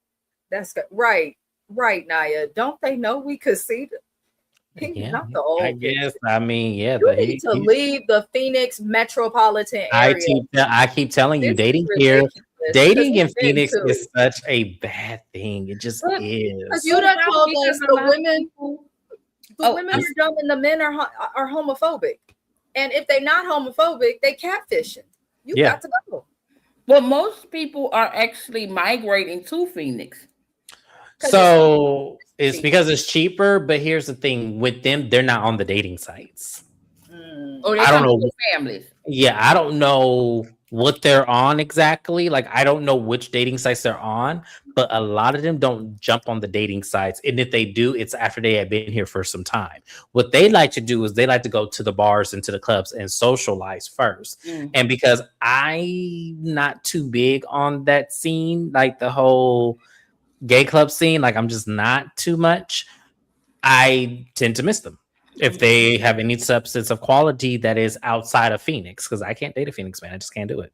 That's right, Naya. Don't they know we could see them? He's not the old. I guess. I mean, yeah. You need to leave the Phoenix metropolitan area. I keep telling you, dating in Phoenix is such a bad thing. It just is. You done told us the women are dumb and the men are homophobic. And if they're not homophobic, they catfishing. You got to go. Well, most people are actually migrating to Phoenix. So It's because it's cheaper, but here's the thing with them, they're not on the dating sites. Oh, they I don't come know. with families. Yeah, I don't know what they're on exactly. Like, I don't know which dating sites they're on, but a lot of them don't jump on the dating sites. And if they do, it's after they have been here for some time. What they like to do is they like to go to the bars and to the clubs and socialize first. And because I'm not too big on that scene, like the whole gay club scene, like I'm just not too much, I tend to miss them if they have any substance of quality that is outside of Phoenix, because I can't date a Phoenix man. I just can't do it.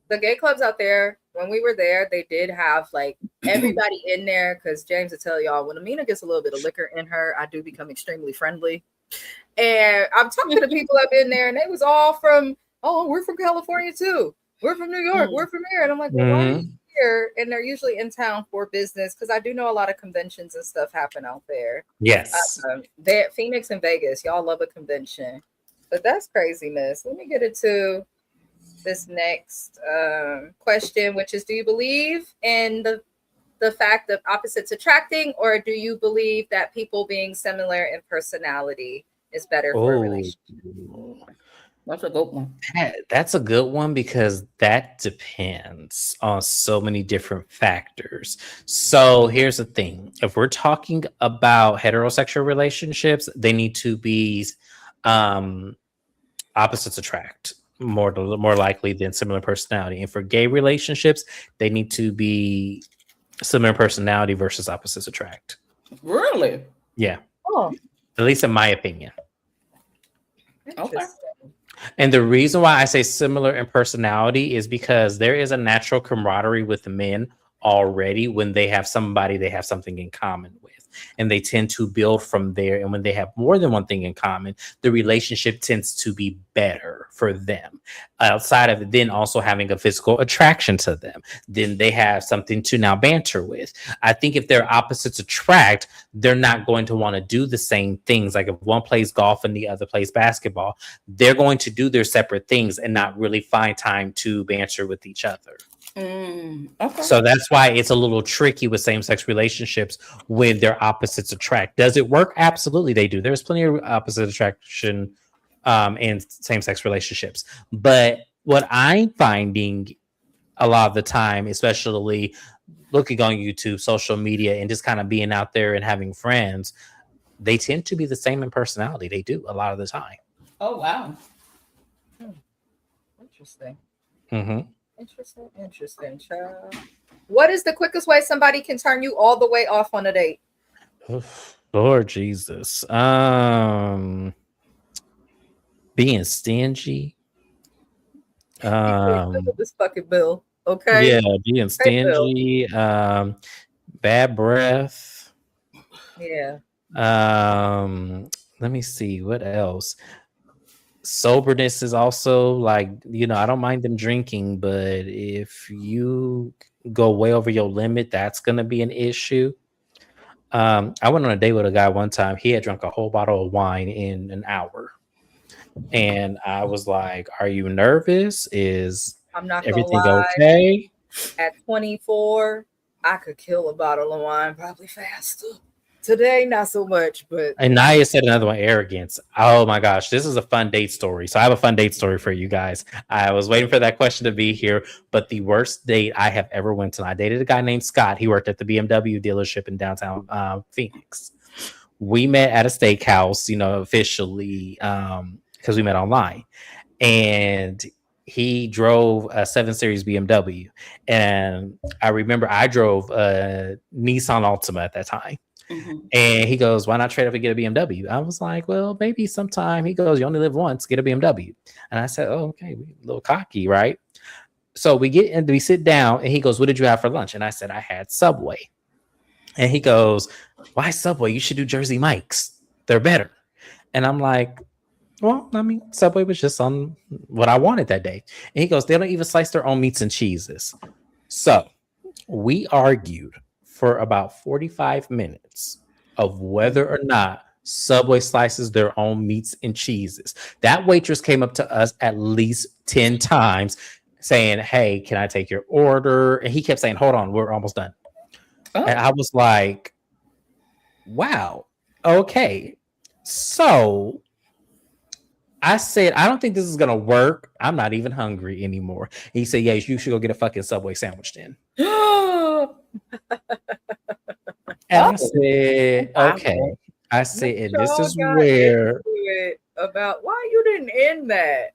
The gay clubs out there, when we were there, they did have like everybody in there, because James will tell y'all, when Amina gets a little bit of liquor in her, I do become extremely friendly. And I'm talking to the people up in there, and they was all from, oh, we're from California too. We're from New York. We're from here. And I'm like, well, why are you here? And they're usually in town for business, because I do know a lot of conventions and stuff happen out there. Yes. Phoenix and Vegas, y'all love a convention. But that's craziness. Let me get into this next question, which is, do you believe in the fact of opposites attracting, or do you believe that people being similar in personality is better for a relationship? That's a good one. That's a good one, because that depends on so many different factors. So here's the thing. If we're talking about heterosexual relationships, they need to be opposites attract more likely than similar personality. And for gay relationships, they need to be similar personality versus opposites attract. Really? Yeah. Oh, At least in my opinion. interesting. And the reason why I say similar in personality is because there is a natural camaraderie with the men already when they have somebody they have something in common with. And they tend to build from there. And when they have more than one thing in common, the relationship tends to be better for them. Outside of it, then also having a physical attraction to them, then they have something to now banter with. I think if their opposites attract, they're not going to want to do the same things. Like if one plays golf and the other plays basketball, they're going to do their separate things and not really find time to banter with each other. Okay. So that's why it's a little tricky with same-sex relationships when their opposites attract. Does it work? Absolutely, they do. There's plenty of opposite attraction in same-sex relationships. But what I'm finding a lot of the time, especially looking on YouTube, social media, and just kind of being out there and having friends, they tend to be the same in personality. They do a lot of the time. Oh, wow. Interesting. Mm-hmm. Interesting, child. What is the quickest way somebody can turn you all the way off on a date? Lord Jesus. Being stingy. This fucking bill. Okay. Yeah, being stingy. Bad breath. Yeah. Let me see what else. Soberness is also like, I don't mind them drinking, but if you go way over your limit, that's gonna be an issue. I went on a date with a guy one time. He had drunk a whole bottle of wine in an hour, and I was like, "Are you nervous? Is I'm not everything gonna lie. okay?" At 24, I could kill a bottle of wine probably faster. Today, not so much, but. And Naya said another one, arrogance. Oh my gosh, this is a fun date story. So I have a fun date story for you guys. I was waiting for that question to be here, but the worst date I have ever went to, I dated a guy named Scott. He worked at the BMW dealership in downtown Phoenix. We met at a steakhouse, officially, because we met online. And he drove a 7 Series BMW. And I remember I drove a Nissan Altima at that time. Mm-hmm. And he goes, why not trade up and get a BMW? I was like, well, maybe sometime. He goes, you only live once, get a BMW. And I said, oh, okay, a little cocky, right? So we sit down and he goes, what did you have for lunch? And I said, I had Subway. And he goes, why Subway? You should do Jersey Mike's. They're better. And I'm like, well, I mean, Subway was just on what I wanted that day. And he goes, they don't even slice their own meats and cheeses. So we argued for about 45 minutes of whether or not Subway slices their own meats and cheeses. That waitress came up to us at least 10 times saying, hey, can I take your order? And he kept saying, hold on, we're almost done. Oh. And I was like, wow. Okay. So I said, I don't think this is going to work. I'm not even hungry anymore. And he said, yes, you should go get a fucking Subway sandwich then. And I said, okay. I said, and this is where about why you didn't end that.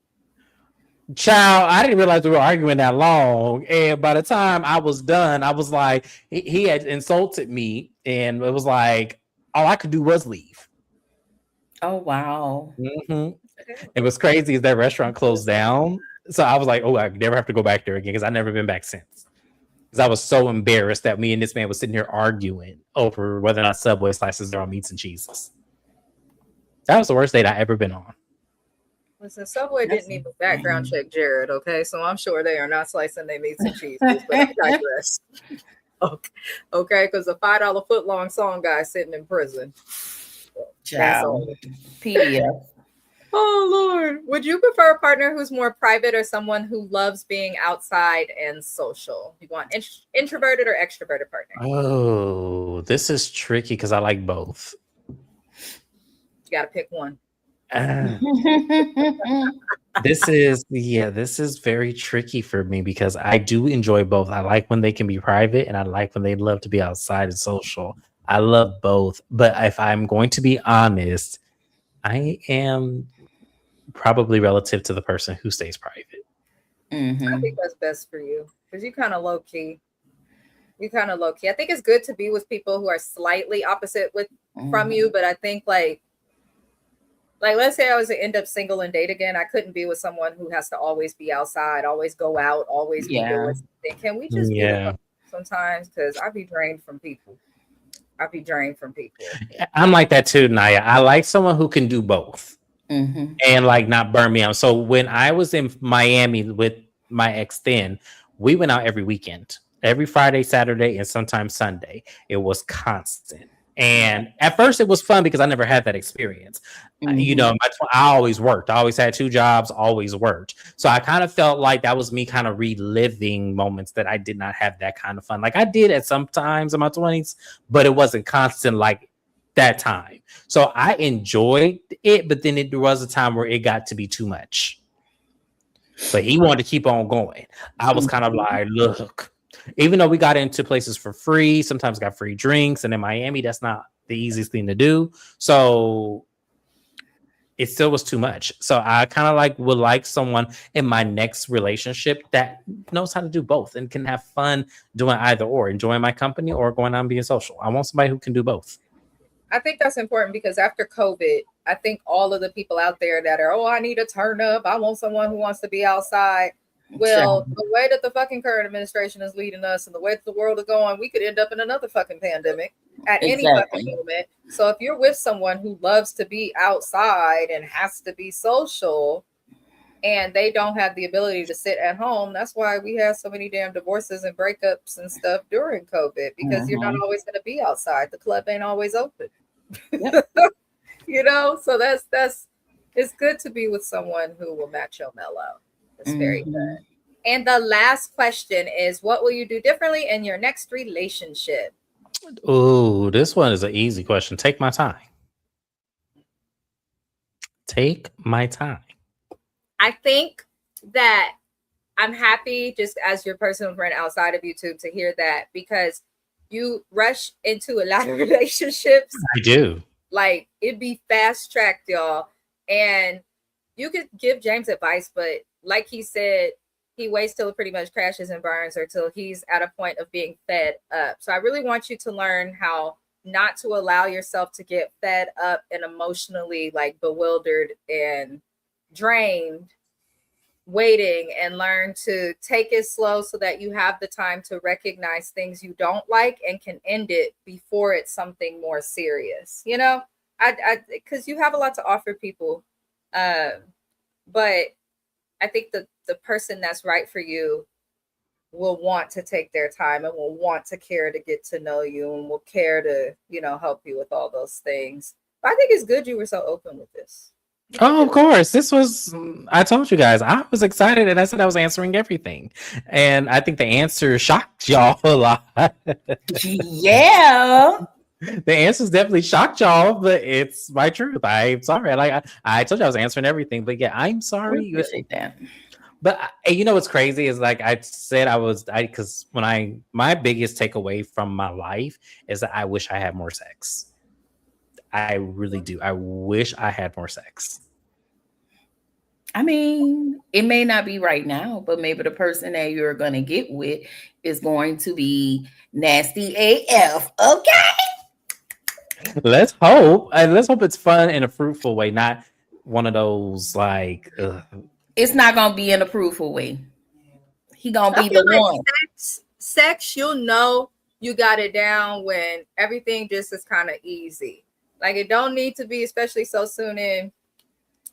Child, I didn't realize we were arguing that long. And by the time I was done, I was like, he had insulted me. And it was like, all I could do was leave. Oh, wow. Mm-hmm. It was crazy as that restaurant closed down. So I was like, oh, I never have to go back there again because I've never been back since. Because I was so embarrassed that me and this man was sitting here arguing over whether or not Subway slices are on meats and cheeses. That was the worst date I ever been on. Listen, Subway didn't even background check Jared, okay? So I'm sure they are not slicing their meats and cheeses, but I digress. Okay, because a $5 foot-long song guy sitting in prison. Child. PDF. Oh, Lord. Would you prefer a partner who's more private or someone who loves being outside and social? You want introverted or extroverted partner? Oh, this is tricky because I like both. You got to pick one. This is very tricky for me because I do enjoy both. I like when they can be private and I like when they love to be outside and social. I love both. But if I'm going to be honest, I am probably relative to the person who stays private. I think that's best for you because you kind of low key. I think it's good to be with people who are slightly opposite from you, but I think like let's say I was to end up single and date again, I couldn't be with someone who has to always be outside, always go out, always be doing something. Can we just be sometimes? Because I'd be drained from people. I'm like that too, Naya. I like someone who can do both and like not burn me out. So when I was in Miami with my ex then, we went out every weekend, every Friday, Saturday, and sometimes Sunday. It was constant. And at first it was fun because I never had that experience. You know, I always worked. I always had 2 jobs, always worked. So I kind of felt like that was me kind of reliving moments that I did not have that kind of fun. Like I did at some times in my 20s, but it wasn't constant like that time. So I enjoyed it, but then there was a time where it got to be too much. But he wanted to keep on going. I was kind of like, look, even though we got into places for free, sometimes got free drinks, and in Miami, that's not the easiest thing to do. So it still was too much. So I kind of would like someone in my next relationship that knows how to do both and can have fun doing either or, enjoying my company or going out and being social. I want somebody who can do both. I think that's important because after COVID, I think all of the people out there that are, I need to turn up. I want someone who wants to be outside. Well, the way that the fucking current administration is leading us and the way that the world is going, we could end up in another fucking pandemic at any fucking moment. So if you're with someone who loves to be outside and has to be social and they don't have the ability to sit at home, that's why we have so many damn divorces and breakups and stuff during COVID because you're not always going to be outside. The club ain't always open. Yep. You know, so that's it's good to be with someone who will match your mellow. It's very good. And the last question is, what will you do differently in your next relationship? Oh, this one is an easy question. Take my time. Take my time. I think that I'm happy just as your personal friend outside of YouTube to hear that because you rush into a lot of relationships. I do. Like it'd be fast tracked, y'all. And you could give James advice, but like he said, he waits till it pretty much crashes and burns or till he's at a point of being fed up. So I really want you to learn how not to allow yourself to get fed up and emotionally like bewildered and drained waiting, and learn to take it slow so that you have the time to recognize things you don't like and can end it before it's something more serious. You know, I because you have a lot to offer people, but I think the person that's right for you will want to take their time and will want to care to get to know you and will care to, you know, help you with all those things. But I think it's good you were so open with this. Oh, of course. This was, I told you guys, I was excited and I said I was answering everything. And I think the answer shocked y'all a lot. Yeah. The answers definitely shocked y'all, but it's my truth. I'm sorry. Like I told you I was answering everything, but yeah, I'm We sorry. appreciate that. But you know what's crazy is like I said because when my biggest takeaway from my life is that I wish I had more sex. I really do. I wish I had more sex. I mean, it may not be right now, but maybe the person that you're going to get with is going to be nasty AF. Okay. Let's hope. Let's hope it's fun in a fruitful way, not one of those like. It's not going to be in a fruitful way. He going to I be feel the like one. sex, you'll know you got it down when everything just is kind of easy. Like it don't need to be, especially so soon in.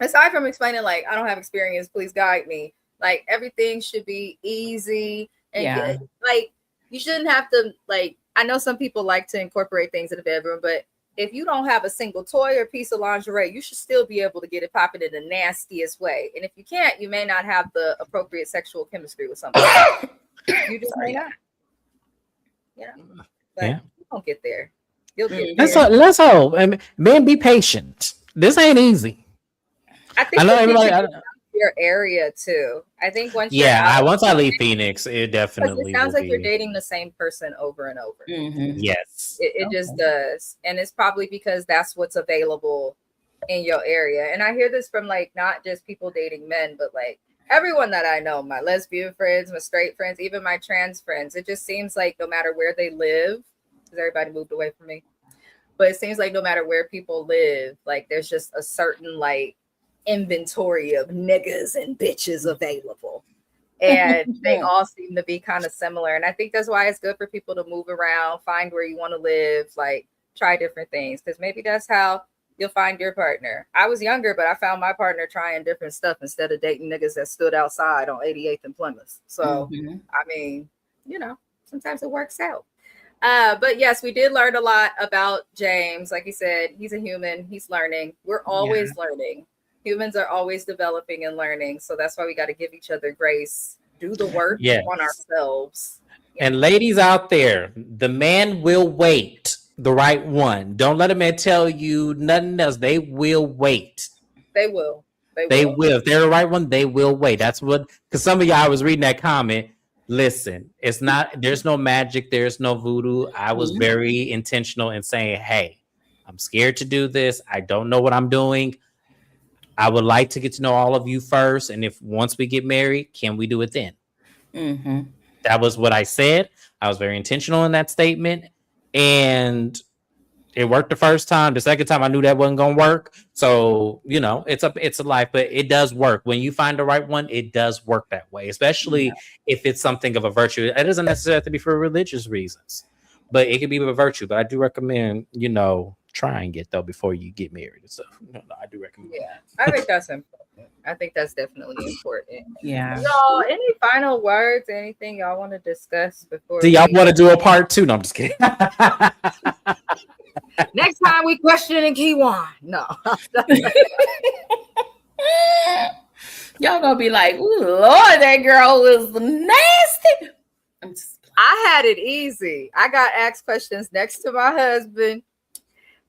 Aside from explaining, like, I don't have experience, please guide me. Like, everything should be easy. And good. Like, you shouldn't have to, like, I know some people like to incorporate things in the bedroom, but if you don't have a single toy or piece of lingerie, you should still be able to get it popping in the nastiest way. And if you can't, you may not have the appropriate sexual chemistry with somebody. You just may not. You know? But you won't get there. You'll get there. Let's hope. And men, be patient. This ain't easy. I think know everybody. Your area too. I think once once I leave Phoenix, it definitely it sounds like you're dating the same person over and over. Mm-hmm. Yes, it just does, and it's probably because that's what's available in your area. And I hear this from like not just people dating men, but like everyone that I know, my lesbian friends, my straight friends, even my trans friends. It just seems like no matter where they live, because everybody moved away from me, but it seems like no matter where people live, like there's just a certain like inventory of niggas and bitches available, and they all seem to be kind of similar. And I think that's why it's good for people to move around, find where you want to live, like try different things, because maybe that's how you'll find your partner. I was younger, but I found my partner trying different stuff instead of dating niggas that stood outside on 88th and Plymouth. So I mean, you know, sometimes it works out. But yes, we did learn a lot about James. Like he said, he's a human, he's learning. We're always learning. Humans are always developing and learning. So that's why we got to give each other grace, do the work on ourselves. And ladies out there, the man will wait, the right one. Don't let a man tell you nothing else. They will wait. They will. They will. If they're the right one, they will wait. That's what, because some of y'all, I was reading that comment. Listen, it's not, there's no magic. There's no voodoo. I was very intentional in saying, hey, I'm scared to do this. I don't know what I'm doing. I would like to get to know all of you first. And if once we get married, can we do it then? Mm-hmm. That was what I said. I was very intentional in that statement. And it worked the first time. The second time I knew that wasn't going to work. So, you know, it's a life, but it does work. When you find the right one, it does work that way, especially if it's something of a virtue. It doesn't necessarily have to be for religious reasons, but it can be a virtue. But I do recommend, you know, trying it though before you get married and stuff. No, I do recommend. Yeah, I think that's important. I think that's definitely important. Yeah. Y'all, any final words? Anything y'all want to discuss before? Do y'all want to do a part 2? No, I'm just kidding. Next time we questioning Kiwan. No. Y'all gonna be like, "Ooh, Lord, that girl was nasty." I had it easy. I got asked questions next to my husband.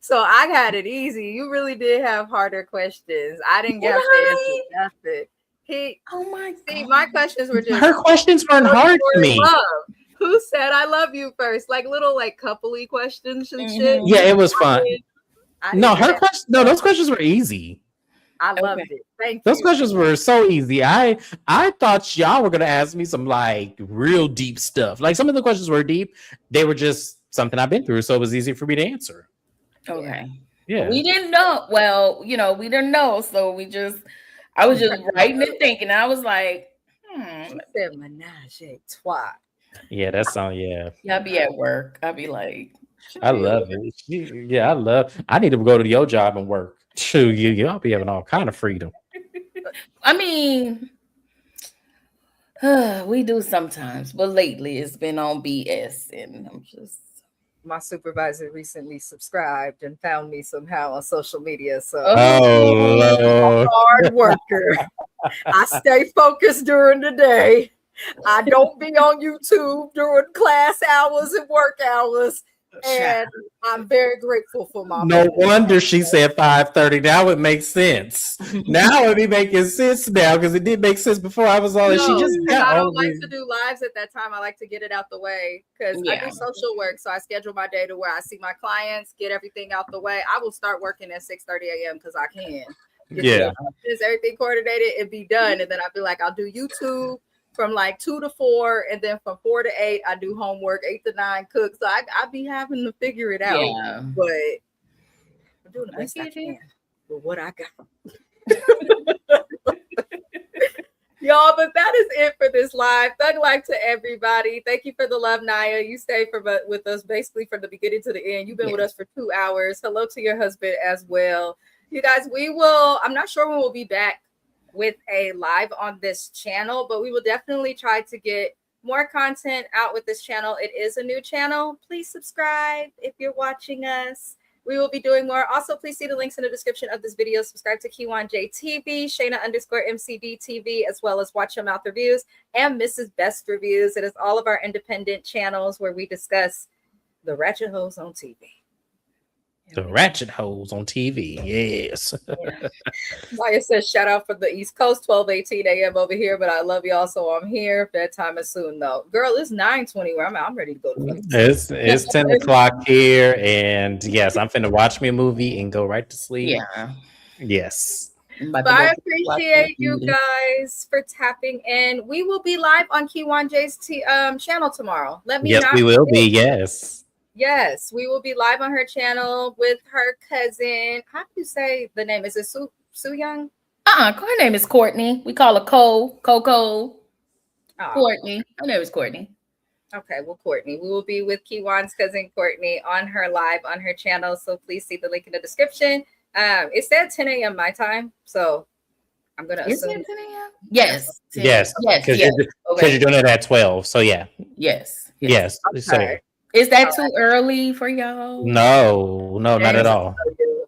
So I had it easy. You really did have harder questions. I didn't get to answer nothing. My questions were just her questions weren't hard to me. Love. Who said I love you first? Like little like coupley questions and shit. Yeah, it was fun. Those questions were easy. I loved it. Thank you. Those questions were so easy. I thought y'all were gonna ask me some like real deep stuff. Like some of the questions were deep. They were just something I've been through, so it was easy for me to answer. Okay. Yeah. We didn't know. Well, you know, we didn't know. So I was just writing and thinking. I was like, She said menage a trois. Yeah, that song, yeah. Y'all be at work. I'll be like, I love it. I need to go to your job and work. Shoot, y'all be having all kind of freedom. I mean, we do sometimes, but lately it's been on BS, and I'm just. My supervisor recently subscribed and found me somehow on social media. So I'm a hard worker. I stay focused during the day. I don't be on YouTube during class hours and work hours. And I'm very grateful for my No mom. wonder she said 5:30. Now it makes sense. Now it be making sense now because it did make sense before. I was all she just got I all don't like these. to do lives at that time. I like to get it out the way because I Yeah. do social work. So I schedule my day to where I see my clients, get everything out the way. I will start working at 6:30 a.m. because I can. Yeah. Just everything coordinated and be done. And then I'll be like, I'll do YouTube from like 2 to 4. And then from 4 to 8, I do homework, 8 to 9, cook. So I be having to figure it out. Yeah. But I'm doing the best I get you. can with what I got. Y'all, but that is it for this live. Thug life to everybody. Thank you for the love, Naya. You stayed with us basically from the beginning to the end. You've been with us for 2 hours. Hello to your husband as well. You guys, I'm not sure when we'll be back with a live on this channel, but we will definitely try to get more content out with this channel. It is a new channel. Please subscribe if you're watching us. We will be doing more. Also, please see the links in the description of this video. Subscribe to Kiwan.JTV, Shayna_MCD TV, as well as Watch Your Mouth Reviews and Mrs. Best Reviews. It is all of our independent channels where we discuss the ratchet hoes on TV. The ratchet hoes on TV. Yes. Maya says, shout out from the East Coast, 12:18 a.m. over here, but I love y'all, so I'm here. Bedtime is soon, though. Girl, it's 9:20 where I'm ready to go to bed. It's 10 o'clock here, and yes, I'm finna watch me a movie and go right to sleep. Yeah. Yes. But I appreciate you guys for tapping in. We will be live on Kiwan J's channel tomorrow. Yes, we will be. Yes. Yes, we will be live on her channel with her cousin. How do you say the name? Is it Sue Young? Her name is Courtney. We call her Coco. Courtney. Her name is Courtney. Okay, well, Courtney. We will be with Kiwan's cousin Courtney on her live on her channel. So please see the link in the description. It said 10 a.m. my time, so I'm gonna assume 10 a.m. Yes. Yes. Because you're doing it at 12. So yeah. Yes. So is that too early for y'all? No, not at all.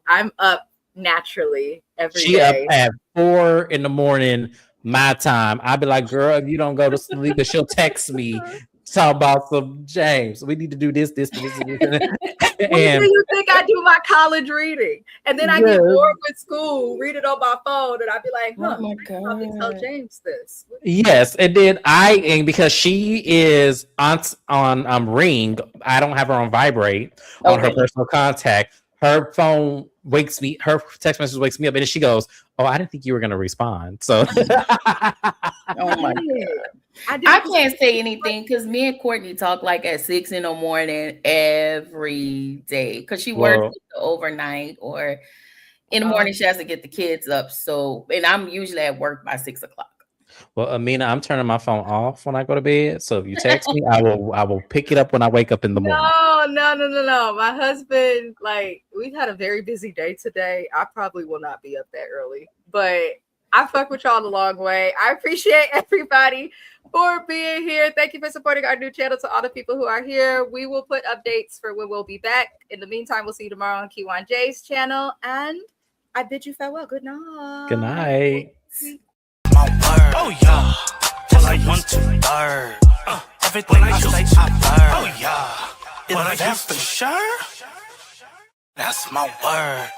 I'm up naturally every day. She up at 4 a.m. my time. I'd be like, girl, if you don't go to sleep, and she'll text me, talk about some James. We need to do this. When do you think I do my college reading? And then I get bored with school, read it on my phone, and I'd be like, oh my God. Let me tell James this. Yes, and then because she is on Ring, I don't have her on vibrate on her personal contact. Her phone wakes me, her text message wakes me up, and then she goes, "Oh, I didn't think you were gonna respond." So oh my God. I can't say anything because me and Courtney talk like at 6 a.m. every day because she works overnight or in the morning she has to get the kids up. So, and I'm usually at work by 6 o'clock. Well, Amina, I'm turning my phone off when I go to bed. So if you text me, I will pick it up when I wake up in the morning. No. My husband, we've had a very busy day today. I probably will not be up that early, but I fuck with y'all the long way. I appreciate everybody for being here. Thank you for supporting our new channel. To all the people who are here, we will put updates for when we'll be back. In the meantime, we'll see you tomorrow on Kiwan J's channel. And I bid you farewell. Good night. Good night. My word. Oh yeah. Just like 1, 2, 3rd. Everything I say, I learn. Oh yeah. If that's for sure, that's my word.